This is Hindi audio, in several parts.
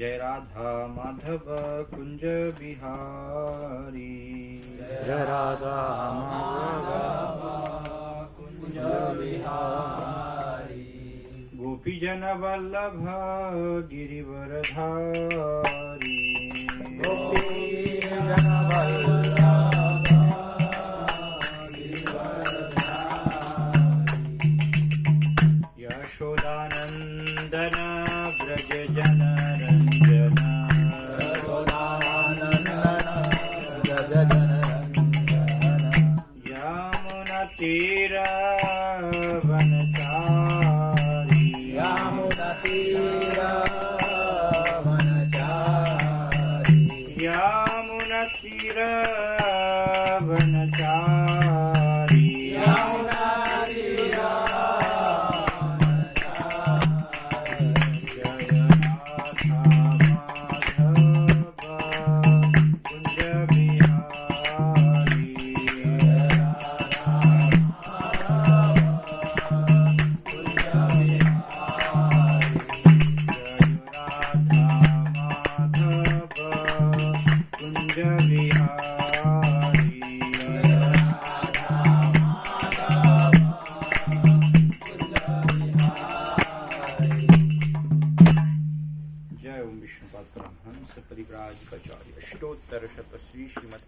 जय राधा माधव कुंज बिहारी। जय राधा माधव कुंज बिहारी। गोपी जन वल्लभ गिरिवरधारी। गोपी जन वल्लभ गिरिवरधारी। यशोदानंदन ब्रज जन रंजन। यमुना तीर वनचारी। यमुना तीर वनचारी। यमुना तीर वनचारी। यमुना तीर अष्टोत्तर शत श्री श्रीमद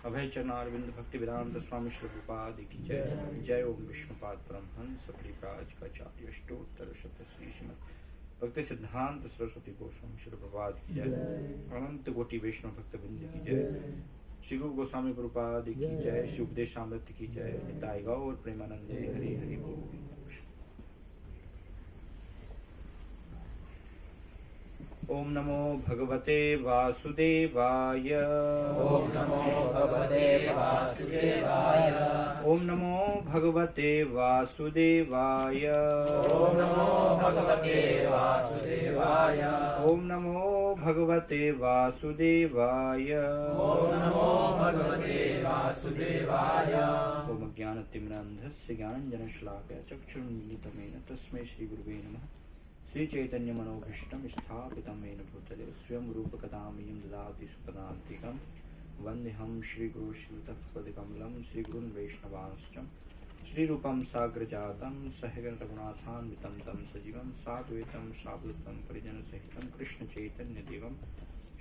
अभयचरणारविंद भक्ति वेदांत स्वामी श्री प्रभुपाद की जय। जय ओम विष्णुपाद परमहंस परिव्राजकाचार्य अष्टोत्तर शत श्री श्रीमद भक्ति सिद्धांत सरस्वती गोस्वामी श्री प्रभुपाद की जय। अनंत कोटि वैष्णव भक्त वृंद की जय। श्री गुरु गोस्वामी प्रभुपाद की जय। श्री उपदेशामृत की जय। निताय गौर प्रेमानंदे हरि हरि गोविंद। ओम नमो भगवते वासुदेवाय। ओम नमो भगवते वासुदेवाय। ओम नमो भगवते वासुदेवाय। ओम नमो भगवते वासुदेवाय। ओम नमो भगवते वासुदेवाय। ओम नमो भगवते वासुदेवाय। ओम ज्ञानतिमिरान्धस्य ज्ञानञ्जनशलाकया चक्षुरुन्मीलितमेन तस्मै श्री गुरुवे नमः। श्री चैतन्य मनोभीष्टं स्थापितं येन भूतले स्वयं रूपकदामयं ददाति सुपदान्तिकं। वन्देऽहं श्रीगुरुं श्रीयुतपदकमलं श्रीगुरुन् वैष्णवांश्च। श्रीरूपं साग्रजातं सहगण रघुनाथान्वितं तं सजीवं साद्वैतं सावधूतं परिजनसहितं कृष्णचैतन्यदेवं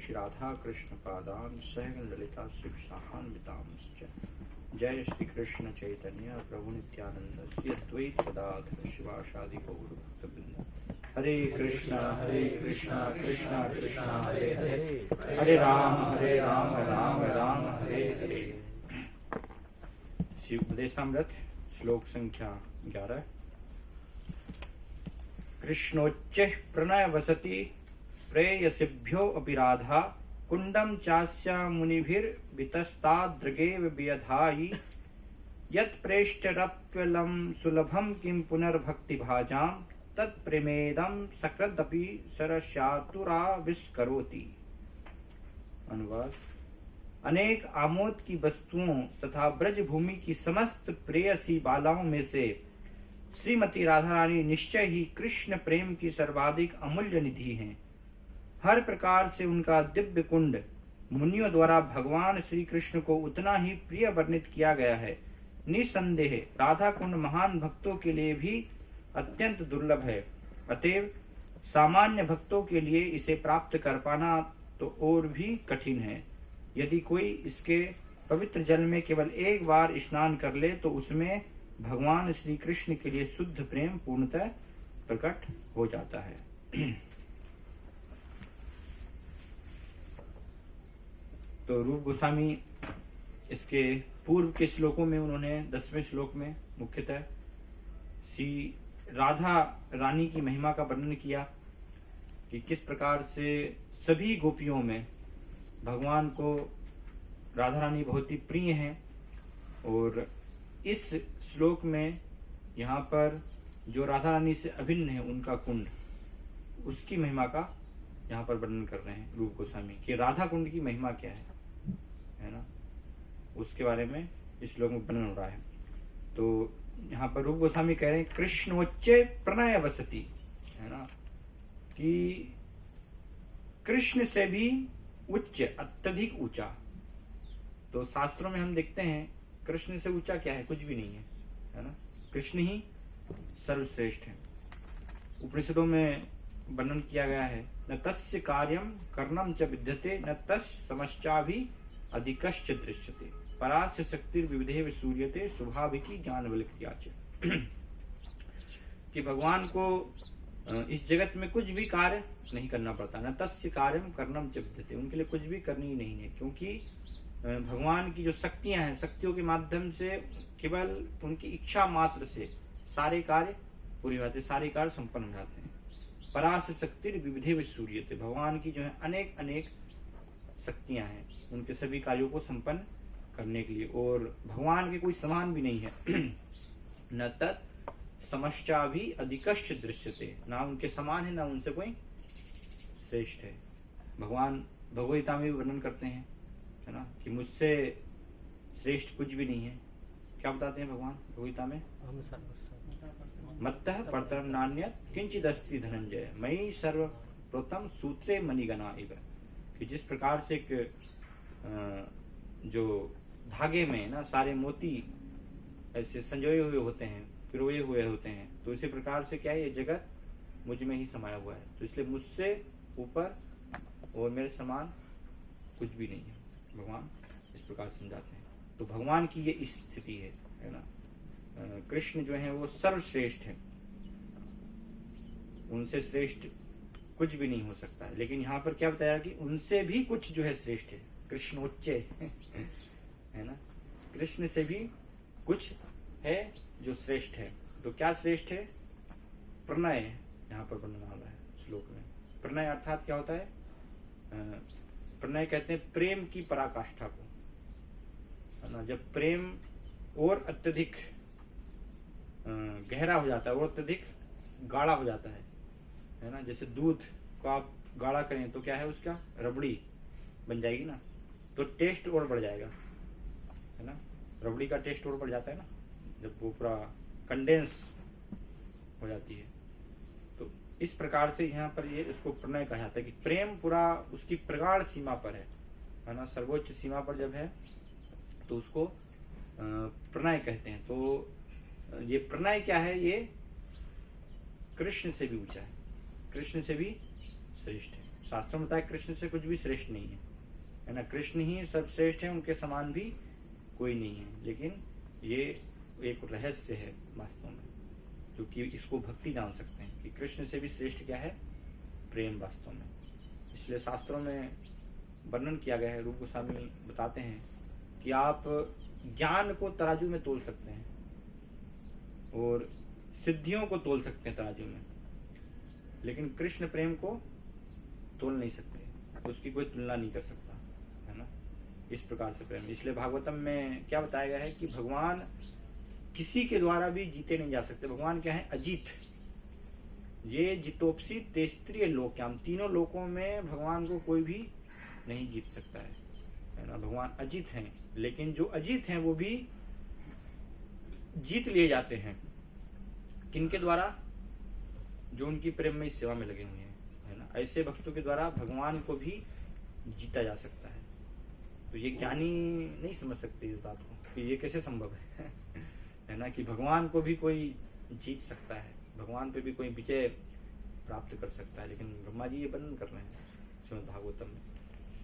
श्रीराधाकृष्णपादान् सहगण ललिता श्रीविशाखान्वितांश्च। जय श्री कृष्ण चैतन्य प्रभु नित्यानंद श्री अद्वैत गदाधर शिवासादि गौर भक्तवृंद। हरे कृष्णा कृष्णा कृष्णा हरे हरे हरे राम राम राम हरे हरे। श्री उपदेशामृत श्लोक संख्या 11। कृष्णोच्चैः प्रणय वसति प्रेयसीभ्यो अपि राधा। कुंडम चास्या मुनिभिर्वितस्तादृगेव वियधायि। यत्प्रेष्टरप्यलं सुलभं किं पुनर्भक्तिभाजां। तत्प्रेमेदं सकृदपि सरस्यातुराविष्करोति। अनुवाद। अनेक आमोद की वस्तुओं तथा ब्रज भूमि की समस्त प्रेयसी बालाओं में से श्रीमती राधा रानी निश्चय ही कृष्ण प्रेम की सर्वाधिक अमूल्य निधि हैं। हर प्रकार से उनका दिव्य कुंड मुनियों द्वारा भगवान श्री कृष्ण को उतना ही प्रिय वर्णित किया गया है। निसंदेह राधा कुंड महान भक्तों के लिए भी अत्यंत दुर्लभ है। अतएव सामान्य भक्तों के लिए इसे प्राप्त कर पाना तो और भी कठिन है। यदि कोई इसके पवित्र जल में केवल एक बार स्नान कर ले तो उसमें भगवान श्री कृष्ण के लिए शुद्ध प्रेम पूर्णतः प्रकट हो जाता है। तो रूप गोस्वामी इसके पूर्व के श्लोकों में उन्होंने 10वें श्लोक में मुख्यतः श्री राधा रानी की महिमा का वर्णन किया कि किस प्रकार से सभी गोपियों में भगवान को राधा रानी बहुत ही प्रिय हैं। और इस श्लोक में यहाँ पर जो राधा रानी से अभिन्न है उनका कुंड, उसकी महिमा का यहाँ पर वर्णन कर रहे हैं रूप गोस्वामी कि राधा कुंड की महिमा क्या है ना, उसके बारे में इस श्लोक में वर्णन हो रहा है। तो यहाँ पर रूप गोस्वामी कह रहे हैं कृष्णोच्चे प्रणय वसति, है ना, कि कृष्ण से भी उच्च, अत्यधिक ऊंचा। तो शास्त्रों में हम देखते हैं कृष्ण से ऊंचा क्या है? कुछ भी नहीं है ना। कृष्ण ही सर्वश्रेष्ठ है। उपनिषदों में वर्णन किया गया है, न तस्य कार्यम कर्णम च विद्यते न तस्य समश्चाभि अधिकश्च दृश्यते परास्य शक्ति विविधेव सूर्यते स्वाभाविकी ज्ञान बल क्रिया च। कि भगवान को इस जगत में कुछ भी कार्य नहीं करना पड़ता। न तस्य कार्यम कर्णम च विद्यते, उनके लिए कुछ भी करनी ही नहीं है, क्योंकि भगवान की जो शक्तियां हैं, शक्तियों के माध्यम से केवल उनकी इच्छा मात्र से सारे कार्य पूरे होते, सारे कार्य संपन्न हो जाते हैं। परास शक्ति विविधे सूर्यते, भगवान की जो है अनेक अनेक शक्तियां हैं उनके सभी कार्यों को संपन्न करने के लिए, और भगवान के कोई समान भी नहीं है। न तत् समश्चा भी अधिकश्च दृश्यते, ना उनके समान है ना उनसे कोई श्रेष्ठ है। भगवान भगवद्गीता में भी वर्णन करते हैं, है ना, कि मुझसे श्रेष्ठ कुछ भी नहीं है। क्या बताते हैं भगवान भगवद्गीता में? मत्तः परतरम नान्यत् किंचिदस्ति धनंजय मयि सर्वप्रथम सूत्रे मणिगणा इव। कि जिस प्रकार से एक जो धागे में ना सारे मोती ऐसे संजोए हुए होते हैं, पिरोए हुए होते हैं, तो इसी प्रकार से क्या है, ये जगत मुझ में ही समाया हुआ है। तो इसलिए मुझसे ऊपर और मेरे समान कुछ भी नहीं है, भगवान इस प्रकार समझाते हैं। तो भगवान की ये स्थिति है ना। कृष्ण जो है वो सर्वश्रेष्ठ है, उनसे श्रेष्ठ कुछ भी नहीं हो सकता है। लेकिन यहाँ पर क्या बताया कि उनसे भी कुछ जो है श्रेष्ठ है, कृष्ण उच्च है ना। कृष्ण से भी कुछ है जो श्रेष्ठ है। तो क्या श्रेष्ठ है? प्रणय यहाँ पर वर्णन वाला है श्लोक में। प्रणय अर्थात क्या होता है? प्रणय कहते हैं प्रेम की पराकाष्ठा को, है ना। जब प्रेम और अत्यधिक गहरा हो जाता है और अत्यधिक गाढ़ा हो जाता है ना। जैसे दूध को आप गाढ़ा करें तो क्या है, उसका रबड़ी बन जाएगी ना, तो टेस्ट और बढ़ जाएगा, है ना। रबड़ी का टेस्ट और बढ़ जाता है ना जब वो पूरा कंडेंस हो जाती है। तो इस प्रकार से यहाँ पर ये इसको प्रणय कहा जाता है कि प्रेम पूरा उसकी प्रगाढ़ सीमा पर है ना, सर्वोच्च सीमा पर जब है तो उसको प्रणय कहते हैं। तो ये प्रणय क्या है? ये कृष्ण से भी ऊंचा है, कृष्ण से भी श्रेष्ठ है। शास्त्रों में बताया कृष्ण से कुछ भी श्रेष्ठ नहीं है ना। कृष्ण ही सर्वश्रेष्ठ है, उनके समान भी कोई नहीं है। लेकिन ये एक रहस्य है वास्तव में, क्योंकि इसको भक्ति जान सकते हैं कि कृष्ण से भी श्रेष्ठ क्या है? प्रेम वास्तव में। इसलिए शास्त्रों में वर्णन किया गया है, रूप गोस्वामी बताते हैं कि आप ज्ञान को तराजू में तोल सकते हैं और सिद्धियों को तोल सकते हैं तराजू में, लेकिन कृष्ण प्रेम को तोल नहीं सकते, उसकी कोई तुलना नहीं कर सकता, है ना। इस प्रकार से प्रेम। इसलिए भागवतम में क्या बताया गया है कि भगवान किसी के द्वारा भी जीते नहीं जा सकते। भगवान क्या है? अजीत। ये जितोपसी तेस्त्रीय लोक्याम, तीनों लोकों में भगवान को कोई भी नहीं जीत सकता है ना। भगवान अजीत हैं, लेकिन जो अजीत हैं वो भी जीत लिए जाते हैं। किनके द्वारा? जो उनकी प्रेम में सेवा में लगे हुए हैं, है ना। ऐसे भक्तों के द्वारा भगवान को भी जीता जा सकता है। तो ये ज्ञानी नहीं समझ सकते इस बात को कि ये कैसे संभव है ना, कि भगवान को भी कोई जीत सकता है, भगवान पे भी कोई विजय प्राप्त कर सकता है। लेकिन ब्रह्मा जी ये वर्णन कर रहे हैं श्रीमद् भागवतम में,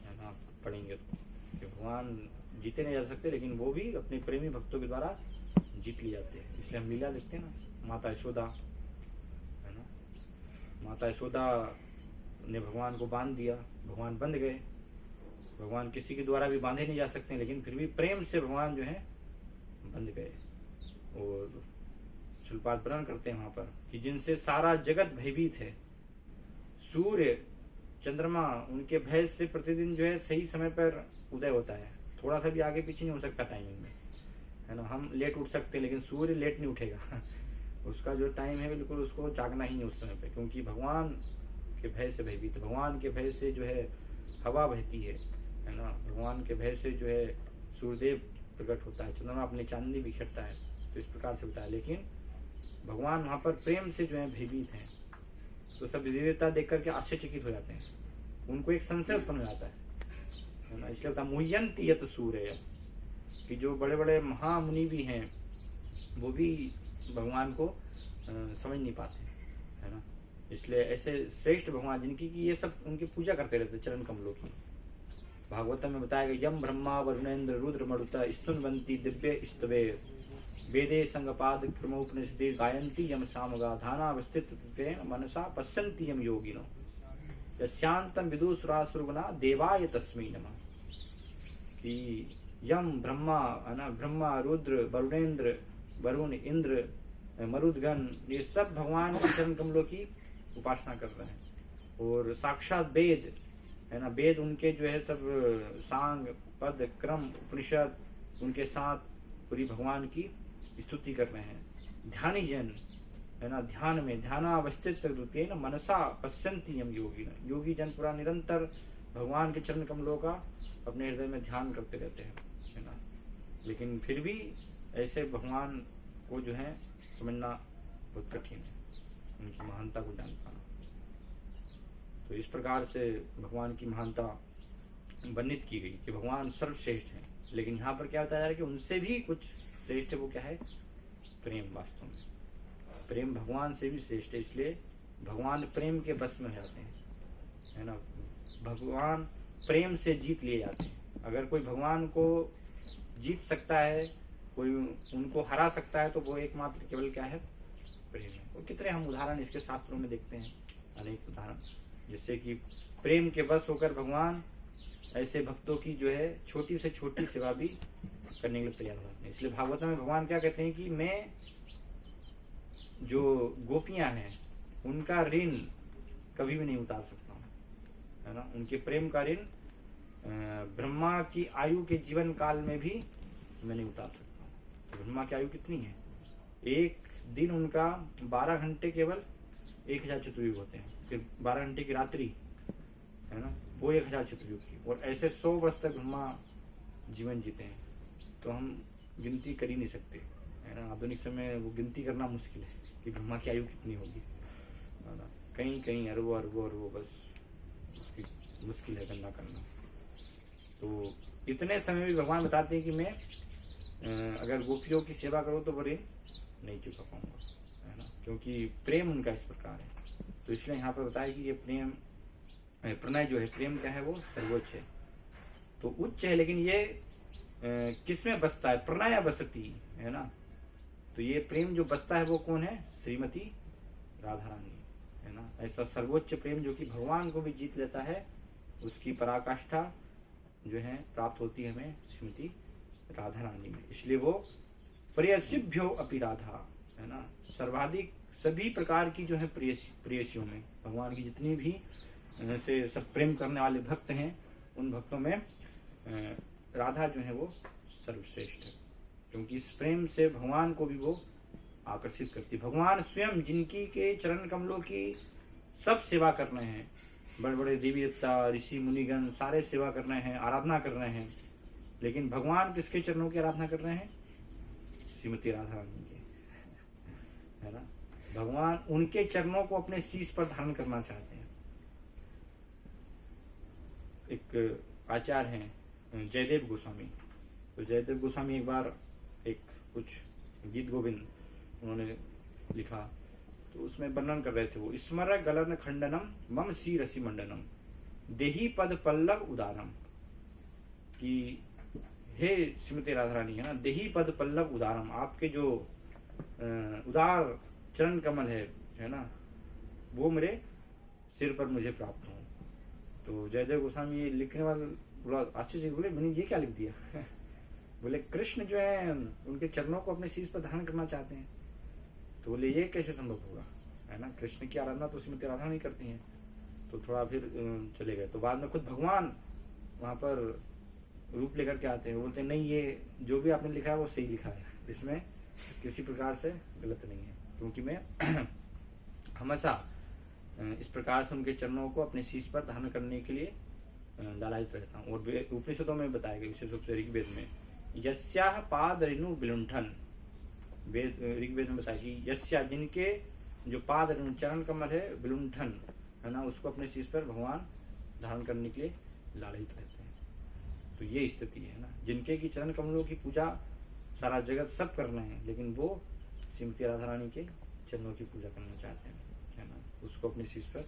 है ना। आप पढ़ेंगे तो कि भगवान जीते नहीं जा सकते, लेकिन वो भी अपने प्रेमी भक्तों के द्वारा जीत लिए जाते हैं। इसलिए हम लीला देखते हैं ना, माता यशोदा, है ना। माता यशोदा ने भगवान को बांध दिया, भगवान बंध गए। भगवान किसी के द्वारा भी बांधे नहीं जा सकते, लेकिन फिर भी प्रेम से भगवान जो है बंध गए। और शिलपाद वर्णन करते हैं वहां पर कि जिनसे सारा जगत भयभीत है, सूर्य चंद्रमा, उनके भय से प्रतिदिन जो है सही समय पर उदय होता है, थोड़ा सा भी आगे पीछे नहीं हो सकता टाइमिंग में, है ना। हम लेट उठ सकते हैं, लेकिन सूर्य लेट नहीं उठेगा उसका जो टाइम है बिल्कुल उसको जागना ही है उस समय पे, क्योंकि भगवान के भय से भयभीत। भगवान के भय से जो है हवा बहती है ना। भगवान के भय से जो है सूर्यदेव प्रकट होता है, चंद्रमा अपनी चांदनी बिखेरता है। तो इस प्रकार से होता है, लेकिन भगवान वहां पर प्रेम से जो है भयभीत है। तो सब देवता देख करके आश्चर्यचकित हो जाते हैं उनको एक संशय उत्पन्न हो जाता है ना। इसलिए होता मुह्यंति यत सूर्य, कि जो बड़े बड़े महामुनि भी हैं वो भी भगवान को समझ नहीं पाते, है ना। इसलिए ऐसे श्रेष्ठ भगवान जिनकी कि ये सब उनकी पूजा करते रहते चरण कमलों की। भागवतम में बताया गया यम ब्रह्मा वरुणेन्द्र रुद्र मरुता स्तुन्वन्ति दिव्य स्तवे वेदे संगपाद क्रमोपनिषदे गायन्ति यम सामगा धानावस्थित मनसा पश्यन्ति यम योगिनो यस्यांतम विदुसुरासुरगुणा देवाय तस्मै नमः। कि यम ब्रह्मा है ना, ब्रह्मा रुद्र वरुणेन्द्र वरुण इंद्र मरुदगण, ये सब भगवान के चरण कमलों की उपासना कर रहे हैं। और साक्षात वेद है ना, वेद उनके जो है सब सांग पद क्रम उपनिषद उनके साथ पूरी भगवान की स्तुति कर रहे हैं। ध्यानी जन है ना, ध्यान में ध्यानावस्थित न मनसा पश्यन्ति यम योगी, योगी जन पूरा निरंतर भगवान के चरण कमलों का अपने हृदय में ध्यान करते रहते हैं, है ना। लेकिन फिर भी ऐसे भगवान को जो है समझना बहुत कठिन है, उनकी महानता को जान पाना। तो इस प्रकार से भगवान की महानता वर्णित की गई कि भगवान सर्वश्रेष्ठ हैं। लेकिन यहाँ पर क्या बताया जा रहा है कि उनसे भी कुछ श्रेष्ठ है, वो क्या है? प्रेम। वास्तव में प्रेम भगवान से भी श्रेष्ठ है, इसलिए भगवान प्रेम के बस में जाते हैं, है ना। भगवान प्रेम से जीत लिए जाते हैं। अगर कोई भगवान को जीत सकता है, कोई उनको हरा सकता है, तो वो एकमात्र केवल क्या है? प्रेम है। और कितने हम उदाहरण इसके शास्त्रों में देखते हैं, अनेक उदाहरण, जिससे कि प्रेम के बस होकर भगवान ऐसे भक्तों की जो है छोटी से छोटी सेवा भी करने के लिए तैयार होते हैं। इसलिए भागवत में भगवान क्या कहते हैं कि मैं जो गोपियां हैं उनका ऋण कभी भी नहीं उतार सकता हूँ, है ना। उनके प्रेम का ऋण ब्रह्मा की आयु के जीवन काल में भी मैं नहीं उतार सकता हूँ। तो ब्रह्मा की आयु कितनी है? एक दिन उनका 12 घंटे केवल 1000 चतुर्युग होते हैं, फिर 12 घंटे की रात्रि, है ना, वो 1000 चतुर्युग की। और ऐसे 100 वर्ष तक ब्रह्मा जीवन जीते हैं। तो हम गिनती कर ही नहीं सकते, है ना। आधुनिक समय वो गिनती करना मुश्किल है कि ब्रह्मा की आयु कितनी होगी, है ना। कहीं कहीं अरबों अरबों अरबों, बस उसकी मुश्किल है गणना करना। तो इतने समय भी भगवान बताते हैं कि मैं अगर गोपियों की सेवा करूँ तो वो ऋण नहीं चुका पाऊंगा, है ना, क्योंकि प्रेम उनका इस प्रकार है। तो इसलिए यहाँ पर बताया कि ये प्रेम प्रणय जो है, प्रेम क्या है? वो सर्वोच्च है, तो उच्च है। लेकिन ये किसमें बसता है? प्रणय बसती, है ना। तो ये प्रेम जो बसता है वो कौन है? श्रीमती राधा रानी, है ना। ऐसा सर्वोच्च प्रेम जो कि भगवान को भी जीत लेता है, उसकी पराकाष्ठा जो है प्राप्त होती है हमें श्रीमती राधा रानी में। इसलिए वो प्रेयसीभ्यो अपि राधा, है ना। सर्वाधिक सभी प्रकार की जो है प्रेयसियों में, भगवान की जितनी भी से सब प्रेम करने वाले भक्त हैं, उन भक्तों में राधा जो है वो सर्वश्रेष्ठ है, क्योंकि इस प्रेम से भगवान को भी वो आकर्षित करती। भगवान स्वयं जिनकी के चरण कमलों की सब सेवा कर रहे हैं, बड़े बड़े देवी देवता ऋषि मुनिगण सारे सेवा कर रहे हैं, आराधना कर रहे हैं, लेकिन भगवान किसके चरणों की आराधना कर रहे हैं? श्रीमती राधा रानी के, है ना। भगवान उनके चरणों को अपने शीश पर धारण करना चाहते हैं। एक आचार्य हैं जयदेव गोस्वामी, तो जयदेव गोस्वामी एक बार एक कुछ गीत गोविंद उन्होंने लिखा, तो उसमें वर्णन कर रहे थे वो, स्मर गलन खंडनम मम सी रसी मंडनम देही पद पल्लव उदारम, कि हे श्रीमती राधा रानी, है ना, देही पद पल्लव उदारम, आपके जो उदार चरण कमल है ना, वो मेरे सिर पर मुझे प्राप्त हो। तो जयदेव गोस्वामी ये लिखने वाले बड़ा आश्चर्य बोले, मैंने ये क्या लिख दिया? बोले कृष्ण जो है उनके चरणों को अपने शीश पर धारण करना चाहते हैं। तो बोले ये कैसे संभव होगा, है ना, कृष्ण की आराधना तो श्रीमती राधा नहीं करती हैं। तो थोड़ा फिर चले गए, तो बाद में खुद भगवान वहां पर रूप लेकर के आते हैं, बोलते हैं नहीं, ये जो भी आपने लिखा है वो सही लिखा है, इसमें किसी प्रकार से गलत नहीं है, क्योंकि मैं हमेशा इस प्रकार से उनके चरणों को अपने शीश पर धारण करने के लिए लालायित रहता हूँ। और उपनिषदों में बताया गया, विशेष रूप से ऋग्वेद में, यस्याह पाद रेणु विलुंठन, ऋग्वेद में बताया कि यस्या जिनके जो पाद रेणु चरण कमल है विलुंठन, है ना, उसको अपने शीश पर भगवान धारण करने के लिए लालयित रहते हैं। तो ये स्थिति है ना, जिनके की चरण कमलों की पूजा सारा जगत सब कर रहे हैं, लेकिन वो श्रीमती राधा रानी के चरणों की पूजा करना चाहते हैं, है ना, उसको अपने शीश पर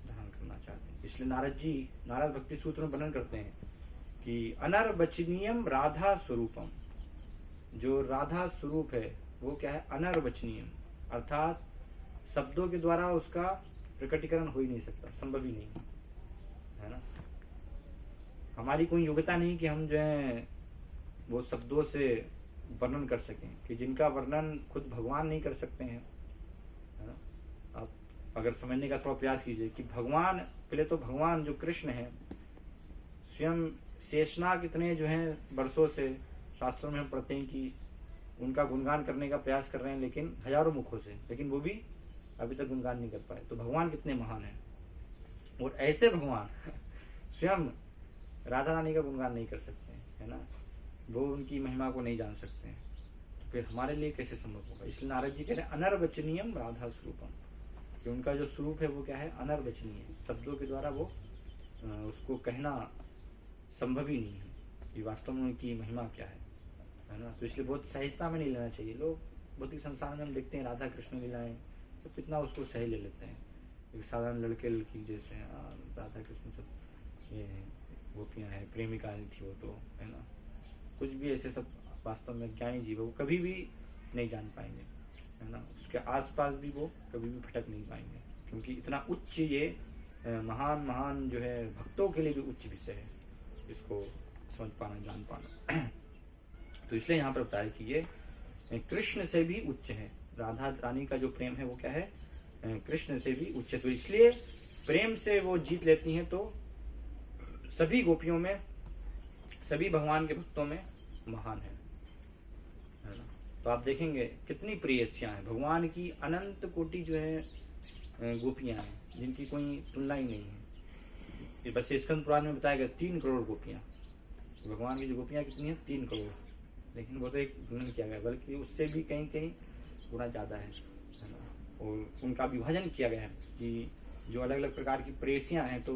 धारण करना चाहते हैं। इसलिए नारद भक्ति सूत्र में वर्णन करते हैं कि अनर्वचनीयम राधा स्वरूपम, जो राधा स्वरूप है वो क्या है, अनर्वचनीयम, अर्थात शब्दों के द्वारा उसका प्रकटीकरण हो ही नहीं सकता, संभव ही नहीं है ना। हमारी कोई योग्यता नहीं कि हम जो है वो शब्दों से वर्णन कर सकें, कि जिनका वर्णन खुद भगवान नहीं कर सकते हैं, है ना। आप अगर समझने का थोड़ा प्रयास कीजिए कि भगवान, पहले तो भगवान जो कृष्ण है स्वयं शेषनाग कितने जो है वर्षों से शास्त्रों में हम पढ़ते हैं कि उनका गुणगान करने का प्रयास कर रहे हैं, लेकिन हजारों मुखों से, लेकिन वो भी अभी तक गुणगान नहीं कर पाए। तो भगवान कितने महान हैं, और ऐसे भगवान स्वयं राधा रानी का गुणगान नहीं कर सकते हैं, है ना, वो उनकी महिमा को नहीं जान सकते हैं, तो फिर हमारे लिए कैसे संभव होगा। इसलिए नारद जी कह रहे हैं अनर्वचनीयम राधा स्वरूपम, कि उनका जो स्वरूप है वो क्या है, अनर्वचनीय, शब्दों के द्वारा वो उसको कहना संभव ही नहीं है कि वास्तव में उनकी महिमा क्या है ना। तो इसलिए बहुत सहजता में नहीं लेना चाहिए। लोग भौतिक संसार में हम देखते हैं राधा कृष्ण लीलाएं तो कितना उसको सही ले लेते हैं, एक साधारण लड़के लड़की जैसे राधा कृष्ण सब ये गोपियाँ हैं, प्रेमिका थी वो, तो है ना, कुछ भी ऐसे सब वास्तव में ज्ञानी जीव वो कभी भी नहीं जान पाएंगे, है ना, उसके आसपास भी वो कभी भी भटक नहीं पाएंगे, क्योंकि इतना उच्च ये महान महान जो है भक्तों के लिए भी उच्च विषय है, इसको समझ पाना, जान पाना। तो इसलिए यहाँ पर बताया कि ये कृष्ण से भी उच्च है, राधा रानी का जो प्रेम है वो क्या है, कृष्ण से भी उच्च है। तो इसलिए प्रेम से वो जीत लेती हैं, तो सभी गोपियों में, सभी भगवान के भक्तों में महान है ना। तो आप देखेंगे कितनी प्रेयसियां हैं भगवान की, अनंत कोटि जो है गोपियां हैं जिनकी कोई तुलना ही नहीं है। ये बस स्कंद पुराण में बताया गया 3 करोड़ गोपियां, भगवान की जो गोपियां कितनी है, 3 करोड़, लेकिन वो तो एक वर्णन किया गया, बल्कि उससे भी कहीं कहीं गुना ज्यादा है ना। और उनका विभाजन किया गया है कि जो अलग अलग प्रकार की प्रेयसियां हैं तो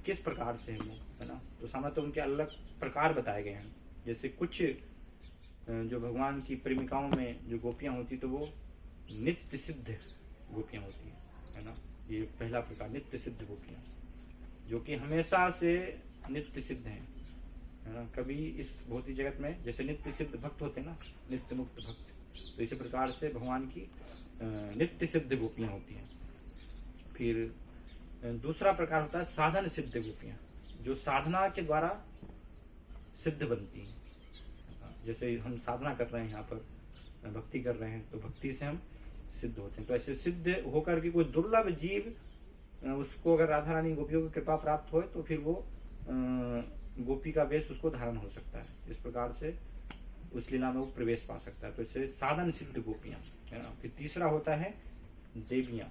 किस प्रकार से है वो, है ना। तो सामने तो उनके अलग प्रकार बताए गए हैं। जैसे कुछ जो भगवान की प्रेमिकाओं में जो गोपियां होती तो वो नित्य सिद्ध गोपियां होती है ना। ये पहला प्रकार नित्य सिद्ध गोपियां, जो कि हमेशा से नित्य सिद्ध हैं, है ना। कभी इस भौतिक जगत में जैसे नित्य सिद्ध भक्त होते हैं ना, नित्य मुक्त भक्त, तो इसी प्रकार से भगवान की नित्य सिद्ध गोपियां होती हैं। फिर दूसरा प्रकार होता है साधन सिद्ध गोपियां, जो साधना के द्वारा सिद्ध बनती हैं। जैसे हम साधना कर रहे हैं, यहाँ पर भक्ति कर रहे हैं, तो भक्ति से हम सिद्ध होते हैं। तो ऐसे सिद्ध होकर के कोई दुर्लभ जीव उसको अगर राधा रानी गोपियों की कृपा प्राप्त हो तो फिर वो गोपी का वेश उसको धारण हो सकता है। इस प्रकार से उस लीला में वो प्रवेश पा सकता है। तो इसे साधन सिद्ध गोपियां, है ना। फिर तीसरा होता है देवियां।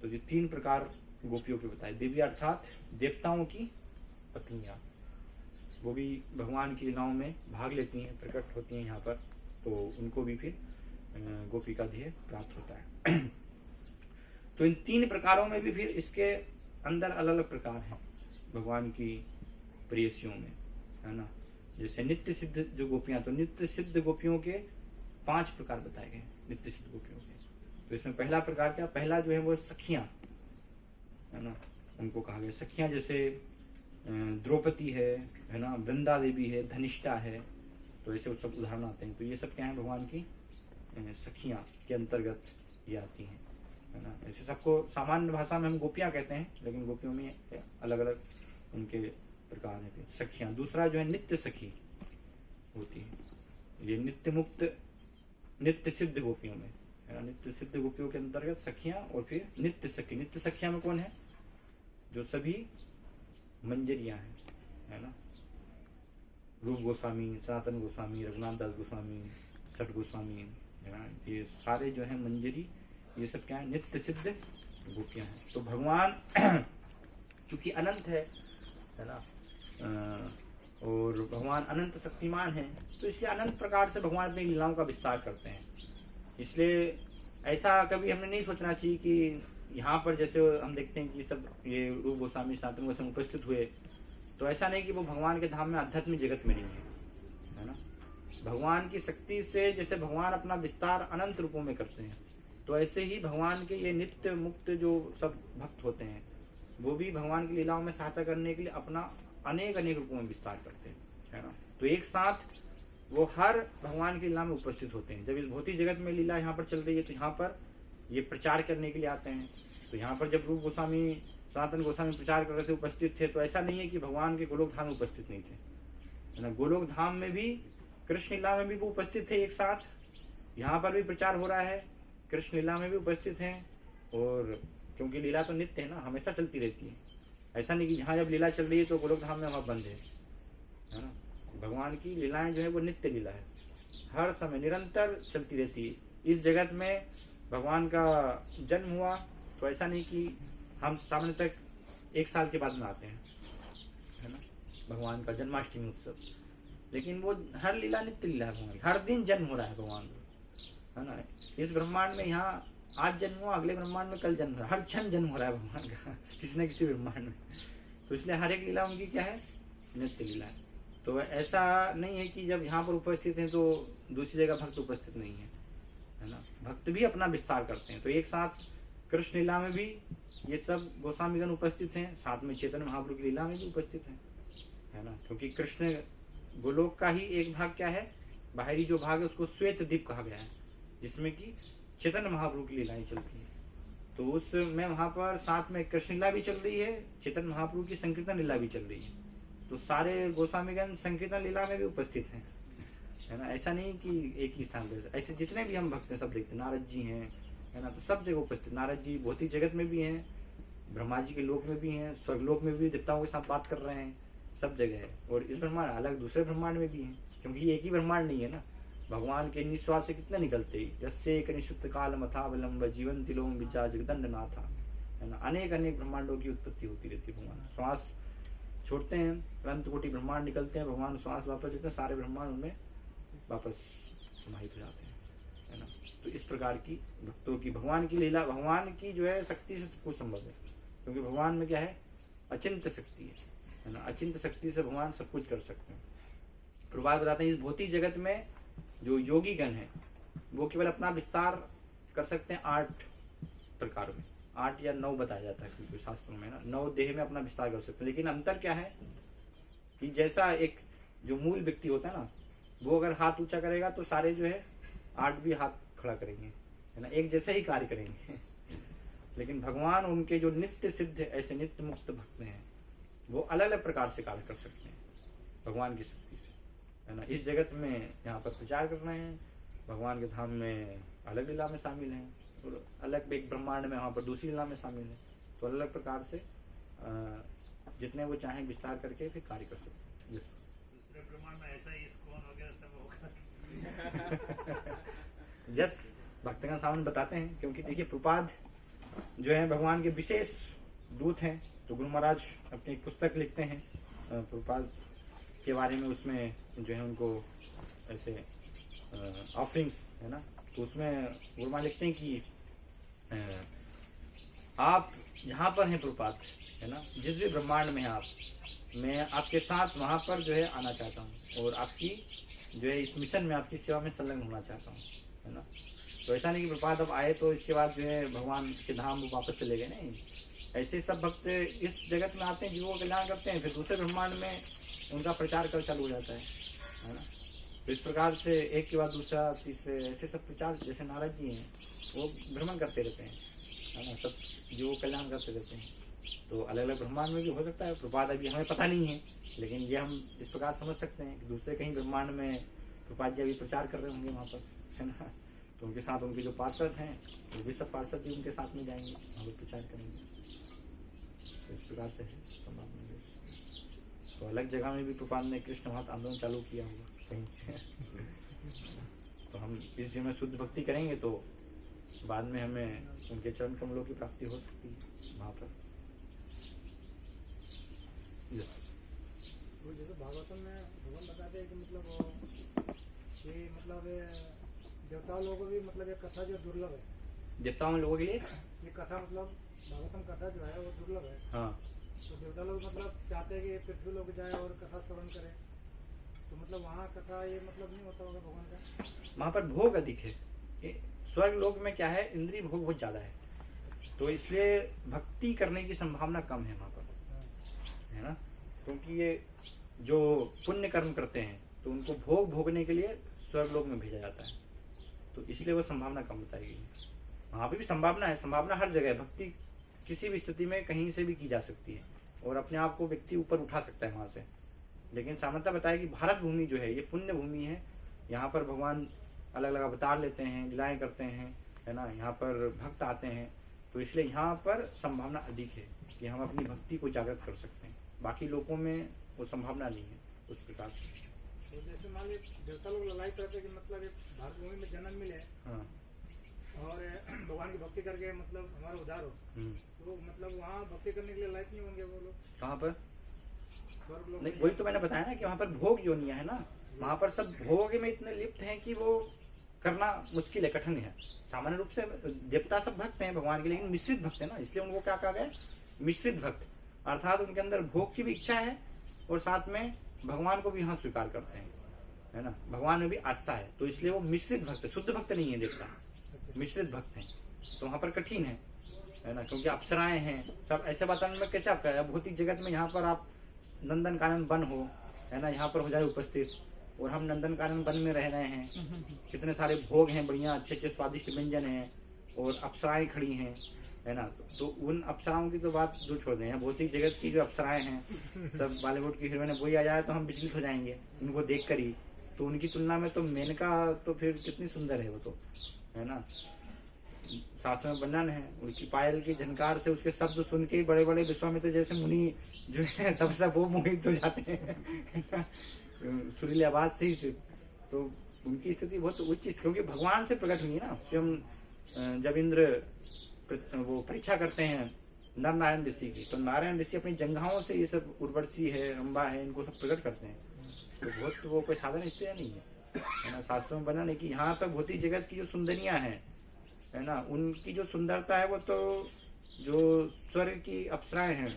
तो ये 3 प्रकार गोपियों के बताए। देवी अर्थात देवताओं की पत्नियां, वो भी भगवान की लीलाओं में भाग लेती हैं, प्रकट होती हैं यहाँ पर, तो उनको भी फिर गोपी का ध्येय प्राप्त होता है। तो इन 3 प्रकारों में भी फिर इसके अंदर अलग अलग प्रकार हैं भगवान की प्रेयसियों में, है ना। जैसे नित्य सिद्ध जो गोपियां, तो नित्य सिद्ध गोपियों के 5 प्रकार बताए गए नित्य सिद्ध गोपियों के। तो इसमें पहला प्रकार क्या, पहला जो है वो सखियां, है ना, उनको कहा गया सखियां। जैसे द्रौपदी है ना, वृंदा देवी है, धनिष्ठा है, तो ऐसे सब उदाहरण आते हैं। तो ये सब क्या है, भगवान की सखियां के अंतर्गत ये आती हैं, है ना। ऐसे सबको सामान्य भाषा में हम गोपियां कहते हैं, लेकिन गोपियों में अलग अलग उनके प्रकार है। सखियां, दूसरा जो है नित्य सखी होती है, ये नित्य मुक्त नित्य सिद्ध गोपियों में, है ना। नित्य सिद्ध गोपियों के अंतर्गत सखियां, और फिर नित्य सखी। नित्य सखियां में कौन है, जो सभी मंजरियां हैं, है ना। रूप गोस्वामी, सनातन गोस्वामी, रघुनाथ दास गोस्वामी, छठ गोस्वामी, है ना, ये सारे जो है मंजरी, ये सब क्या है, नित्य सिद्ध गोपियां हैं। तो भगवान चूंकि अनंत है ना, और भगवान अनंत शक्तिमान है, तो इसलिए अनंत प्रकार से भगवान अपनी लीलाओं का विस्तार करते हैं। इसलिए ऐसा कभी हमने नहीं सोचना चाहिए कि यहाँ पर जैसे हम देखते हैं कि सब ये रूप गोस्वामी सनातन गोस्वामी उपस्थित हुए, तो ऐसा नहीं कि वो भगवान के धाम में आध्यात्मिक जगत में नहीं है ना। भगवान की शक्ति से जैसे भगवान अपना विस्तार अनंत रूपों में करते हैं, तो ऐसे ही भगवान के ये नित्य मुक्त जो सब भक्त होते हैं वो भी भगवान की लीलाओं में सहायता करने के लिए अपना अनेक अनेक रूपों में विस्तार करते हैं, है ना। तो एक साथ वो हर भगवान की लीला में उपस्थित होते हैं। जब इस भौतिक जगत में लीला यहाँ पर चल रही है तो यहाँ पर ये प्रचार करने के लिए आते हैं। तो यहाँ पर जब रूप गोस्वामी सनातन गोस्वामी प्रचार कर रहे थे, उपस्थित थे, तो ऐसा नहीं है कि भगवान के गोलोक धाम में उपस्थित नहीं थे, है ना। गोलोक धाम में भी कृष्ण लीला में भी वो उपस्थित थे एक साथ, यहाँ पर भी प्रचार हो रहा है, कृष्ण लीला में भी उपस्थित हैं। और क्योंकि लीला तो नित्य है ना, हमेशा चलती रहती है। ऐसा नहीं कि जहाँ जब लीला चल रही है तो गोलोक धाम में वहाँ बंद है ना। भगवान की लीलाएं जो है वो नित्य लीला है, हर समय निरंतर चलती रहती है। इस जगत में भगवान का जन्म हुआ तो ऐसा नहीं कि हम सामने तक 1 साल के बाद में आते हैं, है ना, भगवान का जन्माष्टमी उत्सव, लेकिन वो हर लीला नित्य लीला है भगवान, हर दिन जन्म हो रहा है भगवान, है ना। इस ब्रह्मांड में यहाँ आज जन्म हुआ, अगले ब्रह्मांड में कल जन्म हो रहा है, हर क्षण जन्म हो रहा है भगवान का किसी न किसी ब्रह्मांड में। तो इसलिए हर एक लीला उनकी क्या है, नित्य लीला है। तो ऐसा नहीं है कि जब यहाँ पर उपस्थित हैं तो दूसरी जगह भक्त उपस्थित नहीं है ना। भक्त भी अपना विस्तार करते हैं। तो एक साथ कृष्ण लीला में भी ये सब गोस्वामीगण उपस्थित हैं, साथ में चैतन्य महाप्रभु की लीला में भी उपस्थित हैं, है ना। क्योंकि कृष्ण गोलोक का ही एक भाग क्या है, बाहरी जो भाग है उसको श्वेत द्वीप कहा गया है, जिसमें कि चैतन्य महाप्रभु की लीलाएं चलती है। तो उसमें वहां पर साथ में कृष्ण लीला भी चल रही है, चैतन्य महाप्रभु की संकीर्तन लीला भी चल रही है। तो सारे गोस्वामीगण संकीर्तन लीला में भी उपस्थित हैं, है ना। ऐसा नहीं कि एक ही स्थान पर, ऐसे जितने भी हम भक्त हैं सब देखते हैं, नारद जी हैं, है ना, तो सब जगह उपस्थित। नारद जी भौतिक जगत में भी हैं, ब्रह्मा जी के लोक में भी हैं, स्वर्गलोक में भी देवताओं के साथ बात कर रहे हैं, सब जगह है। और इस ब्रह्मांड अलग दूसरे ब्रह्मांड में भी हैं, क्योंकि एक ही ब्रह्मांड नहीं है ना। भगवान के निश्वास से कितने निकलते ही, यस्य कनिष्ठ काल मथावलंब जीवन तिलोम विजा जगदंड नाथा, है ना। अनेक अनेक ब्रह्मांडों की उत्पत्ति होती रहती है। भगवान श्वास छोड़ते हैं, अनंत कोटि ब्रह्मांड निकलते हैं, भगवान श्वास वापस देते हैं, सारे ब्रह्मांड उनमें वापस समाहित हो जाते हैं, है ना। तो इस प्रकार की भक्तों की भगवान की लीला, भगवान की जो है शक्ति से सब कुछ संभव है, क्योंकि भगवान में क्या है, अचिंत्य शक्ति है ना। अचिंत्य शक्ति से भगवान सब कुछ कर सकते हैं। प्रभात बताते हैं इस भौतिक जगत में जो योगी गण है वो केवल अपना विस्तार कर सकते हैं 8 प्रकार में, 8 या 9 बताया जाता है शास्त्रों में ना, 9 देह में अपना विस्तार कर सकते हैं। लेकिन अंतर क्या है कि जैसा एक जो मूल व्यक्ति होता है ना, वो अगर हाथ ऊंचा करेगा तो सारे जो है 8 भी हाथ खड़ा करेंगे, है ना, एक जैसे ही कार्य करेंगे। लेकिन भगवान उनके जो नित्य सिद्ध ऐसे नित्य मुक्त भक्त हैं वो अलग अलग प्रकार से कार्य कर सकते हैं भगवान की शक्ति से, है ना। इस जगत में यहाँ पर प्रचार कर रहे हैं, भगवान के धाम में अलग लीला में शामिल हैं, और अलग एक ब्रह्मांड में वहाँ पर दूसरी लीला में शामिल हैं। तो अलग अलग प्रकार से जितने वो चाहें विस्तार करके फिर कार्य कर सकते हैं। दूसरे ब्रह्मांड में ऐसा ही इस्कॉन वगैरह सब होगा। यस, भक्तगण सामने बताते हैं, क्योंकि देखिए प्रपाद जो है भगवान के विशेष दूत हैं। तो गुरु महाराज अपनी एक पुस्तक लिखते हैं प्रपाद के बारे में, उसमें जो है उनको ऐसे ऑफरिंग्स है ना, तो उसमें गुरु महाराज लिखते हैं कि आप यहाँ पर हैं प्रपाद, है ना, जिस भी ब्रह्मांड में आप, मैं आपके साथ वहाँ पर जो है आना चाहता हूँ और आपकी जो है इस मिशन में आपकी सेवा में संलग्न होना चाहता हूँ, है ना। तो ऐसा नहीं कि प्रपात अब आए तो इसके बाद जो है भगवान के धाम वो वापस चले गए, नहीं। ऐसे सब भक्त इस जगत में आते हैं, जीवों का कल्याण करते हैं, फिर दूसरे ब्रह्मांड में उनका प्रचार कर चालू हो जाता है ना। तो इस प्रकार से एक के बाद दूसरा तीसरे ऐसे सब प्रचार, जैसे नारद जी हैं वो भ्रमण करते रहते हैं, है ना, सब जीवों का कल्याण करते रहते हैं। तो अलग अलग ब्रह्मांड में भी हो सकता है प्रपात, अभी हमें पता नहीं है, लेकिन ये हम इस प्रकार समझ सकते हैं कि दूसरे कहीं ब्रह्मांड में प्रपात जी अभी प्रचार कर रहे होंगे वहाँ पर, है ना। तो उनके साथ उनके जो पार्षद हैं वो भी सब पार्षद भी उनके साथ में जाएंगे, वहाँ पर प्रचार करेंगे। तो इस प्रकार से है संभावना। तो अलग जगह में भी प्रपात ने कृष्ण मत आंदोलन चालू किया होगा कहीं। तो हम इस जीवन में शुद्ध भक्ति करेंगे तो बाद में हमें उनके चरण कमलों की प्राप्ति हो सकती है वहाँ पर। वो जैसे भागवतम में भगवान बताते हैं कि मतलब ये मतलब देवताओं लोगों को भी मतलब एक कथा जो दुर्लभ है, देवताओं लोगों के लिए ये कथा मतलब भागवतम कथा जो है वो दुर्लभ है। हाँ तो देवता लोग मतलब चाहते हैं कि पृथ्वी लोग जाए और कथा श्रवण करें, तो मतलब वहाँ कथा ये मतलब नहीं होता होगा भगवान का। वहाँ पर भोग अधिक है। स्वर्ग लोक में क्या है, इंद्रिय भोग बहुत ज्यादा है, तो इसलिए भक्ति करने की संभावना कम है वहाँ पर, है ना। क्योंकि ये जो पुण्य कर्म करते हैं तो उनको भोग भोगने के लिए स्वर्ग लोक में भेजा जाता है, तो इसलिए वो संभावना कम बताई गई है। वहाँ पे भी संभावना है, संभावना हर जगह है। भक्ति किसी भी स्थिति में कहीं से भी की जा सकती है और अपने आप को व्यक्ति ऊपर उठा सकता है वहां से। लेकिन सामर्थ्य बताया कि भारत भूमि जो है ये पुण्य भूमि है। यहाँ पर भगवान अलग अलग अवतार लेते हैं, लीलाएं करते हैं, है ना। यहाँ पर भक्त आते हैं, तो इसलिए यहाँ पर संभावना अधिक है कि हम अपनी भक्ति को जागृत कर सकते हैं। बाकी लोगों में वो संभावना नहीं है उस प्रकार से। तो जैसे मान लीजिए देवता लोग लड़ाई करते कि मतलब एक भारत भूमि में जन्म मिले हाँ और भगवान की भक्ति करके मतलब हमारा उद्धार हो, तो मतलब वहाँ भक्ति करने के लिए लायक नहीं होंगे वो लोग कहाँ पर? स्वर्ग लोग नहीं, वही तो मैंने बताया ना कि वहाँ पर भोग योनियां है ना, वहाँ पर सब भोग में इतने लिप्त हैं कि वो करना मुश्किल है, कठिन है। सामान्य रूप से देवता सब भक्त हैं भगवान के, लेकिन मिश्रित भक्त है ना, इसलिए उनको क्या कहा गया, मिश्रित भक्त। अर्थात उनके अंदर भोग की भी इच्छा है और साथ में भगवान को भी यहाँ स्वीकार करते हैं, है ना। भगवान में भी आस्था है, तो इसलिए वो मिश्रित भक्त है, शुद्ध भक्त नहीं है देवता, मिश्रित भक्त हैं। तो वहाँ पर कठिन है ना, क्योंकि अप्सराएं हैं सब। ऐसे वातावरण में कैसे आपका भौतिक जगत में यहाँ पर आप नंदन कानन वन हो, है ना, यहाँ पर हो जाए उपस्थित, और हम नंदन कानन वन में रह रहे हैं, कितने सारे भोग हैं, बढ़िया अच्छे अच्छे स्वादिष्ट व्यंजन हैं और अप्सराएं खड़ी हैं, है ना। तो उन अप्सराओं की तो बात जो छोड़ दें, भौतिक जगत की जो अप्सराएं हैं सब बॉलीवुड की हीरोइन, वही आ जाए तो हम विचलित हो जाएंगे उनको देख कर ही। तो उनकी तुलना में तो मेनका तो फिर कितनी सुंदर है वो तो, है ना। शास्त्र में वर्णन है उनकी पायल की झनकार से, उसके शब्द सुन के बड़े बड़े विश्वामित्र जैसे मुनि जो है सब वो मोहित हो जाते हैं सुरीली आवाज से ही। तो उनकी स्थिति बहुत उच्च, क्योंकि भगवान से प्रकट हुई है ना। स्वयं जब इंद्र वो परीक्षा करते हैं नर नारायण ऋषि की, तो नारायण ऋषि अपनी जंघाओं से ये सब उर्वशी है, रंबा है, इनको सब प्रकट करते हैं। तो बहुत वो कोई साधारण स्थिति नहीं है ना। शास्त्रों में बना नहीं कि यहाँ पर भौतिक जगत की जो सुंदरियां हैं, है ना, उनकी जो सुंदरता है वो तो जो स्वर्ग की अप्सराएं हैं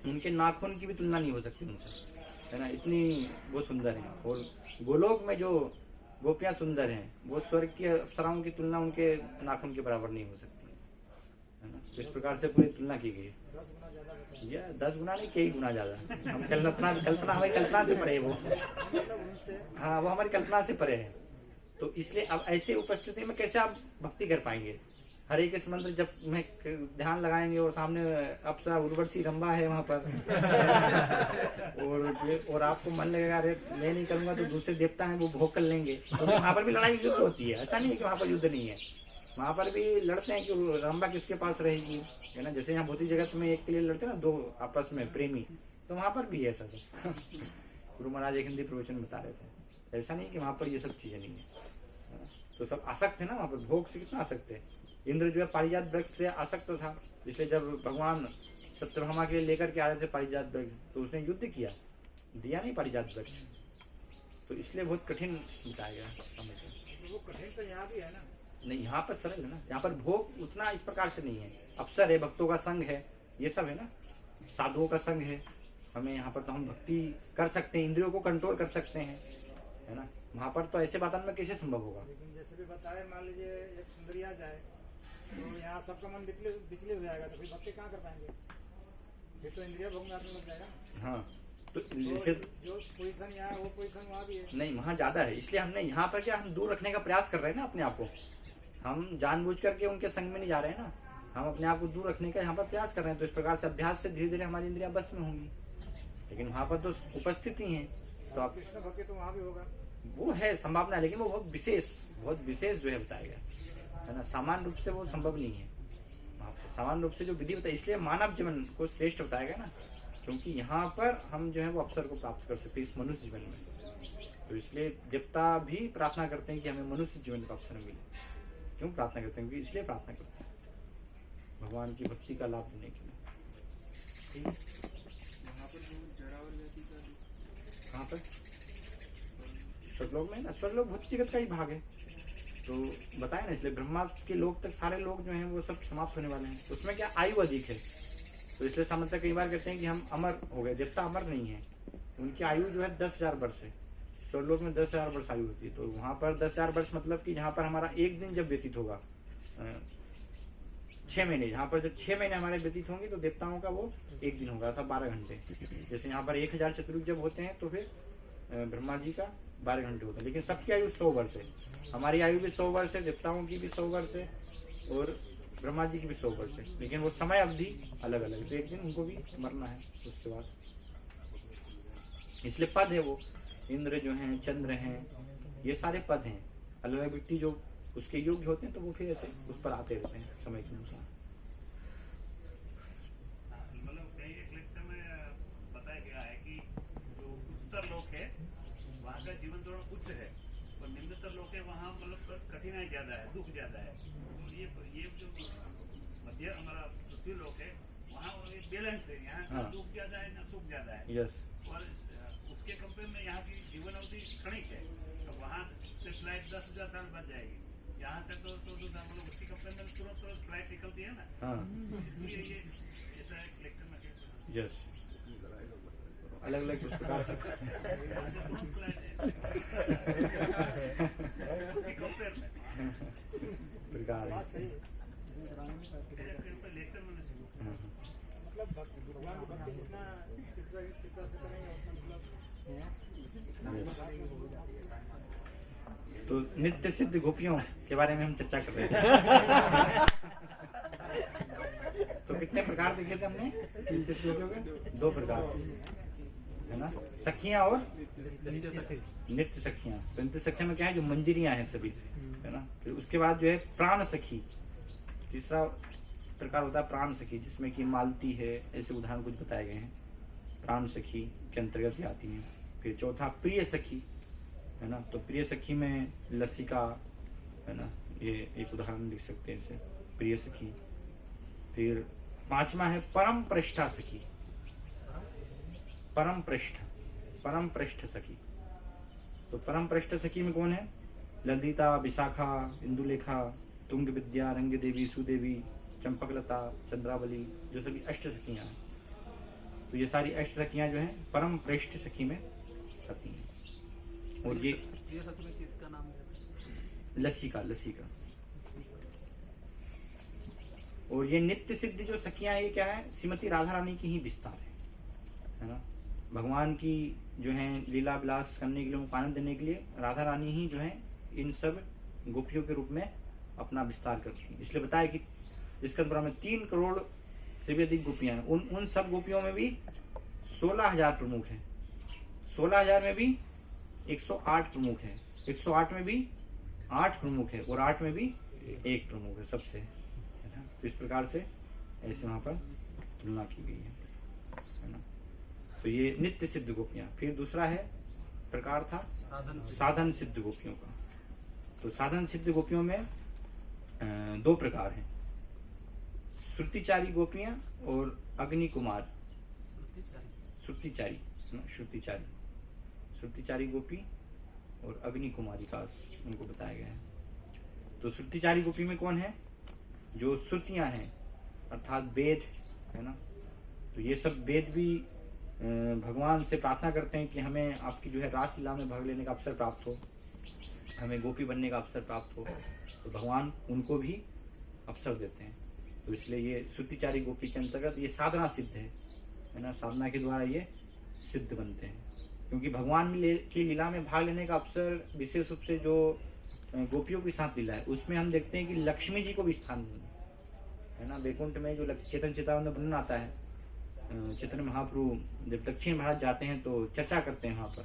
उनके नाखून की भी तुलना नहीं हो सकती उनसे, है ना। इतनी वो सुंदर है। और गोलोक में जो गोपियां सुंदर हैं वो स्वर्ग की अप्सराओं की तुलना उनके नाखून के बराबर नहीं हो सकती, है ना। तो इस प्रकार से पूरी तुलना की गई है। 10 गुना ज्यादा बताया। या 10 गुना नहीं, कई गुना ज्यादा। हम कल्पना हमारी कल्पना से परे है वो, मतलब उनसे हाँ वो हमारी कल्पना से परे है। तो इसलिए अब ऐसे उपस्थिति में कैसे आप भक्ति कर पाएंगे। हरे कृष्ण मंत्र जब में ध्यान लगाएंगे और सामने अप्सरा उर्वशी रंबा है वहां पर और आपको मन लगेगा अरे मैं नहीं करूंगा तो दूसरे देवता हैं वो भोग कर लेंगे। तो वहां पर भी लड़ाई युद्ध होती है, ऐसा नहीं है कि वहां पर युद्ध नहीं है, वहां पर भी लड़ते हैं कि रंबा किसके पास रहेगी, है ना। जैसे यहाँ भौतिक जगत में एक के लिए लड़ते हैं ना, दो आपस में प्रेमी, तो वहां पर भी ऐसा सब गुरु महाराज एक हिंदी प्रवचन बता रहे थे। ऐसा नहीं कि वहां पर ये सब चीजें नहीं है, तो सब आसक्त है ना वहां पर, भोग से कितना आसक्त है। इंद्र जो है पारिजात वृक्ष से आसक्त था, इसलिए जब भगवान सत्यभामा के लेकर के आ रहे थे पारिजात वृक्ष, तो उसने युद्ध किया, दिया नहीं पारिजात वृक्ष। तो इसलिए बहुत कठिन बताया गया समझ। वो कठिन तो यहाँ भी है ना। नहीं, यहाँ पर सरल है ना, यहाँ पर भोग उतना इस प्रकार से नहीं है। अवसर है, भक्तों का संग है, ये सब है ना, साधुओं का संग है। हमें यहाँ पर तो हम भक्ति कर सकते हैं, इंद्रियों को कंट्रोल कर सकते हैं, है ना। वहाँ पर तो ऐसे वातावरण में कैसे संभव होगा। लेकिन जैसे भी बताए, मान लीजिए एक सुंदरी आ जाए तो यहाँ सबका मन विचलित हो जाएगा, तो फिर भक्ति कहाँ कर पाएंगे, फिर तो इंद्रिया भोग में आदमी लग जाएगा। हाँ तो तो जैसे जो पोजीशन यहाँ है वो पोजीशन वहाँ भी है। नहीं, वहाँ ज्यादा है, इसलिए हमने यहाँ पर क्या हम दूर रखने का प्रयास कर रहे हैं ना अपने आप को। हम जानबूझ करके उनके संग में नहीं जा रहे हैं ना, हम अपने आप को दूर रखने का यहाँ पर प्रयास कर रहे हैं। तो इस प्रकार से अभ्यास से धीरे धीरे हमारी इंद्रियां बस में होंगी। लेकिन वहाँ पर तो उपस्थित ही है, तो आप कृष्ण भक्ति तो वहाँ भी होगा, वो है संभावना, लेकिन वो बहुत विशेष जो है बताया गया, है ना। सामान्य रूप से वो संभव नहीं है वहाँ पर। सामान्य रूप से जो विधि बताई, इसलिए मानव जीवन को श्रेष्ठ बताया गया ना, क्योंकि यहाँ पर हम जो है वो अवसर को प्राप्त कर सकते हैं इस मनुष्य जीवन में। तो इसलिए देवता भी प्रार्थना करते हैं कि हमें मनुष्य जीवन का अवसर मिले। क्यों प्रार्थना करते हैं? इसलिए प्रार्थना करते हैं भगवान की भक्ति का लाभ लेने के लिए। कहाँ पर? स्वर्गलोक में ना, स्वर्गलोक भौतिक जगत का ही भाग है, तो बताए ना, इसलिए ब्रह्मा के लोग तक सारे लोग जो हैं वो सब समाप्त होने वाले हैं। तो उसमें क्या आयु अधिक है, तो इसलिए समझते कई बार कहते हैं कि हम अमर हो गए। देवता अमर नहीं है, उनकी आयु जो है 10,000 वर्ष है। स्वर्गलोक में 10,000 वर्ष आयु होती है। तो वहां पर 10,000 वर्ष मतलब कि जहाँ पर हमारा एक दिन जब व्यतीत होगा 6 महीने, जहाँ पर जब 6 महीने हमारे व्यतीत होंगे तो देवताओं का वो एक दिन होगा, अर्थात 12 घंटे। जैसे यहाँ पर 1000 चतुर्युग जब होते हैं तो फिर ब्रह्मा जी का 12 घंटे होते हैं। लेकिन सबकी आयु 100 वर्ष है, हमारी आयु भी 100 वर्ष है, देवताओं की भी 100 वर्ष है और ब्रह्मा जी की भी 100 वर्ष है। लेकिन वो समय अवधि अलग अलग है, तो एक दिन उनको भी मरना है उसके बाद। इसलिए पद है वो, इंद्र जो हैं, चंद्र हैं, ये सारे पद हैं। अलग अलग व्यक्ति जो उसके योग्य होते हैं तो वो फिर ऐसे उस पर आते रहते हैं समय के अनुसार। मतलब कई एक लेक्चर में बताया गया है कि जो उच्चतर लोक है वहाँ का जीवन थोड़ा उच्च है और निम्नतर लोक है वहाँ मतलब कठिनाई ज्यादा है, दुख ज्यादा है। तो ये जो मध्य हमारा पृथ्वी लोक है वहाँ बैलेंस है, यहाँ ना दुख ज्यादा है ना सुख ज्यादा है। यस, और उसके कंपेयर में यहाँ की जीवन अवधि क्षणिक है। तो वहाँ से फ्लाइट 10,000 साल बच जाएगी, यहाँ से तो मतलब उसकी कंपेयर में तुरंत फ्लाइट निकलती है ना। हाँ, इसलिए ये ऐसा एक लेक्चर में यस, अलग अलग इस प्रकार से उसकी कंपेयर में प्रकार है। सही है। लेक्चर में हाँ। मतलब भगवान की भक्ति जितना कितना से करेंगे उतना मतलब तो नित्य सिद्ध गोपियों के बारे में हम चर्चा कर रहे थे। तो कितने प्रकार देखे थे हमने नित्य सिद्ध गोपियों के? 2 प्रकार है ना, सखियां और नित्य सखियां। तो नित्य सखियां में क्या है, जो मंजरियां हैं सभी, है ना। फिर उसके बाद जो है प्राण सखी, तीसरा प्रकार होता है प्राण सखी, जिसमें कि मालती है, ऐसे उदाहरण कुछ बताए गए हैं, प्राण सखी के अंतर्गत ही आती है। फिर चौथा प्रिय सखी, है ना। तो प्रिय सखी में लसिका, है ना, ये एक उदाहरण लिख सकते हैं इसे, प्रिय सखी। फिर 5वां है परम पृष्ठा सखी, परम पृष्ठ सखी। तो परम पृष्ठ सखी में कौन है? ललिता, विशाखा, इंदुलेखा, तुंग विद्या, रंग देवी, सुदेवी, चंपकलता, चंद्रावली, जो सभी अष्ट सखियां हैं। तो ये सारी अष्ट सखियां जो हैं परम पृष्ठ सखी में आती हैं। और ये किसका नाम है? लसिका। और ये नित्य सिद्ध जो सखियां हैं, ये क्या है, श्रीमती राधा रानी की ही विस्तार है ना। भगवान की जो है लीला विलास करने के लिए, उनको आनंद देने के लिए राधा रानी ही जो है इन सब गोपियों के रूप में अपना विस्तार करती है। इसलिए बताया कि इसके अंदर में 3 करोड़ से भी अधिक गोपियां हैं। उन सब गोपियों में भी 16,000 प्रमुख हैं, 16,000 में भी 108 प्रमुख है, 108 में भी 8 प्रमुख है और 8 में भी 1 प्रमुख है सबसे, है ना। तो इस प्रकार से ऐसे वहां पर तुलना की गई है ना। तो ये नित्य सिद्ध गोपियां। फिर दूसरा है प्रकार था साधन सिद्ध गोपियों का। तो साधन सिद्ध गोपियों में 2 प्रकार हैं, श्रुतिचारी गोपियां और अग्नि कुमार। श्रुतिचारी गोपी और अग्नि कुमारी का उनको बताया गया है। तो श्रुतिचारी गोपी में कौन है? जो श्रुतियां हैं, अर्थात वेद, है ना। तो ये सब वेद भी भगवान से प्रार्थना करते हैं कि हमें आपकी जो है रासलीला में भाग लेने का अवसर प्राप्त हो, हमें गोपी बनने का अवसर प्राप्त हो। तो भगवान उनको भी अवसर देते हैं। तो इसलिए ये श्रुतिचारी गोपी के अंतर्गत ये साधना सिद्ध है ना। साधना के द्वारा ये सिद्ध बनते हैं, क्योंकि भगवान की लीला में भाग लेने का अवसर विशेष रूप से जो गोपियों के साथ लीला है, उसमें हम देखते हैं कि लक्ष्मी जी को भी स्थान है ना। वैकुंठ में जो चेतन चेतावनी वर्णन आता है, चैतन्य महाप्रभु जब दक्षिण भारत जाते हैं तो चर्चा करते हैं वहाँ पर,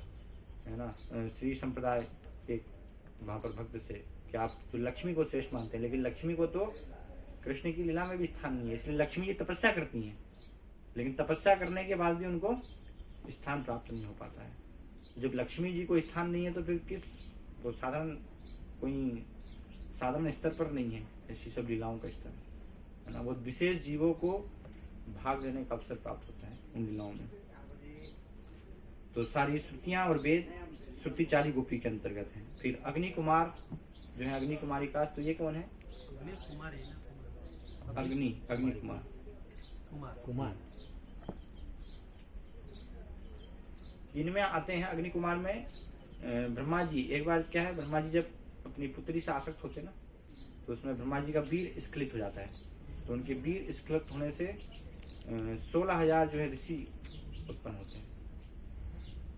है ना, श्री संप्रदाय के वहाँ पर भक्त से कि आप तो लक्ष्मी को श्रेष्ठ मानते हैं, लेकिन लक्ष्मी को तो कृष्ण की लीला में भी स्थान नहीं है। इसलिए लक्ष्मी जी तपस्या करती हैं, लेकिन तपस्या करने के बाद भी उनको स्थान प्राप्त नहीं हो पाता है। जब लक्ष्मी जी को स्थान नहीं है तो फिर किस, वो कोई साधारण स्तर पर नहीं है ऐसी सब लीलाओं का स्तर, है ना। बहुत विशेष जीवों को भाग लेने का अवसर प्राप्त होता है उन लीलाओं में। तो सारी श्रुतियां और वेद श्रुति चाली गोपी के अंतर्गत है। फिर अग्नि कुमार जो है अग्नि कुमारी का, तो ये कौन है? अग्नि कुमार है ना, अग्नि कुमार कुमार इनमें आते हैं। अग्नि कुमार में ब्रह्मा जी, एक बार क्या है, ब्रह्मा जी जब अपनी पुत्री से आसक्त होते ना, तो उसमें ब्रह्मा जी का वीर स्खलित हो जाता है। तो उनके वीर स्खलित होने से 16,000 जो है ऋषि उत्पन्न होते हैं।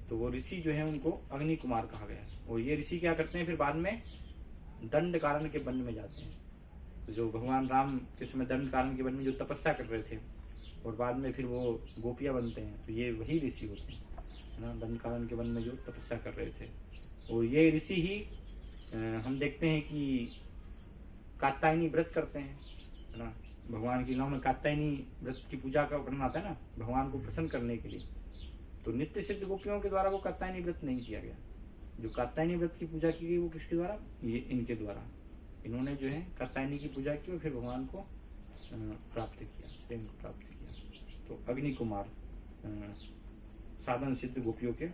तो वो ऋषि जो है उनको अग्नि कुमार कहा गया है। और ये ऋषि क्या करते हैं, फिर बाद में दंड कारण के वन में जाते हैं। तो जो भगवान राम के समय दंड कारण के वन में जो तपस्या कर रहे थे, और बाद में फिर वो गोपियां बनते हैं, तो ये वही ऋषि होते हैं, है ना, दंड कारण के वन में जो तपस्या कर रहे थे। और ये ऋषि ही हम देखते हैं कि कात्यायनी व्रत करते हैं, है ना। भगवान की लीलाओं में कात्यायनी व्रत की पूजा का वर्णन आता है ना, भगवान को प्रसन्न करने के लिए। तो नित्य सिद्ध गोपियों के द्वारा वो कात्यायनी व्रत नहीं किया गया। जो कात्यायनी व्रत की पूजा की गई वो किसके द्वारा? ये इनके द्वारा। इन्होंने जो है कात्यायनी की पूजा की और फिर भगवान को प्राप्त किया, प्रेम को प्राप्त किया। तो अग्नि कुमार साधन सिद्ध गोपियों के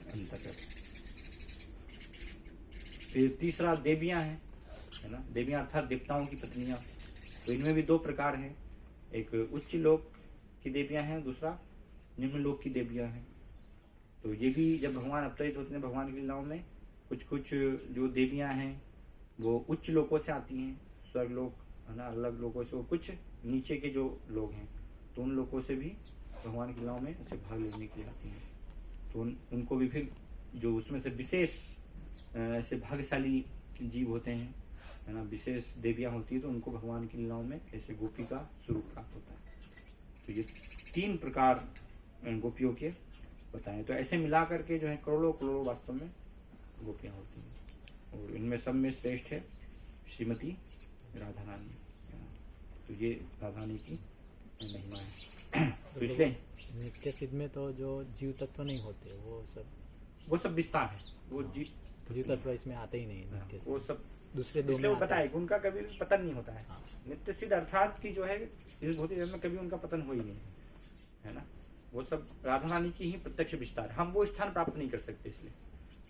अंतर्गत। फिर तीसरा देवियां हैं, है ना। देवियां अर्थात देवताओं की पत्नियां। तो इनमें भी दो प्रकार हैं, एक उच्च लोक की देवियां हैं, दूसरा निम्न लोक की देवियां हैं। तो ये भी जब भगवान अवतरित होते हैं भगवान की लीलाओं में, कुछ कुछ जो देवियां हैं वो उच्च लोकों से आती हैं, स्वर्ग लोक, है ना, अलग लोकों से। वो कुछ नीचे के जो लोग हैं तो उन लोगों से भी भगवान की लीलाओं में ऐसे भाग लेने के लिए आती हैं। तो उनको भी फिर जो उसमें से विशेष ऐसे भाग्यशाली जीव होते हैं, है ना, विशेष देवियां होती है, तो उनको भगवान की लीलाओं में ऐसे गोपी का स्वरूप प्राप्त होता है। तो ये 3 प्रकार गोपियों के बताएं। तो ऐसे मिला करके जो है करोड़ों करोड़ों वास्तव में गोपियां होती हैं। और इनमें सब में श्रेष्ठ है श्रीमती राधा रानी। तो ये राधा रानी की महिमा है। तो इसलिए नित्य सिद्ध में तो जो जीव तत्व नहीं होते वो सब विस्तार है, वो जीव तत्व इसमें आते ही नहीं नित्य वो सिद्ध। सब दूसरे दो इसलिए में वो आते बताए हैं। कि उनका कभी भी पतन नहीं होता है। हाँ। नित्य सिद्ध अर्थात की जो है इस भौतिक जगत में कभी उनका पतन हो ही नहीं, है ना। वो सब राधा रानी की ही प्रत्यक्ष विस्तार। हम वो स्थान प्राप्त नहीं कर सकते, इसलिए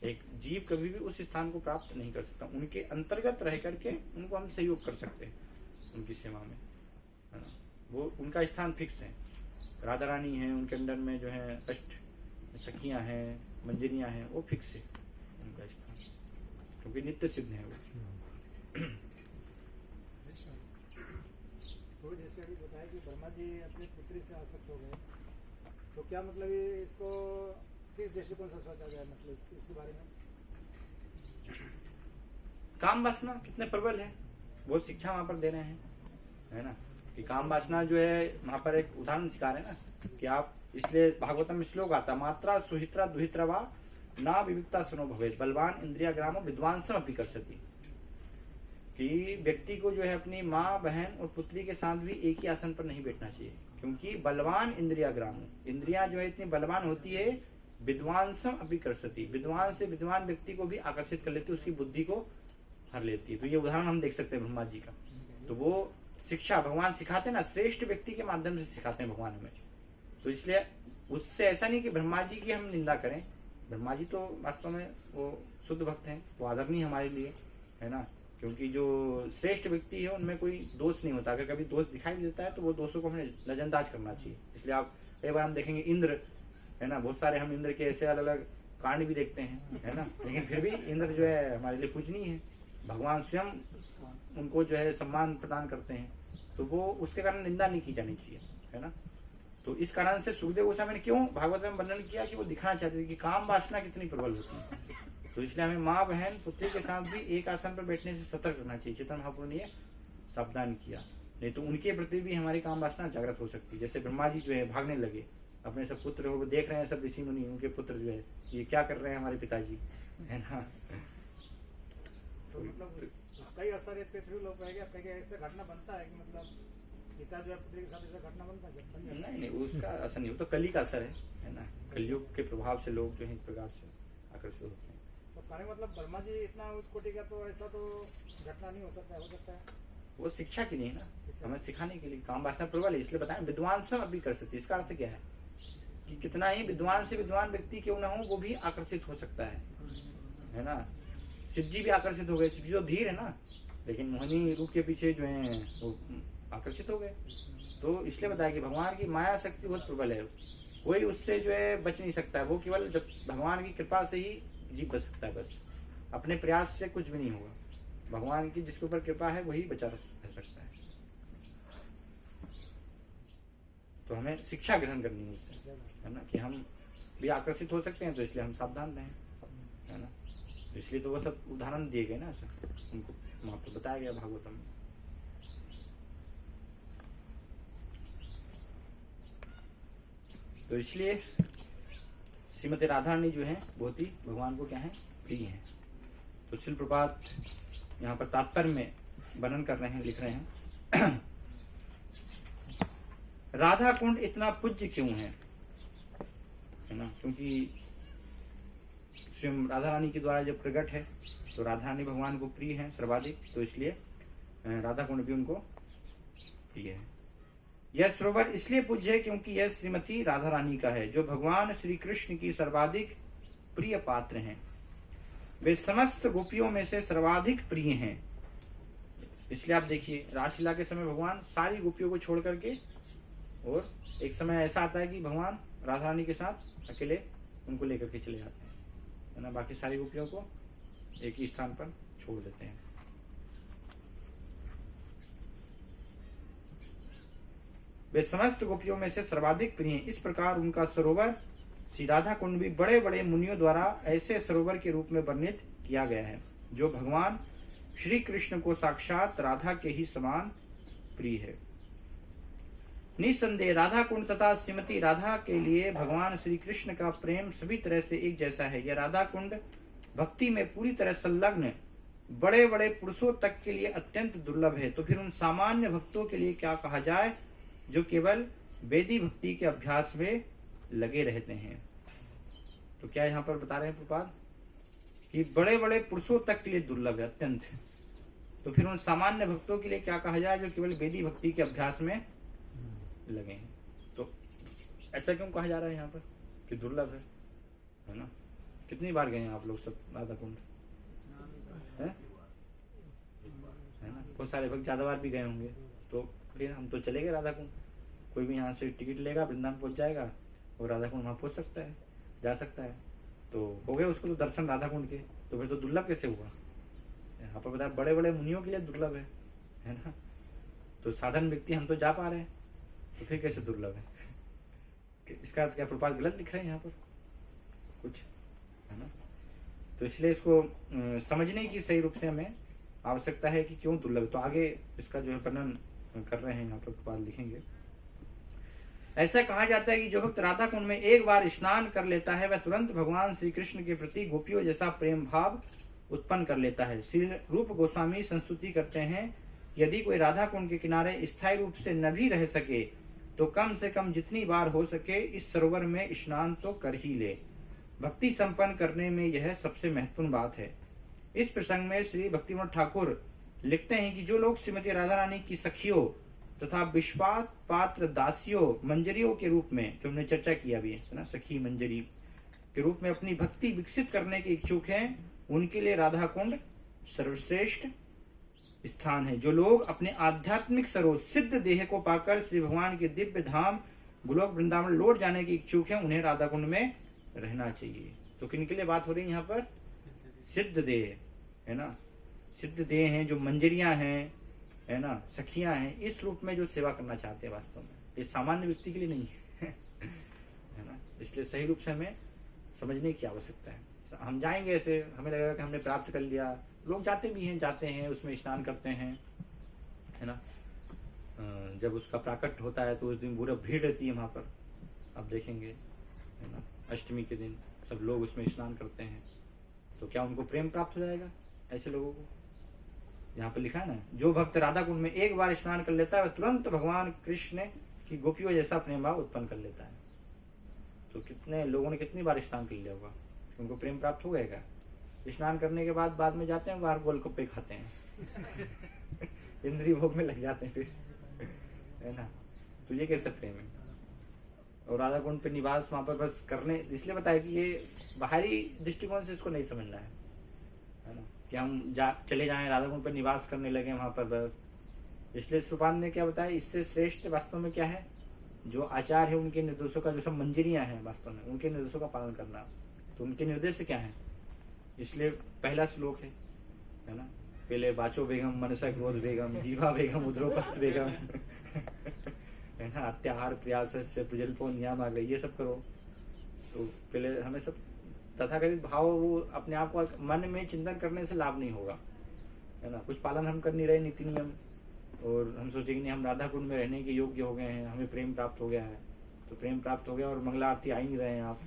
एक जीव कभी भी उस स्थान को प्राप्त नहीं कर सकता। उनके अंतर्गत रह करके उनको हम सहयोग कर सकते हैं उनकी सेवा में, है ना। वो उनका स्थान फिक्स है। राधा रानी है, उनके अंडर में जो है 8 सखियां हैं, मंजरियां हैं, वो फिक्स है उनका स्थान, क्योंकि नित्य सिद्ध है वो। तो जैसे अभी बताया कि ब्रह्मा जी अपनी पुत्री से आसक्त हो गए, तो क्या मतलब ये इसको किस दृष्टिकोण से सोचा गया, मतलब इसी बारे में? काम वासना कितने प्रबल है, वो शिक्षा वहां पर दे रहे हैं, है ना। कि काम वासना जो है वहां पर एक उदाहरण सिखा रहे हैं ना, कि आप, इसलिए भागवतम में श्लोक आता, मात्रा सुहित्रा दुहित्रा वा ना विविक्ता सुनो भवेश बलवान इंद्रिया ग्रामो विद्वांसम अपनी कर सकी। कि व्यक्ति को जो है अपनी माँ, बहन और पुत्री के साथ भी एक ही आसन पर नहीं बैठना चाहिए, क्योंकि बलवान इंद्रिया ग्रामो, इंद्रिया जो है इतनी बलवान होती है, विद्वांसम अपनी कर सकी, विद्वान से विद्वान व्यक्ति को भी आकर्षित कर लेती है, उसकी बुद्धि को हर लेती है। तो ये उदाहरण हम देख सकते हैं ब्रह्मा जी का। तो वो शिक्षा भगवान सिखाते हैं ना, श्रेष्ठ व्यक्ति के माध्यम से सिखाते हैं भगवान हमें। तो इसलिए उससे ऐसा नहीं कि ब्रह्मा जी की हम निंदा करें। ब्रह्मा जी तो वास्तव में वो शुद्ध भक्त हैं, वो आदरणीय हमारे लिए, है ना। क्योंकि जो श्रेष्ठ व्यक्ति है उनमें कोई दोष नहीं होता। अगर कभी दोष दिखाई देता है तो वो दोषों को हमें नजरअंदाज करना चाहिए। इसलिए आप कई बार हम देखेंगे इंद्र, है ना, बहुत सारे हम इंद्र के ऐसे अलग अलग कांड भी देखते हैं, है ना, लेकिन फिर भी इंद्र जो है हमारे लिए पूजनीय है। भगवान स्वयं उनको जो है सम्मान प्रदान करते हैं, तो वो उसके कारण निंदा नहीं की जानी चाहिए, है ना। तो इस कारण से सुखदेव गोस्वामी ने क्यों भागवत में वर्णन किया कि वो दिखाना चाहते थे कि काम वासना कितनी प्रबल होती है। तो इसलिए हमें माँ, बहन, पुत्री के साथ भी एक आसन पर बैठने से सतर्क रहना चाहिए। चेतन महाप्रभु ने सावधान किया, नहीं तो उनके प्रति भी हमारी काम वासना जागृत हो सकती है। जैसे ब्रह्मा जी जो है भागने लगे, अपने सब पुत्र वो देख रहे हैं, सब ऋषि मुनि, उनके पुत्र जो है ये क्या कर रहे हैं हमारे पिताजी, है ना। तो मतलब उसका ही असर है पृथ्वी लोग रहेगा। कहीं ऐसा घटना बनता है कि मतलब पिता जो है पुत्री के साथ ऐसा घटना बनता है? नहीं, उसका असर नहीं, वो तो कली का असर है ना। कलयुग के प्रभाव से लोग जो है इस प्रकार से आकर्षित होते हैं। तो कहने मतलब ब्रह्मा जी इतना उच्च कोटि का, तो ऐसा तो घटना नहीं हो सकता है? हो सकता है, वो शिक्षा के लिए ना, हमें सिखाने के लिए। काम वासना प्रबल है, इसलिए बताएं विद्वान सब अभी कर सकते। इसका अर्थ क्या है? कि कितना ही विद्वान से विद्वान व्यक्ति क्यों ना हो, वो भी आकर्षित हो सकता है ना। शिव जी भी आकर्षित हो गए, शिव जी तो धीर है ना, लेकिन मोहिनी रूप के पीछे जो है वो आकर्षित हो गए। तो इसलिए बताया कि भगवान की माया शक्ति बहुत प्रबल है, कोई उससे जो है बच नहीं सकता है। वो केवल जब भगवान की कृपा से ही जीव बच सकता है, बस अपने प्रयास से कुछ भी नहीं होगा। भगवान की जिसके ऊपर कृपा है वही बचा रह सकता है। तो हमें शिक्षा ग्रहण करनी है उससे, है ना, कि हम भी आकर्षित हो सकते हैं, तो इसलिए हम सावधान रहें, है ना। इसलिए तो वो सब उदाहरण दिए गए ना, ऐसा उनको वहां पर बताया गया भागवतम में। तो इसलिए श्रीमती राधा रानी जो है बहुत ही भगवान को क्या है, प्रिय है। तो शिल प्रपात यहाँ पर तात्पर्य में वर्णन कर रहे हैं, लिख रहे हैं राधा कुंड इतना पूज्य क्यों है ना, क्योंकि स्वयं राधा रानी के द्वारा जब प्रकट है तो राधा रानी भगवान को प्रिय है सर्वाधिक, तो इसलिए राधा कुंड भी उनको प्रिय है। यह सरोवर इसलिए पूज्य है क्योंकि यह श्रीमती राधा रानी का है, जो भगवान श्री कृष्ण की सर्वाधिक प्रिय पात्र हैं। वे समस्त गोपियों में से सर्वाधिक प्रिय हैं। इसलिए आप देखिए रासलीला के समय भगवान सारी गोपियों को छोड़ करके, और एक समय ऐसा आता है कि भगवान राधा रानी के साथ अकेले उनको लेकर के चले जाते हैं, है ना, बाकी सारी गोपियों को एक ही स्थान पर छोड़ देते हैं। वे समस्त गोपियों में से सर्वाधिक प्रिय हैं। इस प्रकार उनका सरोवर श्री राधा कुंड भी बड़े बड़े मुनियों द्वारा ऐसे सरोवर के रूप में वर्णित किया गया है, जो भगवान श्री कृष्ण को साक्षात राधा के ही समान प्रिय है। निसंदेह राधा कुंड तथा श्रीमती राधा के लिए भगवान श्री कृष्ण का प्रेम सभी तरह से एक जैसा है। यह राधा कुंड भक्ति में पूरी तरह संलग्न बड़े बड़े पुरुषों तक के लिए अत्यंत दुर्लभ है। तो फिर उन सामान्य भक्तों के लिए क्या कहा जाए, जो केवल वेदी भक्ति के अभ्यास में लगे रहते हैं। तो क्या यहाँ पर बता रहे हैं प्रपात कि बड़े बड़े पुरुषों तक के लिए दुर्लभ है अत्यंत, तो फिर उन सामान्य भक्तों के लिए क्या कहा जाए, जो केवल वेदी भक्ति के अभ्यास में लगे हैं। तो ऐसा क्यों कहा जा रहा है यहाँ पर कि दुर्लभ है ना। कितनी बार गए हैं आप लोग सब राधा कुंड, है ना, बहुत सारे भक्त ज्यादा बार भी गए होंगे। तो फिर हम तो चले गए राधा कुंड, कोई भी यहाँ से टिकट लेगा वृंदावन पहुंच जाएगा और राधा कुंड वहां पहुंच सकता है, जा सकता है, तो हो गए उसको तो दर्शन राधा कुंड के। तो फिर तो दुर्लभ कैसे हुआ, यहाँ पर बताया बड़े बड़े मुनियों के लिए दुर्लभ है ना। तो साधारण व्यक्ति हम तो जा पा रहे हैं, तो फिर कैसे दुर्लभ है। इसका अर्थ क्या प्रपात गलत लिख रहे हैं यहाँ पर कुछ, है ना। तो इसलिए इसको समझने की सही रूप से हमें आवश्यकता है कि क्यों दुर्लभ है। तो आगे इसका जो है वर्णन कर रहे हैं यहाँ पर प्रपात लिखेंगे। ऐसा कहा जाता है कि जो भक्त राधा कुंड में एक बार स्नान कर लेता है, वह तुरंत भगवान श्री कृष्ण के प्रति गोपियों जैसा प्रेम भाव उत्पन्न कर लेता है। श्री रूप गोस्वामी संस्तुति करते हैं, यदि कोई राधा कुंड के किनारे स्थायी रूप से न भी रह सके तो कम से कम जितनी बार हो सके इस सरोवर में स्नान तो कर ही ले। भक्ति संपन्न करने में यह सबसे महत्वपूर्ण बात है। इस प्रसंग में श्री भक्तिविनोद ठाकुर लिखते हैं कि जो लोग श्रीमती राधा रानी की सखियों तथा विश्वास पात्र दासियों मंजरियों के रूप में, जो हमने चर्चा किया भी है ना, सखी मंजरी के रूप में अपनी भक्ति विकसित करने के इच्छुक हैं, उनके लिए राधा कुंड सर्वश्रेष्ठ स्थान है। जो लोग अपने आध्यात्मिक सरोज सिद्ध देह को पाकर श्री भगवान के दिव्य धाम गोलोक वृंदावन लौट जाने के इच्छुक हैं, उन्हें राधा कुंड में रहना चाहिए। तो किन के लिए बात हो रही है यहाँ पर, सिद्ध देह, है ना, सिद्ध देह हैं, जो मंजरियां हैं, है ना, सखियां हैं, इस रूप में जो सेवा करना चाहते हैं वास्तव में, ये सामान्य व्यक्ति के लिए नहीं है, है ना। इसलिए सही रूप से हमें समझने की आवश्यकता है। हम जाएंगे ऐसे, हमें लगेगा कि हमने प्राप्त कर लिया। लोग जाते भी हैं, जाते हैं, उसमें स्नान करते हैं, है ना। जब उसका प्राकट होता है तो उस दिन पूरा भीड़ रहती है वहां पर, आप देखेंगे, है ना, अष्टमी के दिन सब लोग उसमें स्नान करते हैं। तो क्या उनको प्रेम प्राप्त हो जाएगा ऐसे लोगों को? यहाँ पर लिखा है ना, जो भक्त राधा कुंड में एक बार स्नान कर लेता है वह तुरंत भगवान कृष्ण की गोपियों जैसा प्रेम भाव उत्पन्न कर लेता है। तो कितने लोगों ने कितनी बार स्नान कर लिया होगा, उनको प्रेम प्राप्त हो गएगा? स्नान करने के बाद में जाते हैं बाहर गोलगप्पे खाते हैं इंद्रिय भोग में लग जाते हैं फिर, है ना। तो ये कैसे प्रेम है? और राधा कुंड पे निवास वहां पर बस करने, इसलिए बताया कि ये बाहरी दृष्टिकोण से इसको नहीं समझना है ना, कि हम चले जाएं राधा कुंड पर निवास करने लगे वहां पर बस। इसलिए सुपान ने क्या बताया, इससे श्रेष्ठ वास्तव में क्या है, जो आचार है उनके निर्देशों का, जो सब मंजरियां हैं वास्तव में उनके निर्देशों का पालन करना। तो उनके निर्देश क्या है, इसलिए पहला श्लोक है ना, पहले बाचो बेगम मनसा क्रोध बेगम जीवा बेगम उद्रोपस्थ बेगम है ना, अत्याहार प्रयास से प्रजल्पो नियम आ गई, ये सब करो। तो पहले हमें सब तथाकथित भाव वो अपने आप को मन में चिंतन करने से लाभ नहीं होगा, है ना। कुछ पालन हम कर नहीं रहे नीति नियम, और हम सोचेंगे नहीं हम राधा कुंड में रहने के योग्य हो गए हैं, हमें प्रेम प्राप्त हो गया है, तो प्रेम प्राप्त हो गया और मंगला आरती आ ही नहीं रहे हैं आप,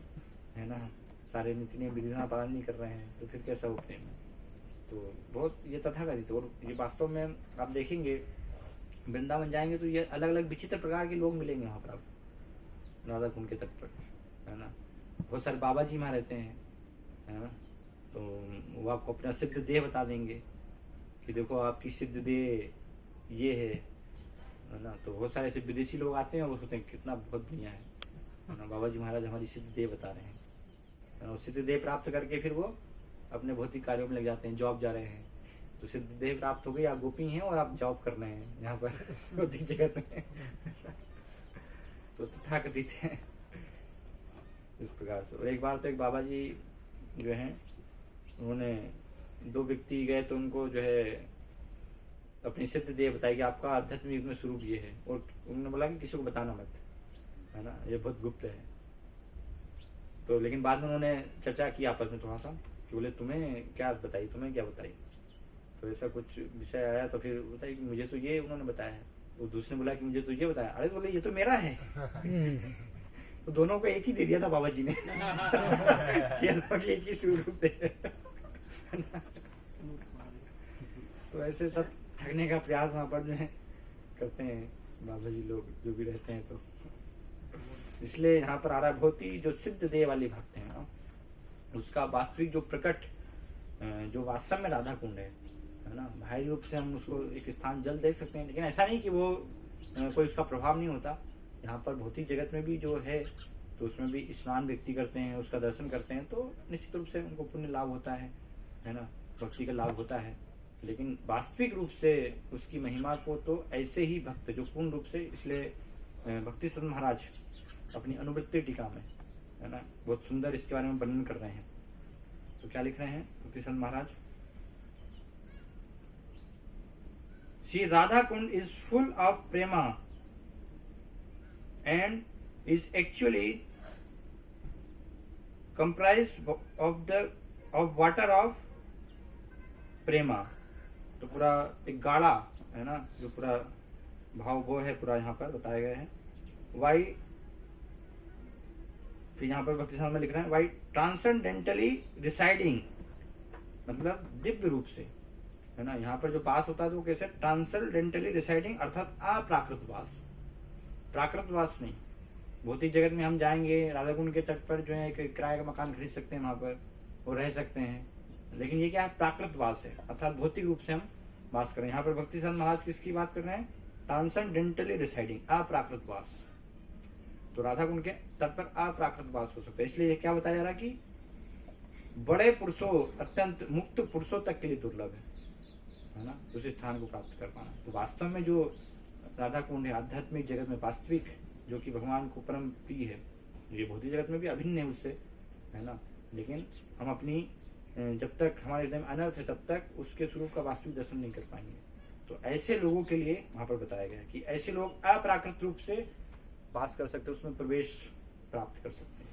है ना, सारे नीति नियम विधिना पालन नहीं कर रहे हैं, तो फिर कैसा हो प्रेम। तो बहुत ये तथाकथित, और ये वास्तव में आप देखेंगे वृंदावन जाएंगे तो ये अलग अलग विचित्र प्रकार के लोग मिलेंगे वहाँ पर, राधा कुंड के तट पर, है ना। बहुत सारे बाबा जी वहाँ रहते हैं, है ना, तो वो आपको अपना सिद्ध देह बता देंगे कि देखो आपकी सिद्ध देह ये है ना। तो बहुत सारे ऐसे विदेशी लोग आते हैं और वो सोचते हैं कितना बहुत बढ़िया है ना, बाबा जी महाराज हमारी सिद्ध देह बता रहे हैं। और सिद्ध देह प्राप्त करके फिर वो अपने भौतिक कार्यों में लग जाते हैं, जॉब जा रहे हैं, तो सिद्ध देह प्राप्त हो गई, आप गोपी हैं और आप जॉब कर रहे हैं यहाँ पर भौतिक जगत में तो तथाकथित है इस प्रकार से। और एक बार तो एक बाबा जी जो है, उन्होंने दो व्यक्ति गए तो उनको जो है अपनी सिद्ध देह बताई कि आपका आध्यात्मिक युग में स्वरूप ये है, और उन्होंने बोला कि किसी को बताना मत, है ना, ये बहुत गुप्त है। तो लेकिन बाद में उन्होंने चर्चा की आपस में थोड़ा सा कि बोले तुम्हें क्या बताई, तुम्हें क्या बताई, तो ऐसा कुछ विषय आया, तो फिर बताया कि मुझे तो ये उन्होंने बताया है। वो दूसरे बोला कि मुझे तो ये बताया, अरे बोले ये तो मेरा है तो दोनों को एक ही दे दिया था बाबा जी ने ये दोनों की एक ही स्वरूप थे तो ऐसे सब ठगने का प्रयास वहां पर जो है करते हैं बाबा जी लोग जो भी रहते हैं। तो इसलिए यहाँ पर आ रहा है बहुत ही जो सिद्ध देह वाली भक्त है ना, उसका वास्तविक जो प्रकट जो वास्तव में राधा कुंड है ना, बाहरी रूप से हम उसको एक स्थान जल देख सकते हैं, लेकिन ऐसा नहीं कि वो कोई उसका प्रभाव नहीं होता। यहाँ पर भौतिक जगत में भी जो है तो उसमें भी स्नान व्यक्ति करते हैं, उसका दर्शन करते हैं, तो निश्चित रूप से उनको पुण्य लाभ होता है ना, भक्ति का लाभ होता है। लेकिन वास्तविक रूप से उसकी महिमा को तो ऐसे ही भक्त जो पूर्ण रूप से, इसलिए भक्ति सद महाराज अपनी अनुवृत्ति टीका में, है ना, बहुत सुंदर इसके बारे में वर्णन कर रहे हैं। तो क्या लिख रहे हैं Bhakti Sad Maharaj, Shri Radha Kund is full of prema and is actually comprised of water of prema. तो पूरा एक गाढ़ा है ना, जो पूरा भाव वो है पूरा यहाँ पर बताया गया है। वाई, फिर यहाँ पर भक्ति साधना में लिख रहे हैं वाई ट्रांसेंडेंटली रिसाइडिंग, मतलब दिव्य रूप से, है ना। यहाँ पर जो पास होता है तो कैसे, ट्रांसेंडेंटली रिसाइडिंग अर्थात अप्राकृत वास, प्राकृत वास नहीं। भौतिक जगत में हम जाएंगे राधा कुंड के तट पर जो है एक किराए का मकान खरीद सकते हैं वहां पर और रह सकते हैं, लेकिन ये क्या है, प्राकृत वास है, अर्थात भौतिक रूप से हम वास करें। यहाँ पर भक्ति साध महाराज किसकी बात कर रहे हैं, ट्रांसेंडेंटली रिसाइडिंग, अप्राकृत वास। तो राधा कुंड के तट पर अप्राकृत वास हो सकता है। इसलिए क्या बताया जा रहा है कि बड़े पुरुषों, अत्यंत मुक्त पुरुषों तक के लिए दुर्लभ है ना, उस स्थान को प्राप्त कर पाना। तो वास्तव में जो राधा कुंड है आध्यात्मिक जगत में वास्तविक, जो कि भगवान को परम प्रिय है, ये भौतिक जगत में भी अभिन्न है उससे, है ना, लेकिन हम अपनी जब तक हमारे हृदय में अनर्थ है तब तक उसके स्वरूप का वास्तविक दर्शन नहीं कर पाएंगे। तो ऐसे लोगों के लिए वहां पर बताया गया कि ऐसे लोग अप्राकृत रूप से वास कर सकते, उसमें प्रवेश प्राप्त कर सकते हैं,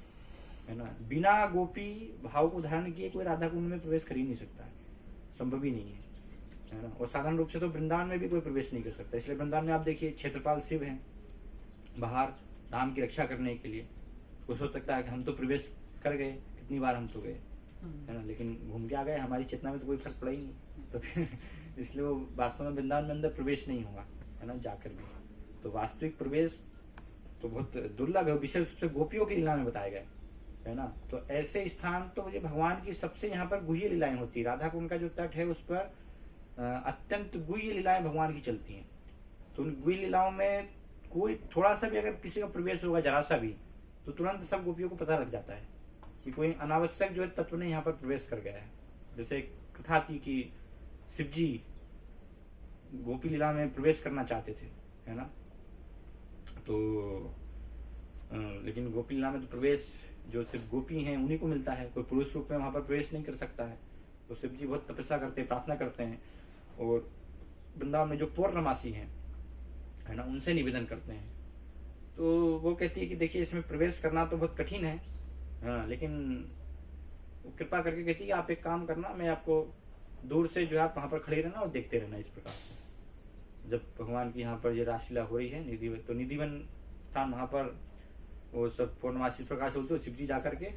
है ना। बिना गोपी भाव को धारण किए कोई राधा कुंड में प्रवेश कर ही नहीं सकता है, संभव ही नहीं है ना। और साधारण रूप से तो वृंदावन में भी कोई प्रवेश नहीं कर सकता। इसलिए वृंदावन में आप देखिए क्षेत्रपाल शिव हैं बाहर धाम की रक्षा करने के लिए, कुछ हो सकता है कि हम तो प्रवेश कर गए, कितनी बार हम तो गए, है ना, लेकिन घूम के आ गए, हमारी चेतना में तो कोई फर्क पड़ा ही नहीं, तो फिर इसलिए वो वास्तव में वृंदावन में अंदर प्रवेश नहीं होगा, है ना, जाकर भी। तो वास्तविक प्रवेश तो बहुत दुर्लभ है, विशेष रूप से गोपियों की लीला में बताया गया है ना। तो ऐसे स्थान तो ये भगवान की सबसे यहाँ पर गुह्य लीलाएं होती है। राधा कुंड का जो तट है उस पर अत्यंत गुह्य लीलाएं भगवान की चलती हैं। तो उन गुह्य लीलाओं में कोई थोड़ा सा भी अगर किसी का प्रवेश होगा जरा सा भी, तो तुरंत सब गोपियों को पता लग जाता है कि कोई अनावश्यक जो है तत्व ने यहाँ पर प्रवेश कर गया है। जैसे एक कथा थी कि शिव जी गोपी लीला में प्रवेश करना चाहते थे, है ना, तो लेकिन गोपी लीला में तो प्रवेश जो सिर्फ गोपी हैं उन्हीं को मिलता है, कोई पुरुष रूप में वहां पर प्रवेश नहीं कर सकता है। तो शिव जी बहुत तपस्या करते हैं, प्रार्थना करते हैं, और वृंदावन में जो पूर्णमासी हैं, है ना, उनसे निवेदन करते हैं। तो वो कहती है कि देखिए इसमें प्रवेश करना तो बहुत कठिन है, हाँ, लेकिन वो कृपा करके कहती है कि आप एक काम करना, मैं आपको दूर से जो है आप वहां पर खड़े रहना और देखते रहना। इस प्रकार से जब भगवान की यहाँ पर ये रासलीला हो रही है निधिवन, तो निधिवन स्थान वहां पर वो सब पूर्णमासी प्रकार से बोलते हो, शिव जी जाकर के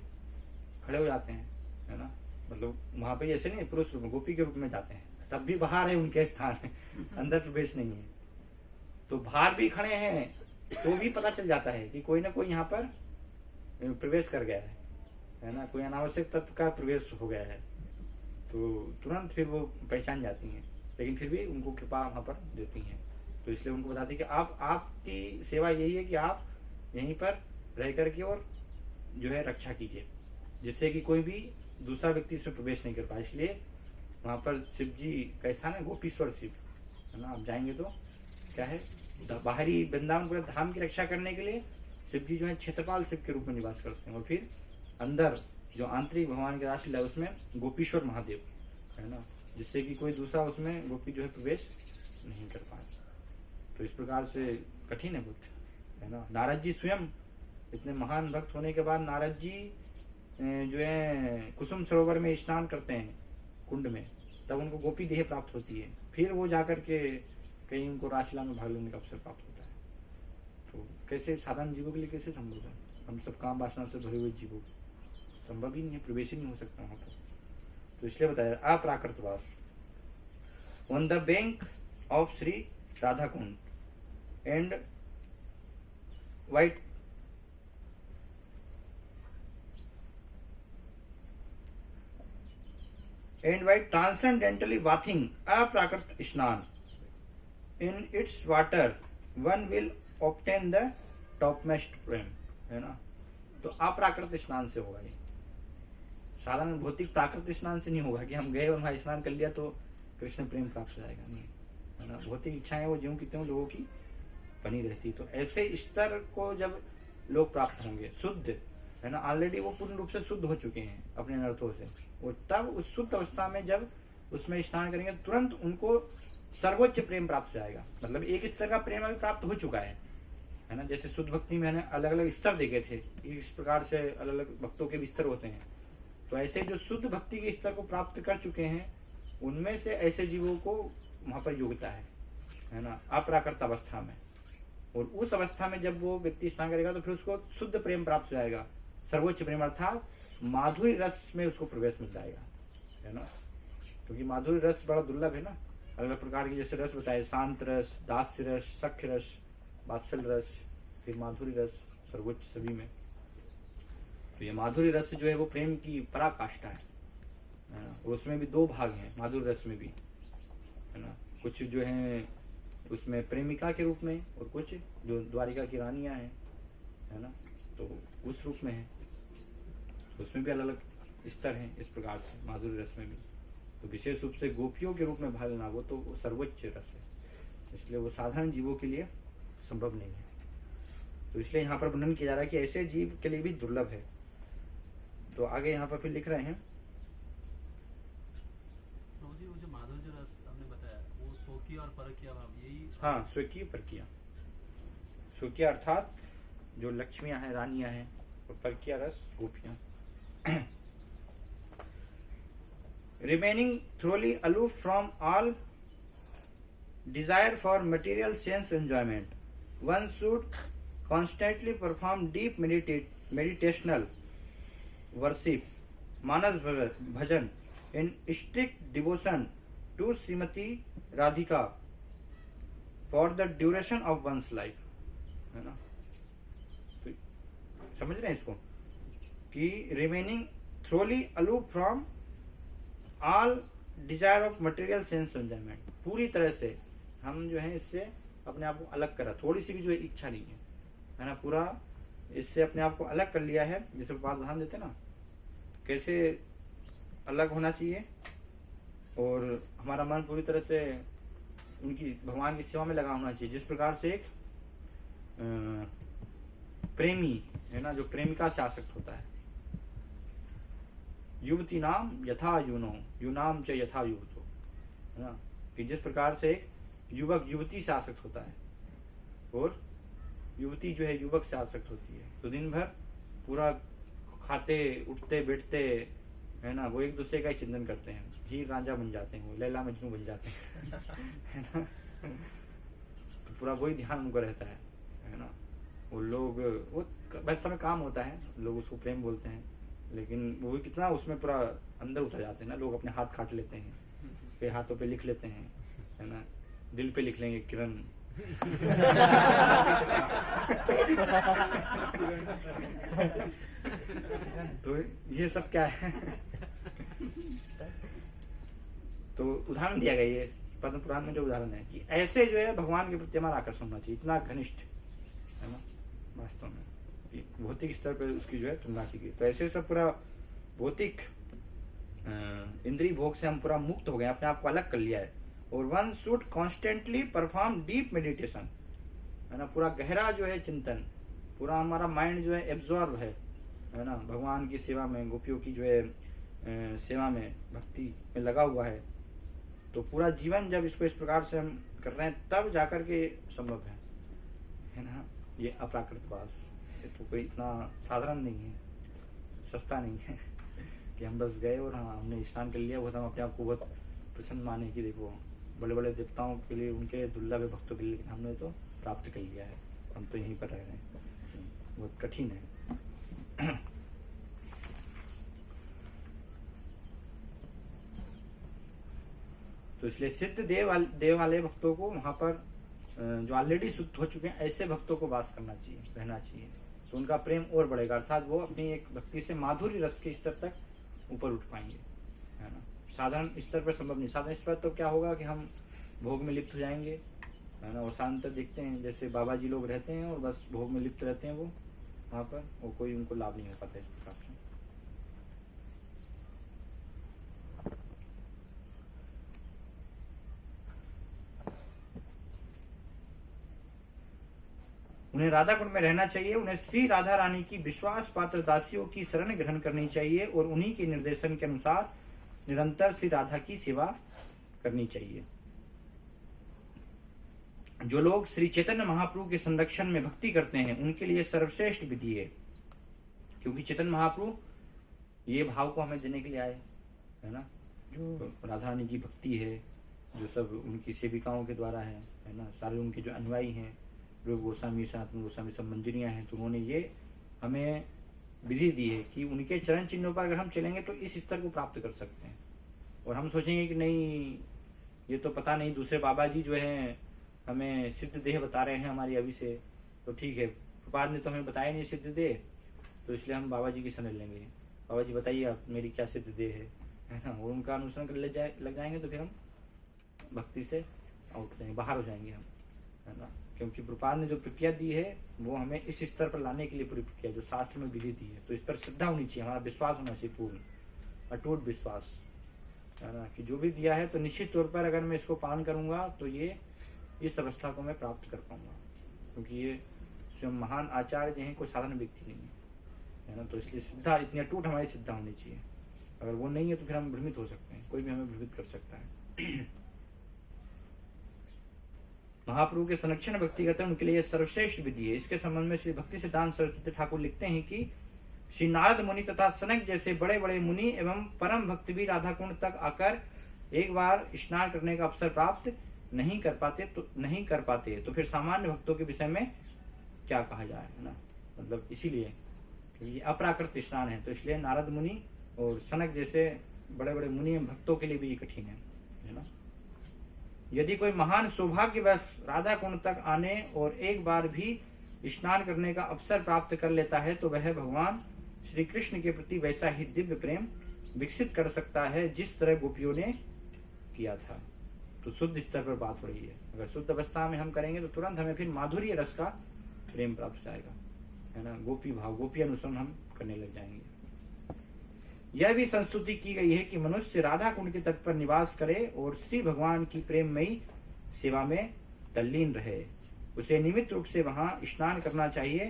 खड़े हो जाते हैं, है ना, मतलब वहां पर ऐसे नहीं पुरुष रूप में गोपी के रूप में जाते हैं, तब भी बाहर है उनके स्थान है, अंदर प्रवेश नहीं है। तो बाहर भी खड़े हैं तो भी पता चल जाता है कि कोई ना कोई यहाँ पर प्रवेश कर गया है ना, कोई अनावश्यक तत्व का प्रवेश हो गया है। तो तुरंत फिर वो पहचान जाती हैं, लेकिन फिर भी उनको कृपा वहां पर देती हैं। तो इसलिए उनको बताती है कि आपकी सेवा यही है कि आप यहीं पर रह करके और जो है रक्षा कीजिए, जिससे कि कोई भी दूसरा व्यक्ति इसमें प्रवेश नहीं कर पाए। इसलिए वहां पर शिव जी का स्थान है गोपीश्वर शिव, है ना। आप जाएंगे तो क्या है, बाहरी वृंदावन पूरे धाम की रक्षा करने के लिए शिव जी जो है क्षेत्रपाल शिव के रूप में निवास करते हैं, और फिर अंदर जो आंतरिक भगवान की रासलीला है उसमें गोपीश्वर महादेव, है ना, जिससे कि कोई दूसरा उसमें गोपी जो है प्रवेश नहीं कर पाए। तो इस प्रकार से कठिन है बुद्ध, है ना। नारद जी स्वयं इतने महान भक्त होने के बाद नारद जी जो है कुसुम सरोवर में स्नान करते हैं कुंड में, तब उनको गोपी देह प्राप्त होती है, फिर वो जाकर के कहीं उनको रासलीला में भाग लेने का अवसर प्राप्त होता है। तो कैसे साधारण जीवों के लिए कैसे संभव है, हम सब काम वासना से भरे हुए जीवों, संभव ही नहीं है, प्रवेश ही नहीं हो सकता वहां पर। तो इसलिए बताया अप्राकृतवास on the bank of Shri Radha Kund and while transcendently bathing अप्राकृत स्नान in its water one will obtain the topmost प्रेम, है ना। तो अप्राकृत स्नान से होगा ये, साधारण भौतिक प्राकृत स्नान से नहीं होगा कि हम गए और वहां स्नान कर लिया तो कृष्ण प्रेम प्राप्त हो जाएगा, नहीं, है ना। भौतिक इच्छाएं वो ज्यों की त्यों लोगों की बनी रहती। तो ऐसे स्तर को जब लोग प्राप्त होंगे शुद्ध, है ना, ऑलरेडी वो पूर्ण रूप से शुद्ध हो चुके हैं अपने अनर्थों से, और तब उस शुद्ध अवस्था में जब उसमें स्नान करेंगे तुरंत उनको सर्वोच्च प्रेम प्राप्त हो जाएगा। मतलब एक स्तर का प्रेम अभी प्राप्त हो चुका है ना। जैसे शुद्ध भक्ति में मैंने अलग अलग स्तर देखे थे, इस प्रकार से अलग अलग भक्तों के भी स्तर होते हैं। तो ऐसे जो शुद्ध भक्ति के स्तर को प्राप्त कर चुके हैं उनमें से ऐसे जीवों को वहां पर योग्यता है ना, अप्राकृत अवस्था में। और उस अवस्था में जब वो व्यक्ति स्नान करेगा तो फिर उसको शुद्ध प्रेम प्राप्त हो जाएगा, सर्वोच्च प्रेम अर्थात माधुरी रस में उसको प्रवेश मिल जाएगा, है ना। क्योंकि माधुरी रस बड़ा दुर्लभ है ना, अलग अलग प्रकार की जैसे रस बताए, शांत रस, दास्य रस, सख्य रस, वात्सल रस, फिर माधुरी रस, सर्वोच्च सभी में। तो ये माधुरी रस जो है वो प्रेम की पराकाष्ठा है ना। उसमें भी दो भाग हैं माधुरी रस में भी, है ना। कुछ जो है उसमें प्रेमिका के रूप में और कुछ जो द्वारिका की रानियां हैं, है ना, तो उस रूप में है। उसमें भी अलग अलग स्तर हैं इस प्रकार से माधुरी रस में भी। तो विशेष रूप से गोपियों के रूप में भाग लेना वो तो सर्वोच्च रस है, इसलिए वो साधारण जीवों के लिए संभव नहीं है। तो इसलिए यहाँ पर वर्णन किया जा रहा है कि ऐसे जीव के लिए भी दुर्लभ है। तो आगे यहाँ पर फिर लिख रहे हैं, प्रभु जी वो जो माधुर्य रस आपने बताया वो स्वकीय और परकीय भाव, यही हाँ, स्वकीय परकीय। स्वकीय अर्थात जो लक्ष्मियां हैं, रानियां हैं, और परकीय रस गोपियां। Remaining thoroughly aloof from all desire for material sense enjoyment, one should constantly perform deep meditational worship, manas bhajan, in strict devotion to Srimati Radhika for the duration of one's life, है ना। तो समझ रहे हैं इसको कि remaining thoroughly aloof from all desire of material sense enjoyment, पूरी तरह से हम जो है इससे अपने आप को अलग करा, थोड़ी सी भी जो इच्छा नहीं है ना, पूरा इससे अपने आप को अलग कर लिया है, जैसे बात ध्यान देते ना कैसे अलग होना चाहिए, और हमारा मन पूरी तरह से उनकी भगवान की सेवा में लगा होना चाहिए। जिस प्रकार से एक प्रेमी है ना, जो प्रेमिका से आसक्त होता है, युवती नाम यथा युनो युनाम च यथा युवतो, है ना, कि जिस प्रकार से एक युवक युवती से आसक्त होता है और युवती जो है युवक से आसक्त होती है, तो दिन भर पूरा खाते उठते बैठते है ना, वो एक दूसरे का ही चिंतन करते हैं, हीर रांझा बन जाते हैं, वो लैला मजनू बन जाते हैं है ना, तो पूरा वही ध्यान उनको रहता है ना। वो लोग वो वास्तव में काम होता है, लोग उसको प्रेम बोलते हैं, लेकिन वो कितना उसमें पूरा अंदर उतर जाते हैं ना। लोग अपने हाथ काट लेते हैं, फिर हाथों पे लिख लेते हैं, है ना, दिल पे लिख लेंगे किरण तो ये सब क्या है तो उदाहरण दिया गया ये पद्म पुराण में जो उदाहरण है कि ऐसे जो है भगवान के प्रति हमारा आकर्षण होना चाहिए, इतना घनिष्ठ, है ना, वास्तव में भौतिक स्तर पर उसकी जो है तुलना की गई। तो ऐसे सब पूरा भौतिक इंद्रिय भोग से हम पूरा मुक्त हो गए, अपने आप को अलग कर लिया है। और one should constantly perform deep meditation, है ना, पूरा गहरा जो है चिंतन, पूरा हमारा माइंड जो है एब्जॉर्व है ना, भगवान की सेवा में, गोपियों की जो है सेवा में, भक्ति में लगा हुआ है। तो पूरा जीवन जब इसको इस प्रकार से हम कर रहे हैं तब जाकर के संभव है ना। ये अप्राकृतवास ये तो कोई इतना साधारण नहीं है, सस्ता नहीं है कि हम बस गए और हाँ हमने स्नान कर लिया, वो हम अपने आप को बहुत प्रसन्न माने कि देखो बड़े बड़े देवताओं के लिए, उनके दुर्लभ भक्तों के लिए, लेकिन हमने तो प्राप्त कर लिया है, हम तो यहीं पर रह रहे हैं, बहुत कठिन है। तो इसलिए सिद्ध देव वाले भक्तों को वहां पर जो ऑलरेडी शुद्ध हो चुके हैं ऐसे भक्तों को वास करना चाहिए, रहना चाहिए, तो उनका प्रेम और बढ़ेगा, अर्थात वो अपनी एक भक्ति से माधुर्य रस के स्तर तक ऊपर उठ पाएंगे, है ना। साधारण स्तर पर संभव नहीं, साधारण स्तर तो क्या होगा कि हम भोग में लिप्त हो जाएंगे, है ना। और शांत देखते हैं जैसे बाबा जी लोग रहते हैं और बस भोग में लिप्त रहते हैं, वो वहां पर वो कोई उनको लाभ नहीं हो पाता इस प्रकार से। उन्हें राधा कुंड में रहना चाहिए, उन्हें श्री राधा रानी की विश्वास पात्र दासियों की शरण ग्रहण करनी चाहिए और उन्हीं के निर्देशन के अनुसार निरंतर श्री राधा की सेवा करनी चाहिए। जो लोग श्री चैतन्य महाप्रभु के संरक्षण में भक्ति करते हैं उनके लिए सर्वश्रेष्ठ विधि है, क्योंकि चैतन्य महाप्रभु ये भाव को हमें देने के लिए आए, है ना। जो राधा रानी की भक्ति है, जो सब उनकी सेविकाओं के द्वारा है ना, सारे उनके जो अनुयायी हैं, रूप गोस्वामी, सनातन गोस्वामी, सब मंजरियां हैं, तो उन्होंने ये हमें विधि दी है कि उनके चरण चिन्हों पर अगर हम चलेंगे तो इस स्तर को प्राप्त कर सकते हैं। और हम सोचेंगे कि नहीं ये तो पता नहीं, दूसरे बाबा जी जो है हमें सिद्ध देह बता रहे हैं हमारी अभी से, तो ठीक है, प्रपाद ने तो हमें बताया नहीं सिद्ध देह, तो इसलिए हम बाबा जी की शरण लेंगे। बाबा जी बताइए आप मेरी क्या सिद्ध देह है ना, और उनका अनुसरण कर लग जाएंगे तो फिर हम भक्ति से आउट जाएंगे, बाहर हो जाएंगे हम, है ना। क्योंकि प्रपाद ने जो प्रक्रिया दी है वो हमें इस स्तर पर लाने के लिए पूरी प्रक्रिया जो शास्त्र में विधि दी है, तो इस पर श्रद्धा होनी चाहिए, हमारा विश्वास होना चाहिए, पूर्ण अटूट विश्वास, है ना, कि जो भी दिया है तो निश्चित तौर पर अगर मैं इसको पालन करूंगा तो ये इस अवस्था को मैं प्राप्त कर पाऊंगा, क्योंकि ये स्वयं महान आचार्य जो है कोई साधारण व्यक्ति नहीं है ना। तो इसलिए श्रद्धा इतनी अटूट हमारी श्रद्धा होनी चाहिए, अगर वो नहीं है तो फिर हम भ्रमित हो सकते हैं, कोई भी हमें भ्रमित कर सकता है। महाप्रभु के संरक्षण भक्ति करते हैं उनके लिए सर्वश्रेष्ठ विधि है। इसके संबंध में श्री भक्ति सिद्धांत सरस्वती ठाकुर लिखते हैं कि श्री नारद मुनि तथा सनक जैसे बड़े बड़े मुनि एवं परम भक्त भी राधा कुंड तक आकर एक बार स्नान करने का अवसर प्राप्त नहीं कर पाते तो फिर सामान्य भक्तों के विषय में क्या कहा जाए, है ना। मतलब इसीलिए ये अप्राकृत स्नान है, तो इसलिए नारद मुनि और सनक जैसे बड़े बड़े मुनि एवं भक्तों के लिए भी ये कठिन है ना। यदि कोई महान सौभाग्यवश राधा कुंड तक आने और एक बार भी स्नान करने का अवसर प्राप्त कर लेता है तो वह भगवान श्री कृष्ण के प्रति वैसा ही दिव्य प्रेम विकसित कर सकता है जिस तरह गोपियों ने किया था। तो शुद्ध स्तर पर बात हो रही है, अगर शुद्ध अवस्था में हम करेंगे तो तुरंत हमें फिर माधुर्य रस का प्रेम प्राप्त हो जाएगा, है ना, गोपी भाव, गोपी अनुसरण हम करने लग जाएंगे। यह भी संस्तुति की गई है कि मनुष्य राधा कुंड के तट पर निवास करे और श्री भगवान की प्रेममयी सेवा में तल्लीन रहे। उसे नियमित रूप से वहां स्नान करना चाहिए।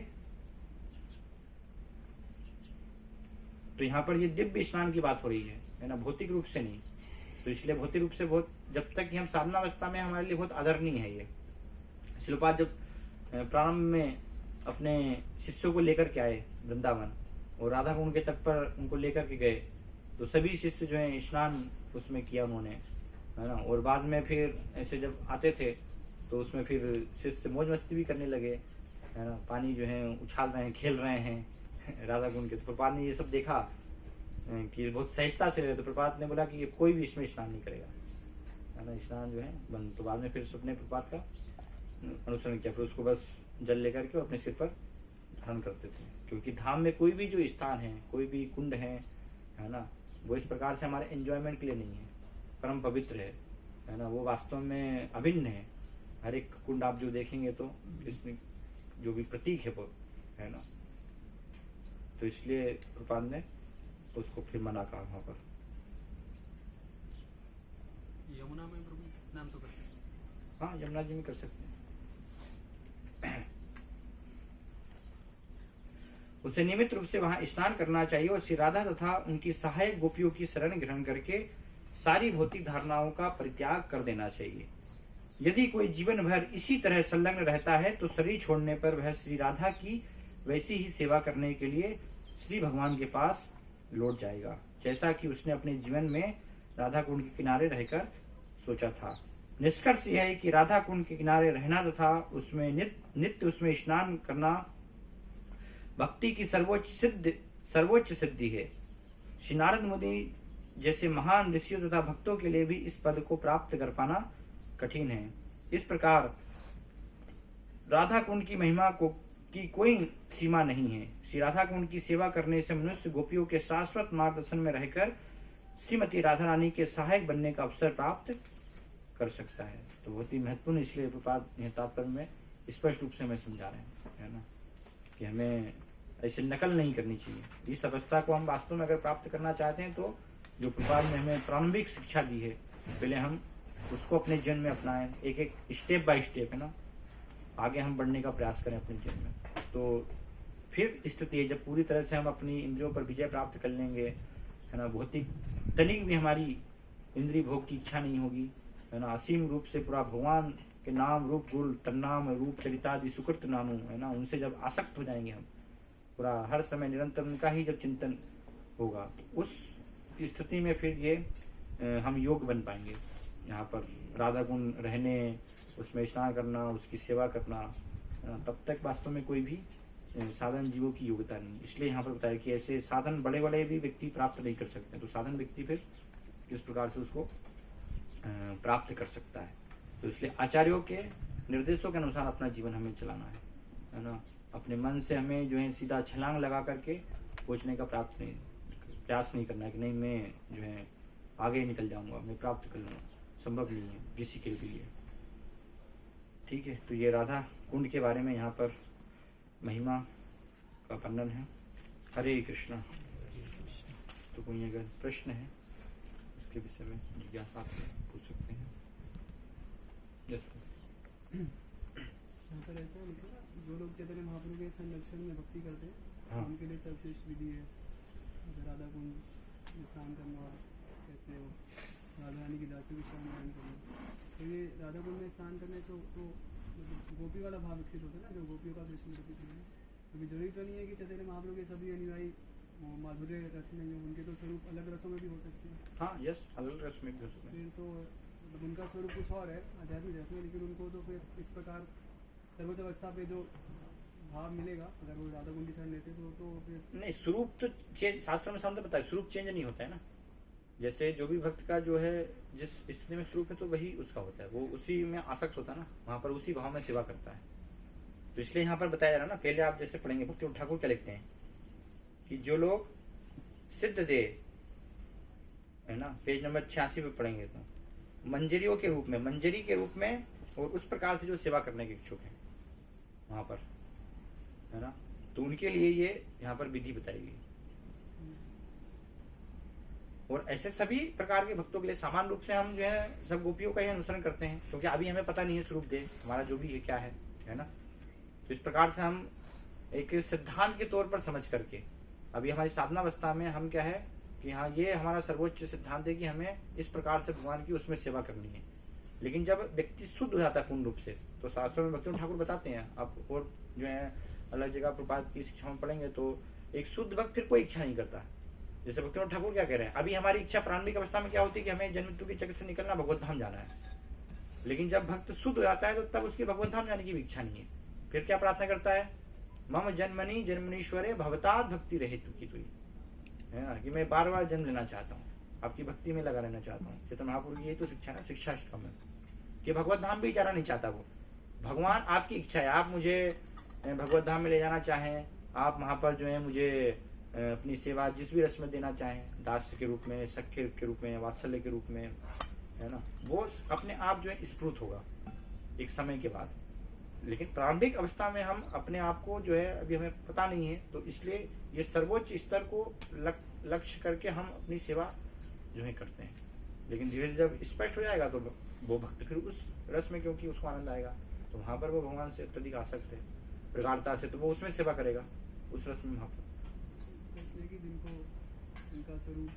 तो यहाँ पर ये दिव्य स्नान की बात हो रही है ना, भौतिक रूप से नहीं। तो इसलिए भौतिक रूप से बहुत, जब तक कि हम साधनावस्था में, हमारे लिए बहुत आदरणीय है ये। शिलपाद जब प्रारंभ में अपने शिष्यों को लेकर के आए वृंदावन और राधा कुंड के तट पर उनको लेकर के गए, तो सभी शिष्य जो है स्नान उसमें किया उन्होंने, है ना। और बाद में फिर ऐसे जब आते थे तो उसमें फिर शिष्य मौज मस्ती भी करने लगे, है ना, पानी जो है उछाल रहे हैं, खेल रहे हैं राधा कुंड के। तो प्रपात ने ये सब देखा कि बहुत सहजता से रहे, तो प्रपात ने बोला कि ये कोई भी इसमें स्नान नहीं करेगा, है ना, स्नान जो है बंद। तो बाद में फिर सबने प्रपात का अनुसरण किया, फिर उसको बस जल लेकर के अपने सिर पर धारण करते थे। क्योंकि धाम में कोई भी जो स्थान है, कोई भी कुंड है ना, वो इस प्रकार से हमारे एंजॉयमेंट के लिए नहीं है, परम पवित्र है ना, वो वास्तव में अभिन्न है। हर एक कुंड आप जो देखेंगे तो इसमें जो भी प्रतीक है वो, है ना। तो इसलिए प्रपात ने उसको फिर मना कहा वहां पर। यमुना में प्रभु स्नान तो कर सकते हैं। हाँ, यमुना जी में कर सकते हैं। उसे नियमित रूप से वहां स्नान करना चाहिए और श्री राधा तथा उनकी सहायक गोपियों की शरण ग्रहण करके सारी भौतिक धारणाओं का परित्याग कर देना चाहिए। यदि कोई जीवन भर इसी तरह संलग्न रहता है तो शरीर छोड़ने पर वह श्री राधा की वैसी ही सेवा करने के लिए श्री भगवान के पास लौट जाएगा, जैसा कि उसने अपने जीवन में राधा कुंड के किनारे रहकर सोचा था। निष्कर्ष यह है कि राधा कुंड के किनारे रहना तथा उसमें नित्य उसमें स्नान करना भक्ति की सर्वोच्च सिद्धि है। श्री नारद मुनि जैसे महान ऋषियों तथा भक्तों के लिए भी इस पद को प्राप्त कर पाना कठिन है। इस प्रकार राधा कुंड की महिमा की कोई सीमा नहीं है। श्री राधा कुंड की सेवा करने से मनुष्य गोपियों के शाश्वत मार्गदर्शन में रहकर श्रीमती राधा रानी के सहायक बनने का अवसर प्राप्त कर सकता है। तो बहुत ही महत्वपूर्ण, इसलिए तात्पर्य में स्पष्ट रूप से हमें समझा रहे हैं, है ना, कि हमें ऐसे नकल नहीं करनी चाहिए। इस अवस्था को हम वास्तव में अगर प्राप्त करना चाहते हैं तो जो प्रपात ने हमें प्रारंभिक शिक्षा दी है, पहले हम उसको अपने जीवन में अपनाएं, एक एक स्टेप बाय स्टेप, है ना, आगे हम बढ़ने का प्रयास करें अपने जीवन में। तो फिर स्थिति है जब पूरी तरह से हम अपनी इंद्रियों पर विजय प्राप्त कर लेंगे, है ना, भौतिक तनिक भी हमारी इंद्रिय भोग की इच्छा नहीं होगी, है ना, असीम रूप से पूरा भगवान के नाम रूप गुण तन्नाम रूप चरितादि सुकृत नामों, है ना, उनसे जब आसक्त हो जाएंगे हम, पूरा हर समय निरंतर उनका ही जब चिंतन होगा, तो उस स्थिति में फिर ये हम योग बन पाएंगे। यहाँ पर राधा गुण रहने, उसमें स्नान करना, उसकी सेवा करना, तब तक वास्तव में कोई भी साधन जीवों की योग्यता नहीं। इसलिए यहाँ पर बताया कि ऐसे साधन बड़े बड़े भी व्यक्ति प्राप्त नहीं कर सकते, तो साधन व्यक्ति फिर किस प्रकार से उसको प्राप्त कर सकता है। तो इसलिए आचार्यों के निर्देशों के अनुसार अपना जीवन हमें चलाना है ना। अपने मन से हमें जो है सीधा छलांग लगा करके पहुंचने का प्रयास नहीं करना है कि नहीं मैं जो है आगे निकल जाऊंगा, मैं प्राप्त कर लूंगा, संभव नहीं है किसी के लिए। ठीक है, तो ये राधा कुंड के बारे में यहाँ पर महिमा का वर्णन है। हरे कृष्णा। तो कोई अगर प्रश्न है इसके विषय में जिज्ञासा आप पूछ सकते हैं। यहाँ पर ऐसा मतलब जो लोग चैतन्य महाप्रभु के संरक्षण में भक्ति करते हैं, हाँ। उनके लिए सर्वश्रेष्ठ विधि है राधा कुंड में स्नान करना, कैसे हो राधा रानी की दासी की शरण ग्रहण करना। तो ये राधा कुंड में स्नान करने से तो मतलब गोपी वाला भाव विकसित होता है ना, जो गोपियों का कृष्ण प्रति प्रेम है। क्योंकि जरूरी तो नहीं है कि चैतन्य महाप्रभु के सभी अनुयायी माधुर्य रस में ही, उनके तो स्वरूप अलग रसों में भी हो सकते हैं। हाँ, यस, अलग रस में भी हो सकते हैं। फिर तो मतलब उनका स्वरूप कुछ और है आध्यात्मिक रस में, लेकिन उनको तो फिर इस प्रकार सर्वोच्च अवस्था पे जो भाव मिलेगा अगर वो राधा कुंड की शरण लेते तो फिर नहीं, स्वरूप तो चेंज, शास्त्रों में सामने बताया स्वरूप चेंज नहीं होता है ना। जैसे जो भी भक्त का जो है जिस स्थिति में स्वरूप है तो वही उसका होता है, वो उसी में आसक्त होता है ना, वहां पर उसी भाव में सेवा करता है। तो इसलिए यहाँ पर बताया जा रहा है ना, पहले आप जैसे पढ़ेंगे भक्ति ठाकुर क्या लिखते हैं कि जो लोग सिद्ध थे, है ना, पेज नंबर 86 पे पढ़ेंगे तो मंजरियों के रूप में, मंजरी के रूप में और उस प्रकार से जो सेवा करने के इच्छुक है वहां पर, है ना, तो उनके लिए ये यहाँ पर विधि बताई गई। और ऐसे सभी प्रकार के भक्तों के लिए सामान्य रूप से हम जो है सब गोपियों का ही अनुसरण करते हैं, क्योंकि अभी हमें पता नहीं है स्वरूप दे हमारा जो भी है क्या है ना। तो इस प्रकार से हम एक सिद्धांत के तौर पर समझ करके अभी हमारी साधनावस्था में हम क्या है कि हाँ ये हमारा सर्वोच्च सिद्धांत है कि हमें इस प्रकार से भगवान की उसमें सेवा करनी है। लेकिन जब व्यक्ति शुद्ध हो जाता है पूर्ण रूप से, तो शास्त्रों में भक्ति ठाकुर बताते हैं, आप और जो है अलग जगह प्रपात की शिक्षा में पढ़ेंगे तो एक शुद्ध भक्त फिर कोई इच्छा नहीं करता। जैसे भक्ति ठाकुर क्या कह रहे हैं, अभी हमारी इच्छा प्रारंभिक अवस्था में क्या होती है कि हमें जन्म मृत्यु के चक्र से निकलना, भगवत धाम जाना है। लेकिन जब भक्त शुद्ध हो जाता है तो तब उसकी भगवत धाम जाने की भी इच्छा नहीं है। फिर क्या प्रार्थना करता है, मम जन्मनि जन्मनीश्वरे भवतात भक्ति रहेतु की तुई, है ना, कि मैं बार बार जन्म लेना चाहता हूँ, आपकी भक्ति में लगा रहना चाहता हूँ। चैतन्य महाप्रभु की यही तो शिक्षा है शिक्षाश्रम में, कि भगवत धाम भी जाना नहीं चाहता वो। भगवान आपकी इच्छा है, आप मुझे भगवत धाम में ले जाना चाहें, आप वहां पर जो है मुझे अपनी सेवा जिस भी रस में देना चाहें, दास के रूप में, सख्य के रूप में, वात्सल्य के रूप में, है ना, वो अपने आप जो है स्फुट होगा एक समय के बाद। लेकिन प्रारंभिक अवस्था में हम अपने आप को जो है अभी हमें पता नहीं है, तो इसलिए ये सर्वोच्च स्तर को लक्ष्य करके हम अपनी सेवा जो है करते हैं। लेकिन धीरे धीरे जब स्पष्ट हो जाएगा तो वो भक्त फिर उस रस में, क्योंकि उसको आनंद आएगा, तो वहां पर वो भगवान से अत्यधिक आसक्त है प्रगाढ़ता से, तो वो उसमें सेवा करेगा उस रस में वहां पर। इसलिए कि जिनको उनका स्वरूप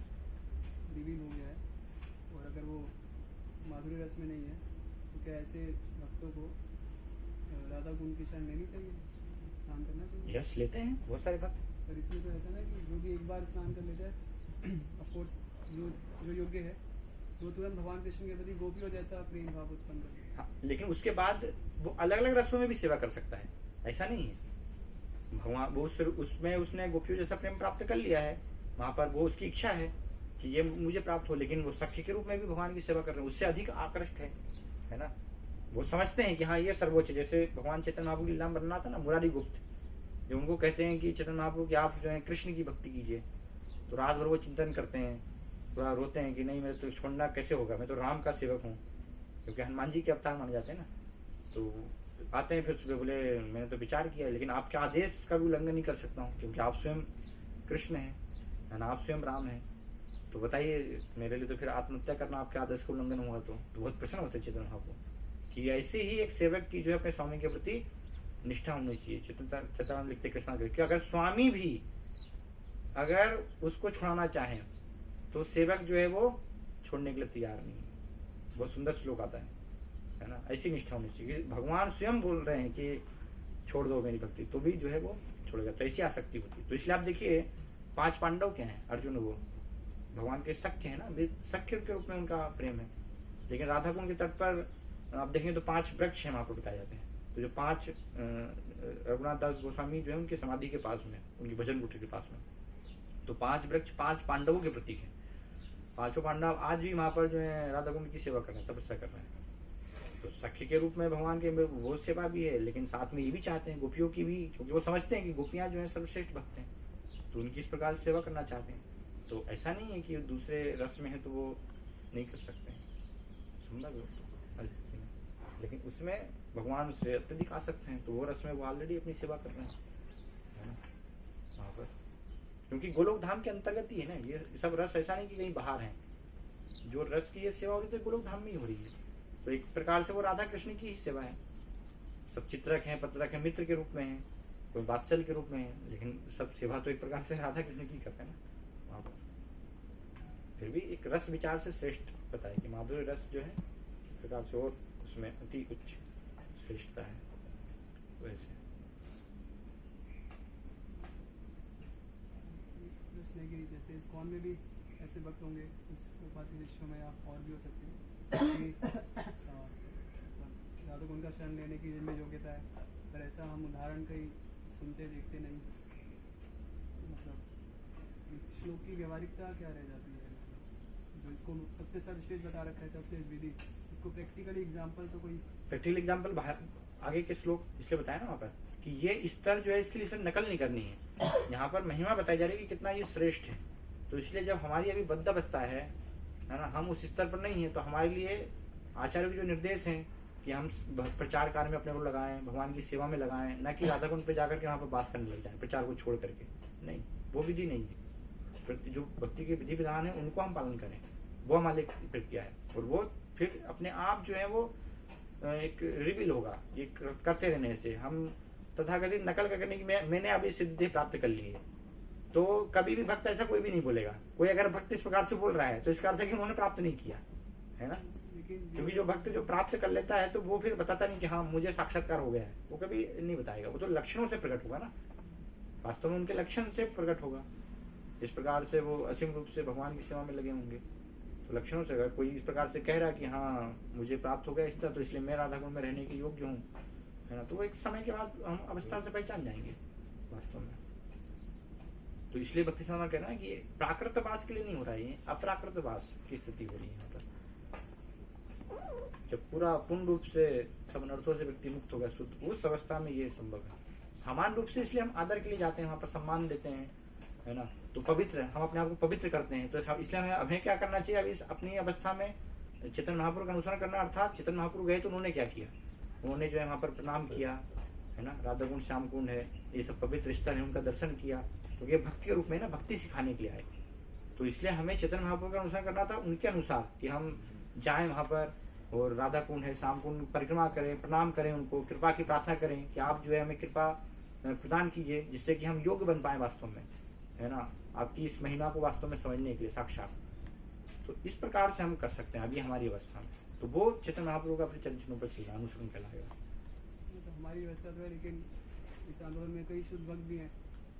रिवील हो गया है और अगर वो माधुर्य रस में नहीं है, तो क्या ऐसे भक्तों को राधा गुण की शरण लेनी चाहिए, स्नान करना चाहिए? यस, लेते हैं बहुत सारे भक्त। पर इसमें तो ऐसा ना कि जो भी एक बार स्नान कर लेता है, ऑफ कोर्स जो योग्य है, तो तुरंत भगवान कृष्ण के प्रति गोपियों जैसा प्रेम भाव उत्पन्न कर लेता है। हाँ, लेकिन उसके बाद वो अलग अलग रसों में भी सेवा कर सकता है, ऐसा नहीं है। भगवान वो उसमें उसने गोपियों जैसा प्रेम प्राप्त कर लिया है, वहां पर वो उसकी इच्छा है कि ये मुझे प्राप्त हो, लेकिन वो सख्य के रूप में भी भगवान की सेवा कर रहे हैं, उससे अधिक आकृष्ट है ना। वो समझते हैं कि हाँ ये सर्वोच्च, जैसे भगवान चैतन्य महाप्रभु की लीला में वर्णना था ना, मुरारी गुप्त, जो उनको कहते हैं कि चैतन्य महाप्रभु की आप जो है कृष्ण की भक्ति कीजिए, तो रात भर वो चिंतन करते हैं, थोड़ा रोते हैं कि नहीं मेरे तो छोड़ना कैसे होगा, मैं तो राम का सेवक हूँ, क्योंकि हनुमान जी के अवतार माने जाते हैं ना। तो आते हैं फिर सुबह, बोले मैंने तो विचार किया, लेकिन आपके आदेश का भी उल्लंघन नहीं कर सकता हूँ, क्योंकि आप स्वयं कृष्ण हैं ना, आप स्वयं राम हैं, तो बताइए मेरे लिए तो फिर आत्महत्या करना आपके आदेश का उल्लंघन हुआ। तो बहुत प्रसन्न होते चेतन महाप्रभु कि ऐसे ही एक सेवक की जो है अपने स्वामी के प्रति निष्ठा होनी चाहिए। चेतन लिखते कृष्णा कि अगर स्वामी भी अगर उसको छुड़ाना चाहे तो सेवक जो है वो छोड़ने के लिए तैयार नहीं है। बहुत सुंदर श्लोक आता है ना, ऐसी निष्ठा होनी चाहिए। भगवान स्वयं बोल रहे हैं कि छोड़ दो मेरी भक्ति, तो भी जो है वो छोड़ेगा, तो ऐसी आसक्ति होती है। तो इसलिए आप देखिए 5 पांडव क्या हैं, अर्जुन वो भगवान के सख्य है ना, सख्य के रूप में उनका प्रेम है। लेकिन राधा कुंड के तट पर आप देखेंगे तो 5 वृक्ष हैं वहां पर बताए जाते हैं। तो जो 5 रघुनाथ दास गोस्वामी जो है उनकी समाधि के पास में, उनकी भजन कुटी के पास में, तो 5 वृक्ष 5 पांडवों के प्रतीक है। 5 पांडव आज भी वहां पर जो है राधा कुंड की सेवा कर रहे हैं, तपस्या कर रहे हैं। तो सख्य के रूप में भगवान के वो सेवा भी है, लेकिन साथ में ये भी चाहते हैं गोपियों की भी, क्योंकि वो समझते हैं कि गोपियां जो है सर्वश्रेष्ठ भक्त हैं, तो उनकी इस प्रकार से सेवा करना चाहते हैं। तो ऐसा नहीं है कि दूसरे रस में है तो वो नहीं कर सकते हैं, समझा हर स्थिति में। लेकिन उसमें भगवान से अत्यधिक आसक्त हैं, तो वो रस में वो ऑलरेडी अपनी सेवा कर रहे हैं, है ना वहाँ पर, क्योंकि गोलोक धाम के अंतर्गत ही है ना ये सब रस। ऐसा नहीं कि कहीं बाहर है, जो रस की ये सेवा हो रही है तो गोलोक धाम में ही हो रही है। तो एक प्रकार से वो राधा कृष्ण की ही सेवा है। सब चित्रक हैं, पत्रक हैं, मित्र के रूप में है, कोई वात्सल के रूप में है, लेकिन सब सेवा तो एक प्रकार से राधा कृष्ण की करते हैं ना वहाँ पर। फिर भी एक रस विचार से श्रेष्ठ बताए कि माधुर्य रस जो है इस प्रकार से और उसमें अति उच्च श्रेष्ठता है। वैसे जैसे इस्कॉन में भी ऐसे वक्त होंगे कुछ उपाधि विश्व में, या और भी हो सकते हैं राधा कुंड का शरण लेने की जिनमें योग्यता है, पर ऐसा हम उदाहरण कहीं सुनते देखते नहीं। तो मतलब इस श्लोक की व्यवहारिकता क्या रह जाती है, जो इसको सबसे सर्वश्रेष्ठ बता रखा है, सबसे विधि, इसको प्रैक्टिकली एग्जांपल तो कोई प्रैक्टिकल एग्जांपल बाहर आगे के श्लोक इसलिए बताया ना वहाँ पर कि ये स्तर जो है इसके लिए नकल नहीं करनी है। यहाँ पर महिमा बताई जा रही है कि कितना ये श्रेष्ठ है। तो इसलिए जब हमारी अभी बद्ध अवस्था है ना, हम उस स्तर पर नहीं है, तो हमारे लिए आचार्य के जो निर्देश हैं कि हम प्रचार कार्य में अपने को लगाएं, भगवान की सेवा में लगाएं, न कि राधा कुंड पे जाकर के वहाँ पर बास करने लग जाएं प्रचार को छोड़ करके। नहीं, वो विधि नहीं है। जो भक्ति के विधि विधान है उनको हम पालन करें, वो हमारे प्रक्रिया है। और वो फिर अपने आप जो है वो एक रिवील होगा ये करते रहने से। हम तथाकथित नकल करने की मैंने अभी सिद्धि प्राप्त कर ली है, तो कभी भी भक्त ऐसा कोई भी नहीं बोलेगा। कोई अगर भक्त इस प्रकार से बोल रहा है तो इसका अर्थ है कि उन्होंने प्राप्त नहीं किया है ना। क्योंकि जो भक्त जो प्राप्त कर लेता है तो वो फिर बताता नहीं कि हाँ मुझे साक्षात्कार हो गया है, वो कभी नहीं बताएगा। वो तो लक्षणों से प्रकट होगा ना, वास्तव में उनके लक्षण से प्रकट होगा। इस प्रकार से वो असीम रूप से भगवान की सेवा में लगे होंगे, तो लक्षणों से अगर कोई इस प्रकार से कह रहा है कि हाँ मुझे प्राप्त हो गया इस तरह, तो इसलिए मैं राधा कुंड में रहने के योग्य हूँ, है ना, तो वो एक समय के बाद हम अवस्था से पहचान जाएंगे वास्तव में। तो इसलिए भक्ति साधना कह रहा है कि प्राकृत वास के लिए नहीं हो रहा है, ये अप्राकृत वास की स्थिति हो रही है यहाँ पर। जब पूरा पूर्ण रूप से सब अनर्थों से व्यक्ति मुक्त हो गया शुद्ध, उस अवस्था में ये संभव है। सामान्य रूप से इसलिए हम आदर के लिए जाते हैं, वहां पर सम्मान देते हैं, है ना, तो पवित्र हम अपने आप को पवित्र करते हैं। तो इसलिए हमें क्या करना चाहिए, अभी अपनी अवस्था में चैतन्य महाप्रभु का अनुसरण करना। अर्थात चैतन्य महाप्रभु गए तो उन्होंने क्या किया, उन्होंने जो है वहां पर प्रणाम किया, है ना, राधा कुंड श्याम कुंड है, ये सब पवित्र स्थल है, उनका दर्शन किया, तो ये भक्ति के रूप में ना भक्ति सिखाने के लिए आए। तो इसलिए हमें चैतन्य महाप्रभु का अनुसरण करना था उनके अनुसार, कि हम जाएं वहां पर और राधा कुंड है श्याम कुंड परिक्रमा करें, प्रणाम करें, उनको कृपा की प्रार्थना करें कि आप जो है हमें कृपा प्रदान कीजिए जिससे कि हम योग्य बन पाए वास्तव में, है ना, आपकी इस महिमा को वास्तव में समझने के लिए साक्षात। तो इस प्रकार से हम कर सकते हैं अभी हमारी अवस्था में। तो वो चैतन्य महाप्रभु का अपने चरणों पर सीधा अनुसरण कहलाएगा। तो हमारी अवस्था तो है, लेकिन इस आंदोलन में कई शुद्ध भक्त भी हैं,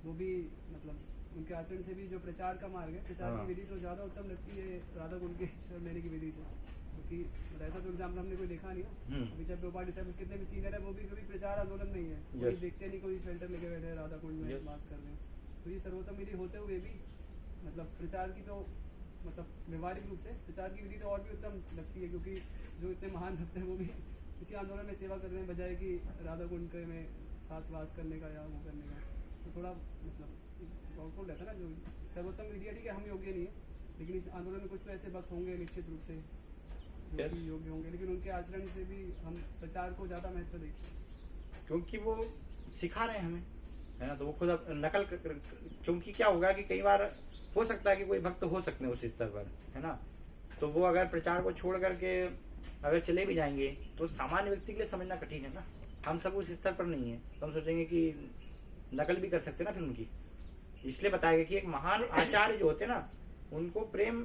वो भी मतलब उनके आचरण से भी जो प्रचार का मार्ग है, प्रचार की विधि तो ज़्यादा उत्तम लगती है राधा कुंड के शरण लेने की विधि से। क्योंकि ऐसा तो एग्जाम्पल हमने कोई देखा नहीं ना, अभी जब दो डिसाइबल्स कितने भी सीनियर है, वो भी कभी प्रचार आंदोलन नहीं है, कोई देखते नहीं, कोई शेल्टर लेके बैठे हैं राधा कुंड में बास कर रहे हैं। तो ये सर्वोत्तम विधि होते हुए भी मतलब प्रचार की तो मतलब व्यवहारिक रूप से प्रचार की विधि तो और भी उत्तम लगती है, क्योंकि जो इतने महान भक्त हैं वो भी इसी आंदोलन में सेवा करने में बजाय कि राधा कुंड के में खास वास करने का या वो करने का, तो थोड़ा मतलब पावरफुल रहता है ना। जो सर्वोत्तम विधि है, ठीक है, हम योग्य नहीं है, लेकिन इस आंदोलन में कुछ तो ऐसे भक्त होंगे निश्चित रूप से जो कि योग्य होंगे, लेकिन उनके आचरण से भी हम प्रचार को ज़्यादा महत्व देते हैं, क्योंकि वो सिखा रहे हैं हमें, है ना। तो वो खुद नकल क्योंकि क्या होगा कि कई बार हो सकता है कि कोई भक्त हो सकते हैं उस स्तर पर, है ना, तो वो अगर प्रचार को छोड़ करके अगर चले भी जाएंगे तो सामान्य व्यक्ति के लिए समझना कठिन है ना। हम सब उस स्तर पर नहीं है, तो हम सोचेंगे कि नकल भी कर सकते हैं ना फिर उनकी। इसलिए बताया गया कि एक महान आचार्य जो होते हैं ना, उनको प्रेम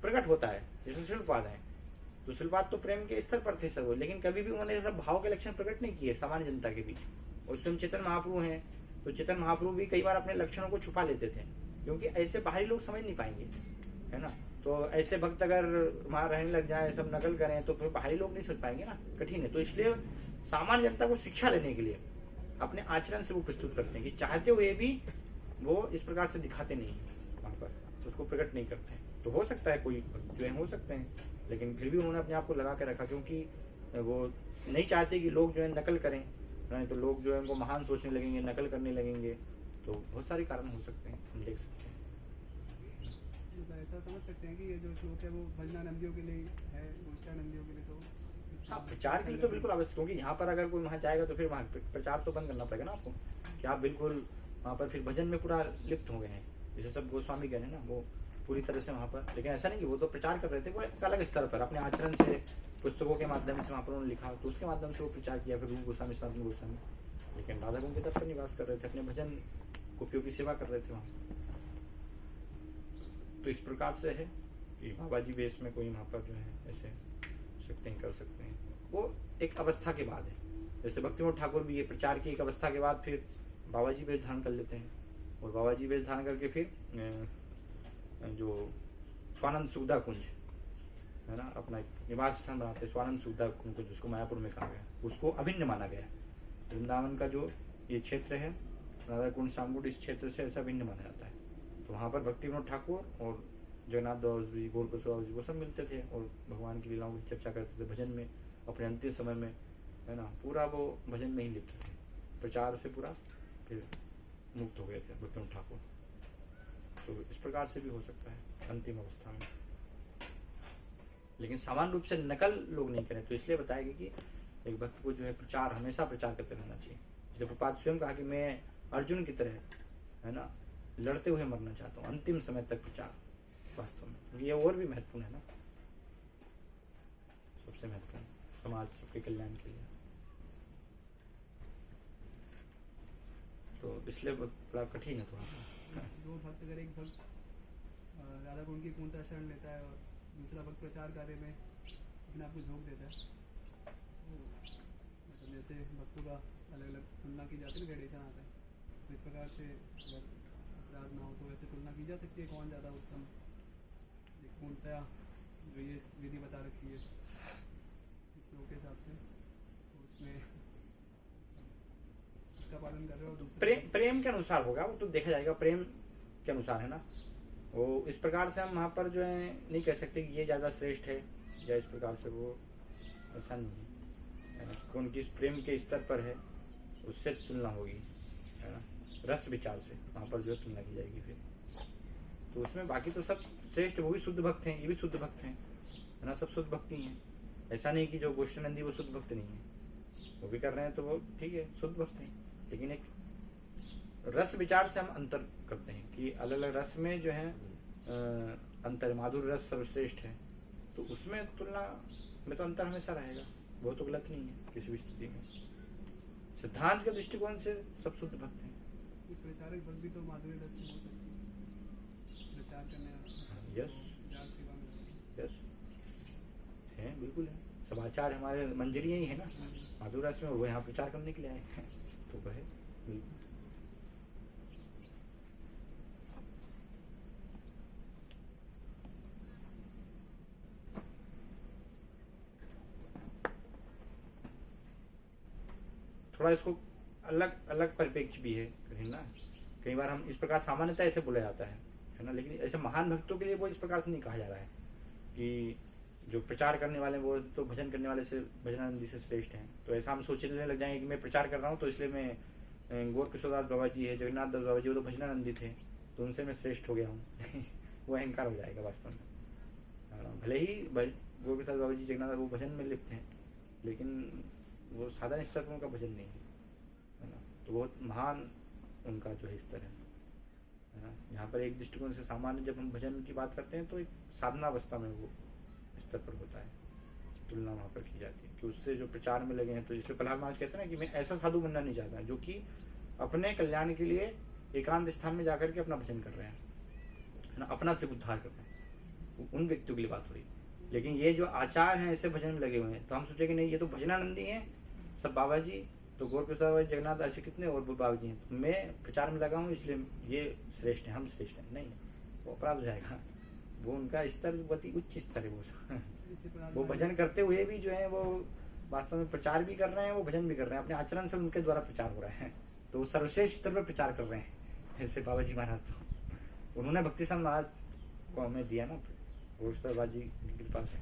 प्रकट होता है, जैसे शिल्पपाद है, तो शिल्पपाद तो प्रेम के स्तर पर थे सब, लेकिन कभी भी उन्होंने सब भाव के लक्षण प्रकट नहीं किए सामान्य जनता के बीच। और स्वयं चैतन्य महाप्रभु हैं, तो चैतन्य महाप्रभु भी कई बार अपने लक्षणों को छुपा लेते थे, क्योंकि ऐसे बाहरी लोग समझ नहीं पाएंगे, है ना। तो ऐसे भक्त अगर वहां रहने लग जाए, सब नकल करें, तो फिर बाहरी लोग नहीं समझ पाएंगे ना, कठिन है। तो इसलिए सामान्य जनता को शिक्षा देने के लिए अपने आचरण से वो प्रस्तुत करते हैं कि चाहते हुए भी वो इस प्रकार से दिखाते नहीं वहां पर, उसको प्रकट नहीं करते हैं। तो हो सकता है कोई जो है हो सकते हैं, लेकिन फिर भी उन्होंने अपने आप को लगा के रखा, क्योंकि वो नहीं चाहते कि लोग जो है नकल करें, नहीं तो लोग जो है उनको महान सोचने लगेंगे, नकल करने लगेंगे। तो बहुत सारे कारण हो सकते हैं, हम देख सकते हैं। मतलब ऐसा समझ सकते हैं कि ये जो श्लोक है वो भजनानंदियों के लिए है, गोष्ठानंदियों के लिए तो हाँ, प्रचार के लिए तो बिल्कुल आवश्यक, क्योंकि यहाँ पर अगर कोई वहाँ जाएगा तो फिर वहाँ प्रचार तो बंद करना पड़ेगा ना आपको, कि आप बिल्कुल वहाँ पर फिर भजन में पूरा लिप्त हो गए हैं, जैसे सब गोस्वामी गए हैं ना, वो पूरी तरह से वहाँ पर। लेकिन ऐसा नहीं कि वो तो प्रचार कर रहे थे, वो एक अलग स्तर पर अपने आचरण से, पुस्तकों के माध्यम से वहाँ पर उन्होंने लिखा, तो उसके माध्यम से वो प्रचार किया, फिर रूप गोस्वामी स्वामी गोस्वामी। लेकिन राधा कुंड के तरफ पर निवास कर रहे थे, अपने भजन गोपियों की सेवा कर रहे थे वहाँ। तो इस प्रकार से है कि बाबा जी वेश में कोई वहाँ पर जो है ऐसे सकते हैं, कर सकते हैं, वो एक अवस्था के बाद है। जैसे भक्तिविनोद ठाकुर भी ये प्रचार की एक अवस्था के बाद फिर बाबा जी वेश धारण कर लेते हैं, और बाबा जी वेश धारण करके फिर जो स्वानंद सुविधा कुंज है ना, अपना निवास स्थान बनाते हैं, स्वानंद सुविधा कुंज, जिसको मायापुर में कहा गया, उसको अभिन्न माना गया। वृंदावन का जो ये क्षेत्र है, राधा कुंड श्याम कुंड, इस क्षेत्र से ऐसा भिन्न माना जाता है। तो वहाँ पर भक्तिविनोद ठाकुर और जगन्नाथ दास जी, गौरकिशोर जी, वो सब मिलते थे और भगवान की लीलाओं की चर्चा करते थे भजन में, अपने अंतिम समय में, है ना, पूरा वो भजन में ही लिप्त थे, प्रचार से पूरा फिर मुक्त हो गए थे भक्तिविनोद ठाकुर। तो इस प्रकार से भी हो सकता है अंतिम अवस्था में, लेकिन सामान्य रूप से नकल लोग नहीं करें। तो इसलिए बताया गया कि एक भक्त को जो है प्रचार, हमेशा प्रचार करते रहना चाहिए। जब प्रपात स्वयं कहा कि मैं अर्जुन की तरह, है ना, लड़ते हुए मरना चाहता हूँ, अंतिम समय तक प्रचार, वास्तव में ये और भी महत्वपूर्ण है ना, सबसे महत्वपूर्ण, समाज सबके कल्याण के लिए। तो इसलिए बड़ा कठिन है थोड़ा। दो भक्त, अगर एक भक्त राधा कुंड की पूर्णतः शरण लेता है और दूसरा भक्त प्रचार कार्य में अपने आप को झोंक देता है, तो मतलब जैसे भक्तों का अलग अलग तुलना की जाती है, ग्रेडेशन आता है, तो इस प्रकार से अगर अपराध ना हो तो वैसे तुलना की जा सकती है कौन ज़्यादा उत्तम। एक पूर्णतया जो ये विधि बता रखी है इस श्लोक के हिसाब से, तो उसमें इसका पालन कर रहे हो, और दूसरा प्रेम के अनुसार होगा वो, तो देखा जाएगा प्रेम के अनुसार, है ना। वो इस प्रकार से हम वहाँ पर जो है नहीं कह सकते कि ये ज़्यादा श्रेष्ठ है या इस प्रकार से, वो ऐसा नहीं है ना, उनकी इस प्रेम के स्तर पर है, उससे तुलना होगी, है ना, रस विचार से वहाँ पर जो तुलना की जाएगी फिर। तो उसमें बाकी तो सब श्रेष्ठ, वो भी शुद्ध भक्त हैं, ये भी शुद्ध भक्त हैं, है ना, सब शुद्ध भक्ति हैं। ऐसा नहीं कि जो गोष्ठनंदी वो शुद्ध भक्त नहीं है, वो भी कर रहे हैं तो वो ठीक है, शुद्ध भक्त हैं। लेकिन एक रस विचार से हम अंतर करते हैं कि अलग अलग रस में जो है अंतर, माधुर्य रस सर्वश्रेष्ठ है, तो उसमें तुलना में तो अंतर हमेशा रहेगा, वो तो गलत नहीं है किसी भी स्थिति में। सिद्धांत के दृष्टिकोण से सब शुद्ध भक्त हैं। प्रचारक भक्त भी तो माधुर्य रस में हो सकती है, प्रचार करने वाला। यस प्रचार सेवा में यस है, बिल्कुल है। सब आचार्य हमारे मंजरी ही है ना, माधुर्य रस में, वो यहाँ प्रचार करने के लिए आए हैं, तो वह है बिल्कुल। थोड़ा इसको अलग अलग परिप्रेक्ष्य भी है कहीं ना, कई बार हम इस प्रकार सामान्यतः ऐसे बोला जाता है ना, लेकिन ऐसे महान भक्तों के लिए वो इस प्रकार से नहीं कहा जा रहा है कि जो प्रचार करने वाले वो तो भजन करने वाले से, भजनानंदी से श्रेष्ठ हैं। तो ऐसा हम सोचने लग जाएंगे कि मैं प्रचार कर रहा हूँ तो इसलिए मैं, गौर किशोरदास बाबा जी है, जगन्नाथ दास बाबा जी, वो तो भजनानंदी थे तो उनसे मैं श्रेष्ठ हो गया हूँ वो अहंकार हो जाएगा वास्तव में। भले ही गौर किशोर बाबा जी, जगन्नाथ वो भजन में लिप्त हैं, लेकिन वो साधारण स्तर पर उनका भजन नहीं है ना, तो बहुत महान उनका जो है स्तर है ना। यहाँ पर एक दृष्टिकोण से सामान्य जब हम भजन की बात करते हैं तो एक साधना अवस्था में वो स्तर पर होता है, तुलना वहाँ पर की जाती है कि उससे जो प्रचार में लगे हैं। तो जिससे प्रहलाद महाराज कहते हैं ना कि मैं ऐसा साधु बनना नहीं चाहता जो कि अपने कल्याण के लिए एकांत स्थान में जाकर के अपना भजन कर रहे हैं, है ना, अपना सिर्फ उद्धार कर रहे हैं, उन व्यक्तियों के लिए बात हो रही। लेकिन ये जो आचार हैं ऐसे भजन में लगे हुए हैं, तो हम सोचे कि नहीं ये तो भजनानंदी हैं सब बाबा जी, तो गौर प्रसाद बाबा, जगन्नाथ, ऐसे कितने और बाबा जी हैं, तो मैं प्रचार में लगा हूँ इसलिए ये श्रेष्ठ है, हम श्रेष्ठ हैं, नहीं, वो अपराध हो जाएगा। वो उनका स्तर बहुत ही उच्च स्तर है, वो भजन करते हुए भी जो है वो वास्तव में प्रचार भी कर रहे हैं, वो भजन भी कर रहे हैं, अपने आचरण से उनके द्वारा प्रचार हो रहा है, तो वो सर्वश्रेष्ठ स्तर पर प्रचार कर रहे हैं ऐसे बाबा जी महाराज। तो उन्होंने भक्ति संत महाराज को हमें दिया ना गौर बाबा जी की कृपा से,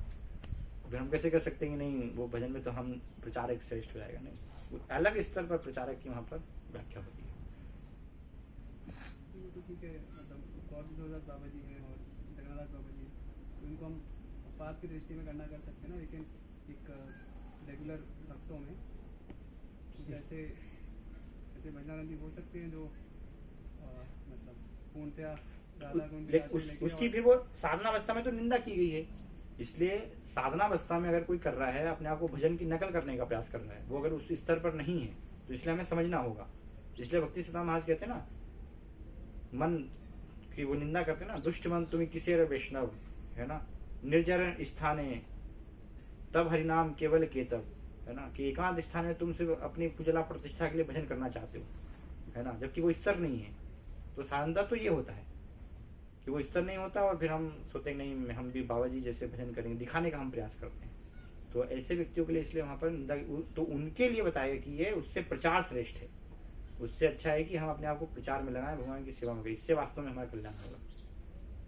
फिर हम कैसे कर सकते हैं कि नहीं वो भजन में तो हम प्रचारक श्रेष्ठ हो जाएगा, नहीं, अलग स्तर पर प्रचारक की वहाँ पर व्याख्या होती है। तो ठीक है, मतलब गौर किशोरदास बाबा जी हैं और जगन्नाथ बाबा जी, तो इनको हम पाप की दृष्टि में गणना कर सकते हैं ना, लेकिन एक रेगुलर भक्तों में कुछ ऐसे ऐसे भजनानंदी हो सकते हैं जो मतलब पूर्णतया राधा गुण के आश्रय लेके उसकी और- फिर वो साधना अवस्था में तो निंदा की गई है, इसलिए साधना अवस्था में अगर कोई कर रहा है अपने आप को भजन की नकल करने का प्रयास कर रहा है, वो अगर उस स्तर पर नहीं है तो इसलिए हमें समझना होगा। इसलिए भक्ति सिद्धांत महाराज कहते हैं ना, मन की वो निंदा करते हैं ना, दुष्ट मन तुम्हें किसे वैष्णव, है ना, निर्जर स्थाने तब हरिनाम केवल केतव, है ना, कि एकांत स्थान में तुम सिर्फ अपनी पूजला प्रतिष्ठा के लिए भजन करना चाहते हो, है ना, जबकि वो स्तर नहीं है। तो साधना तो ये होता है कि वो स्तर नहीं होता और फिर हम सोचते हैं नहीं हम भी बाबा जी जैसे भजन करेंगे, दिखाने का हम प्रयास करते हैं। तो ऐसे व्यक्तियों के लिए इसलिए वहां पर निंदा, तो उनके लिए बताया कि ये उससे प्रचार श्रेष्ठ है, उससे अच्छा है कि हम अपने आप को प्रचार में लगाएं, भगवान की सेवा में, इससे वास्तव में हमारा कल्याण होगा,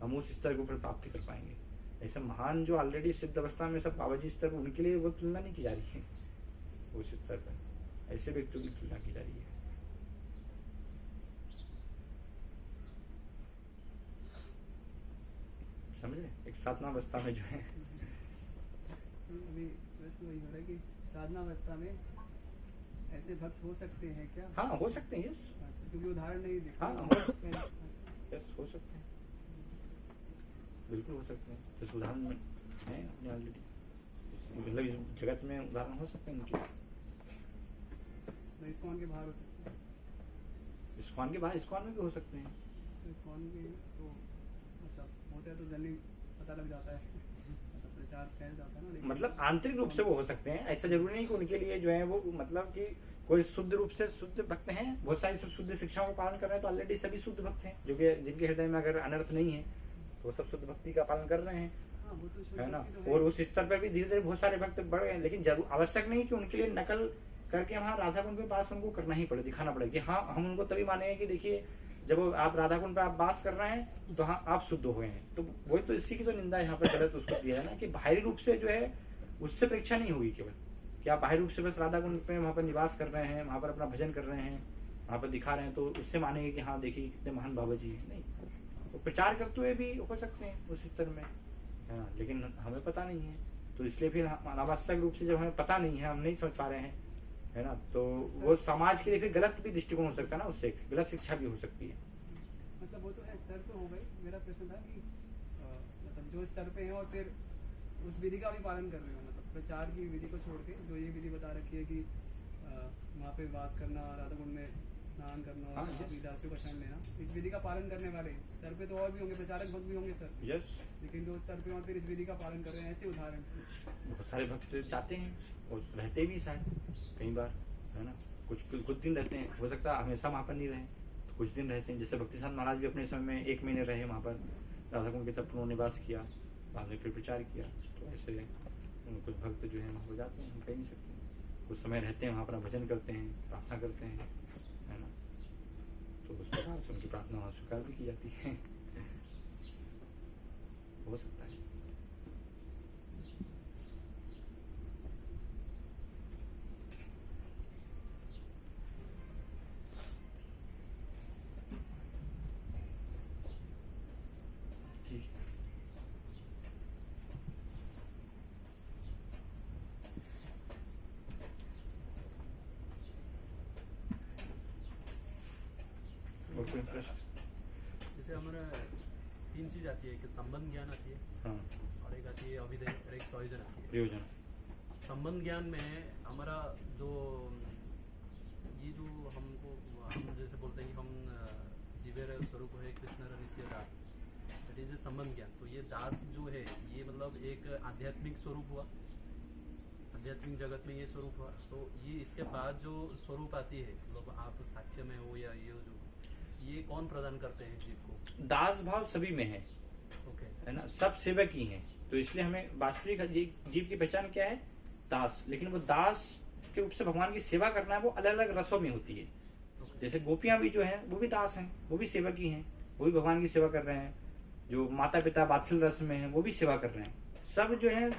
हम उस स्तर को फिर प्राप्त कर पाएंगे। ऐसे महान जो ऑलरेडी सिद्ध अवस्था में सब बाबा जी स्तर पर, उनके लिए वो तुलना नहीं की जा रही है उस स्तर पर, ऐसे व्यक्तियों की तुलना की जा रही है। समझे, एक साधना अवस्था में जो है अभी प्रश्न वही हो रहा है कि साधना अवस्था में ऐसे भक्त हो सकते हैं क्या? हाँ हो सकते हैं, यस। अच्छा, क्योंकि उदाहरण नहीं दिखा। हाँ, हो सकते हैं। अच्छा। यस हो सकते हैं, बिल्कुल हो सकते हैं। इस उदाहरण में है अपने ऑलरेडी, मतलब इस जगत में उदाहरण हो सकते हैं उनके। तो इस्कॉन के बाहर हो सकते हैं। इस्कॉन के बाद इस्कॉन में भी हो सकते हैं। तो इस्कॉन के तो मतलब होते हैं तो जल्दी पता लग जाता है, मतलब प्रचार फैल जाता है ना। लेकिन मतलब आंतरिक रूप से वो हो सकते हैं, ऐसा जरूरी नहीं कि उनके लिए जो है वो मतलब कि कोई शुद्ध रूप से शुद्ध भक्त हैं, बहुत सारी सब शुद्ध शिक्षाओं का पालन कर रहे हैं, तो ऑलरेडी सभी शुद्ध भक्त हैं, जो कि जिनके हृदय में अगर अनर्थ नहीं है तो वो सब शुद्ध भक्ति का पालन कर रहे हैं, हाँ, वो तो शुद्ध है ना। भक्ति तो और उस स्तर पर भी धीरे धीरे बहुत सारे भक्त बढ़ गए, लेकिन जरूर आवश्यक नहीं कि उनके लिए नकल करके वहाँ राधा कुंड के पास उनको करना ही पड़े, दिखाना पड़े कि हाँ हम उनको तभी मानेंगे कि देखिए जब आप राधा कुंड पे आप वास कर रहे हैं तो हाँ आप शुद्ध हुए हैं। तो वही तो इसी की तो निंदा यहाँ पर गलत उसको दिया है ना, कि बाहरी रूप से जो है उससे परीक्षा नहीं होगी केवल कि आप बाहरी रूप से बस राधा कुंड पे वहाँ पर निवास कर रहे हैं, वहाँ पर अपना भजन कर रहे हैं, वहाँ पर दिखा रहे हैं, तो उससे मानेंगे कि हाँ देखिए कितने महान बाबा जी हैं। नहीं, तो प्रचार करते हुए भी हो सकते हैं उस स्तर में, है ना, लेकिन हमें पता नहीं है, तो इसलिए फिर अनावश्यक रूप से जब हमें पता नहीं है, हम नहीं समझ पा रहे हैं, है ना, तो वो समाज के लिए फिर गलत भी दृष्टिकोण हो सकता है ना, उससे गलत शिक्षा भी हो सकती है। मतलब वो तो है, स्तर तो हो गई। मेरा प्रश्न था कि मतलब जो स्तर पे है और फिर उस विधि का भी पालन कर रहे हो, मतलब प्रचार की विधि को छोड़ के जो ये विधि बता रखी है कि वहाँ पे वास करना, राधा कुंड में स्नान करना और हाँ, yes. दासियों का शरण लेना, इस विधि का पालन करने वाले स्तर पे तो और भी होंगे, प्रचारक भक्त भी होंगे स्तर पे। यस, लेकिन जो स्तर पे और फिर इस विधि का पालन कर रहे हैं, ऐसे उदाहरण। बहुत सारे भक्त जाते हैं और रहते भी शायद कई बार, है ना, कुछ दिन रहते हैं, हो सकता है हमेशा वहाँ पर नहीं रहे, तो कुछ दिन रहते हैं। जैसे भक्ति साहब महाराज भी अपने समय में 1 महीने रहे वहाँ पर, राधा कुंड के तब पुनर्निवास किया, बाद में फिर प्रचार किया। तो ऐसे कुछ भक्त जो है वहाँ पर जाते हैं, हम कह नहीं सकते, कुछ समय रहते हैं वहाँ पर, भजन करते हैं, प्रार्थना करते हैं, है ना, तो उस प्रकार से उनकी प्रार्थना वहाँ स्वीकार भी की जाती है। हो सकता है। ठीक है। और कोई प्रश्न? जैसे हमारा 3 चीज आती है कि संबंध ज्ञान आती है, हाँ, और एक आती है अभिधेय और एक प्रयोजन आती है। प्रयोजन। संबंध ज्ञान में हमारा जो ये जो हम जैसे बोलते हैं कि हम जीवेर स्वरूप है कृष्ण नित्य दास, दैट इज ए संबंध ज्ञान। तो ये दास जो है ये मतलब एक आध्यात्मिक स्वरूप हुआ, आध्यात्मिक जगत में ये स्वरूप हुआ। तो ये इसके बाद जो स्वरूप आती है, मतलब आप साक्ष्य में हो या ये कौन प्रदान करते हैं जीव को? दास भाव सभी में है, ओके, है ना, सब सेवक ही हैं। तो इसलिए हमें वास्तविक जीव की पहचान क्या है? दास। लेकिन वो दास के रूप से भगवान की सेवा करना है, वो अलग अलग रसों में होती है। जैसे गोपियां भी जो हैं वो भी दास हैं, वो भी सेवक ही हैं, वो भी भगवान की सेवा कर रहे हैं। जो माता पिता वात्सल रस में हैं वो भी सेवा कर रहे हैं। सब जो है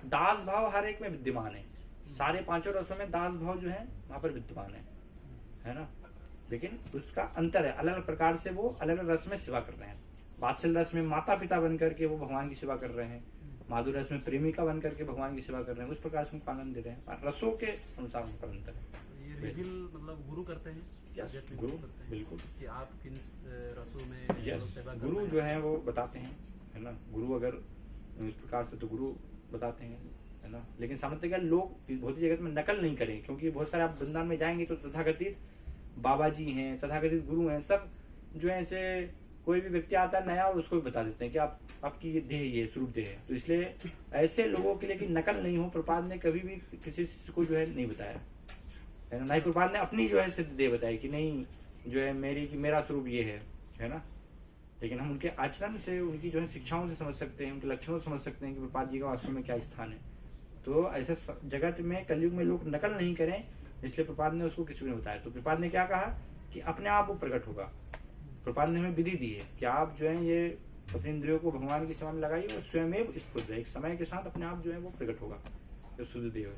दास भाव हर एक में विद्यमान है। सारे 5 रसों में दास भाव जो है वहां पर विद्यमान है ना। लेकिन उसका अंतर है, अलग अलग प्रकार से वो अलग अलग रस में सेवा कर रहे हैं। वात्सल रस में माता पिता बन करके वो भगवान की सेवा कर रहे हैं, माधुर रस में प्रेमिका बन करके भगवान की सेवा कर रहे हैं। उस प्रकार से उनको आनंद दे रहे हैं, रसों के अनुसार उनका अंतर है। तो ये रिवील मतलब गुरु करते हैं, यस, आध्यात्मिक गुरु करते हैं बिल्कुल, कि आप किन रसों में यस, सेवा कर गुरु रहे जो हैं। है वो बताते हैं, है ना। गुरु अगर इस प्रकार से तो गुरु बताते हैं, है ना। लेकिन सामान्यतः क्या लोग भौतिक जगत में नकल नहीं करें, क्योंकि बहुत सारे आप वृंदावन में जाएंगे तो तथाकथित बाबा जी हैं, तथाकथित गुरु हैं, सब जो है ऐसे कोई भी व्यक्ति आता है नया और उसको भी बता देते हैं कि आपकी ये देह, ये स्वरूप देह है। तो इसलिए ऐसे लोगों के लिए कि नकल नहीं हो, प्रपाद ने कभी भी किसी को जो है नहीं बताया, है ना। नहीं प्रपाद ने अपनी जो है सिद्ध देह बताई कि नहीं जो है मेरा स्वरूप ये है ना। लेकिन हम उनके आचरण से, उनकी जो है शिक्षाओं से समझ सकते हैं, उनके लक्षणों से समझ सकते हैं कि प्रपाद जी का वास्तव में क्या स्थान है। तो ऐसे जगत में कलयुग में लोग नकल नहीं करें, इसलिए प्रपाद ने उसको किसी को नहीं बताया। तो प्रपाद ने क्या कहा कि अपने आप वो प्रकट होगा। प्रपाद ने हमें विधि दी है कि आप जो है ये अपने इंद्रियों को भगवान की सेवा में लगाइए और स्वयं स्फुट एक समय के साथ अपने आप जो है वो प्रकट होगा जब शुद्ध देव है।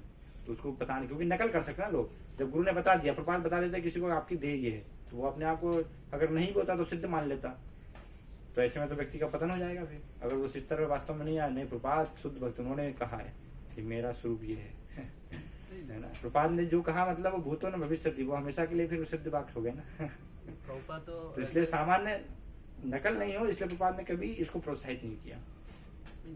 तो उसको पता नहीं, क्योंकि नकल कर सकते हैं लोग। जब गुरु ने बता दिया, प्रपाद बता देता किसी को आपकी देह ये है, तो वो अपने आप को अगर नहीं होता तो सिद्ध मान लेता। तो ऐसे में तो व्यक्ति का पतन हो जाएगा। फिर अगर वो इस तरह वास्तव में नहीं आया, नहीं प्रपाद शुद्ध भक्त उन्होंने कहा है कि मेरा स्वरूप ये है है ना। प्रपाद ने जो कहा मतलब वो भूतों न भविष्य थी, वो हमेशा के लिए फिर सिद्ध वाक्य हो गए ना। प्रभुपाद तो इसलिए सामान्य नकल नहीं हो, इसलिए प्रपाद ने कभी इसको प्रोत्साहित नहीं किया।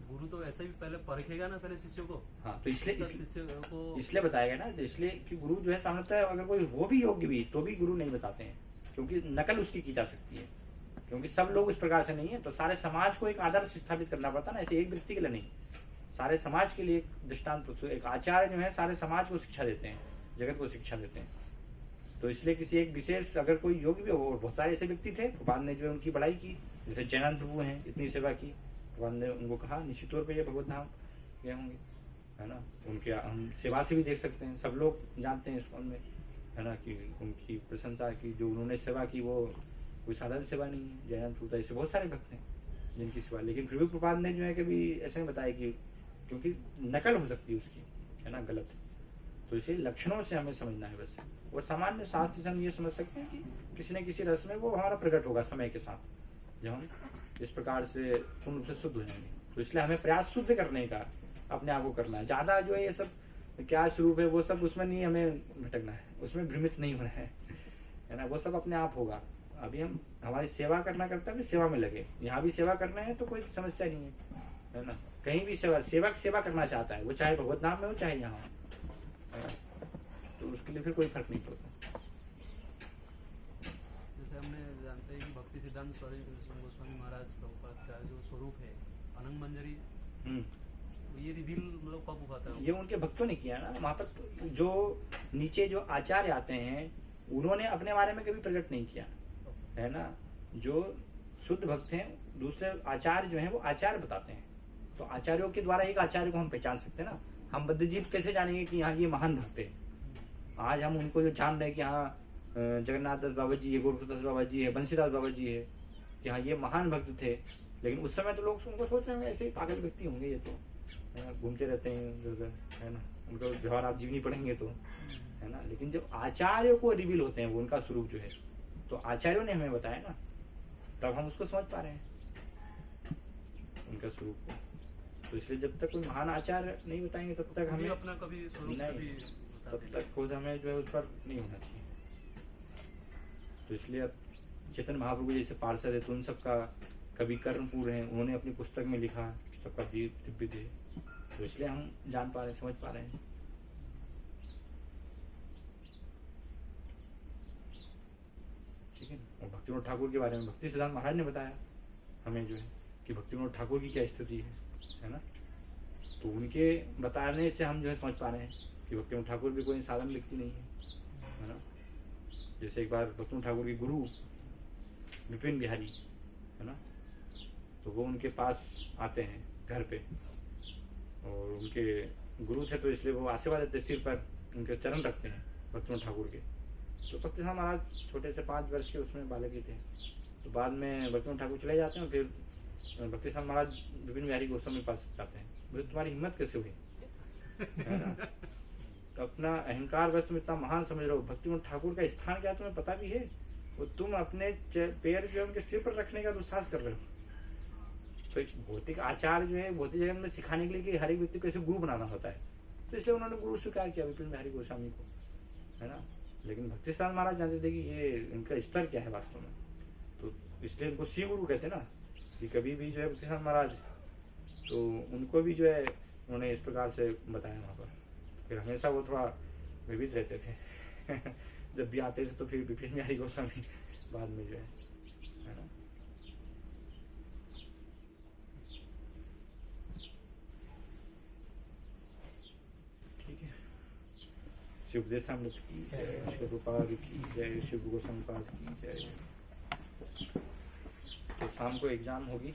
गुरु तो ऐसे भी पहले परखेगा ना पहले शिष्यों को। हाँ, तो इसलिए उसका शिष्य को इसलिए बताया गया ना, तो इसलिए कि गुरु जो है सामान्यतः अगर कोई वो भी योग्य भी तो भी गुरु नहीं बताते हैं, क्योंकि नकल उसकी की जा सकती है, क्योंकि सब लोग इस प्रकार से नहीं है। तो सारे समाज को एक आदर्श स्थापित करना पड़ता ना, ऐसे एक व्यक्ति के लिए नहीं, सारे समाज के लिए एक दृष्टांत। एक आचार्य जो है सारे समाज को शिक्षा देते हैं, जगत को शिक्षा देते हैं। तो इसलिए किसी एक विशेष अगर कोई योग्य भी हो, बहुत सारे ऐसे व्यक्ति थे बाद ने जो उनकी बड़ाई की, जैसे जैनानंद प्रभु हैं, इतनी सेवा की, भगवान ने उनको कहा निश्चित तौर पे ये भगवत धाम गए होंगे, है ना। उनके हम सेवा से भी देख सकते हैं, सब लोग जानते हैं इसको में, है ना, कि उनकी प्रशंसा की, जो उन्होंने सेवा की वो कोई साधारण सेवा नहीं है। जैनानंद प्रभु ऐसे बहुत सारे भक्त हैं जिनकी सेवा, लेकिन फिर भी प्रपाद ने जो है कभी ऐसे नहीं बताया कि, क्योंकि नकल हो सकती है उसकी, है ना, गलत। तो इसे लक्षणों से हमें समझना है बस। और सामान्य शास्त्र से हम ये समझ सकते हैं कि किसी न किसी रस में वो हमारा प्रकट होगा समय के साथ, जब हम इस प्रकार से पूर्ण रूप से शुद्ध हो जाएंगे। तो इसलिए हमें प्रयास शुद्ध करने का अपने आप को करना है। ज्यादा जो है ये सब क्या स्वरूप है वो सब उसमें नहीं हमें भटकना है, उसमें भ्रमित नहीं होना है ना, वो सब अपने आप होगा। अभी हम हमारी सेवा करना करता है, सेवा में लगे। यहाँ भी सेवा करना है तो कोई समस्या नहीं है ना। कहीं भी सेवक सेवा करना चाहता है, वो चाहे भगवत नाम में हो चाहे यहाँ हो, तो उसके लिए फिर कोई फर्क नहीं पड़ता। जैसे हमने जानते हैं कि भक्ति सिद्धांत गोस्वामी महाराज प्रभुपाद का जो स्वरूप है अनंग मंजरी, ये रिवील मतलब कब हुआ था? ये उनके भक्तों ने किया ना। वहां पर जो नीचे जो आचार्य आते हैं उन्होंने अपने बारे में कभी प्रकट नहीं किया, है ना। जो शुद्ध भक्त हैं, दूसरे आचार्य जो हैं वो आचार्य बताते हैं। तो आचार्यों के द्वारा एक आचार्य को हम पहचान सकते हैं ना। हम बद्धजीव कैसे जानेंगे कि हाँ ये महान भक्त है? आज हम उनको जो जान रहे हैं कि हाँ जगन्नाथ दास बाबा जी है, गोरखदास बाबा जी है, बंसीदास बाबा जी है, कि हाँ ये महान भक्त थे। लेकिन उस समय तो लोग उनको सोच रहे हैं ऐसे ही पागल व्यक्ति होंगे, ये तो घूमते रहते हैं इधर, है ना, उनको व्यवहार आप जीवनी पढ़ेंगे तो, है ना। लेकिन जब आचार्यों को रिवील होते हैं वो उनका स्वरूप जो है, तो आचार्यों ने हमें बताया ना, तब हम उसको समझ पा रहे हैं उनका स्वरूप को। तो इसलिए जब तक कोई महान आचार्य नहीं बताएंगे तब तक हमें अपना कभी स्वरूप कभी तब तक खुद हमें जो है उस पर नहीं होना चाहिए। तो इसलिए अब चेतन महाप्रभु जैसे पार्षद है तो उन सबका कभी कर्मपूर्ण है, उन्होंने अपनी पुस्तक में लिखा सबका दिव्य दे, तो इसलिए हम जान पा रहे हैं, समझ पा रहे हैं। ठीक है। और भक्ति विनोद ठाकुर के बारे में भक्ति सिद्धांत महाराज ने बताया हमें जो है कि भक्ति विनोद ठाकुर की क्या स्थिति है ना। तो उनके बताने से हम जो है समझ पा रहे हैं कि भक्ति विनोद ठाकुर भी कोई साधारण व्यक्ति नहीं है ना। जैसे एक बार भक्ति विनोद ठाकुर के गुरु विपिन बिहारी, है ना, तो वो उनके पास आते हैं घर पे, और उनके गुरु थे तो इसलिए वो आशीर्वाद देते, सिर पर उनके चरण रखते हैं भक्ति विनोद ठाकुर के। तो भक्ति साहब महाराज छोटे से 5 वर्ष के उसमें बालक ही थे। तो बाद में भक्ति विनोद ठाकुर चले जाते हैं, फिर भक्ति साहब महाराज विपिन बिहारी गोस्वामी के पास जाते हैं, बोले तुम्हारी हिम्मत कैसे हुई, है ना, तो अपना अहंकार बस तुम इतना महान समझ रहे हो, भक्ति विनोद ठाकुर का स्थान क्या तुम्हें पता भी है? वो तुम अपने पैर जो है उनके सिर पर रखने का दुस्साहस कर रहे हो। तो एक भौतिक आचार्य जो है भौतिक जगत में सिखाने के लिए कि हर एक व्यक्ति को कैसे गुरु बनाना होता है, तो इसलिए उन्होंने गुरु स्वीकार किया विपिन बिहारी गोस्वामी को, है ना। लेकिन भक्ति सिद्धांत महाराज जानते थे कि ये इनका स्तर क्या है वास्तव में, तो इसलिए उनको सी गुरु कहते ना, कि कभी भी जो है भक्ति सिद्धांत महाराज तो उनको भी जो है उन्होंने इस प्रकार से बताया वहाँ पर। फिर हमेशा वो थोड़ा विविध रहते थे जब भी आते थे तो फिर विपिन बिहारी गोस्वामी बाद में जो है ना। ठीक है। शिव उपदेशामृत की जय, शिव गोपाल की जय, शिव गोस्वामी पाद की जय। तो शाम को एग्जाम होगी।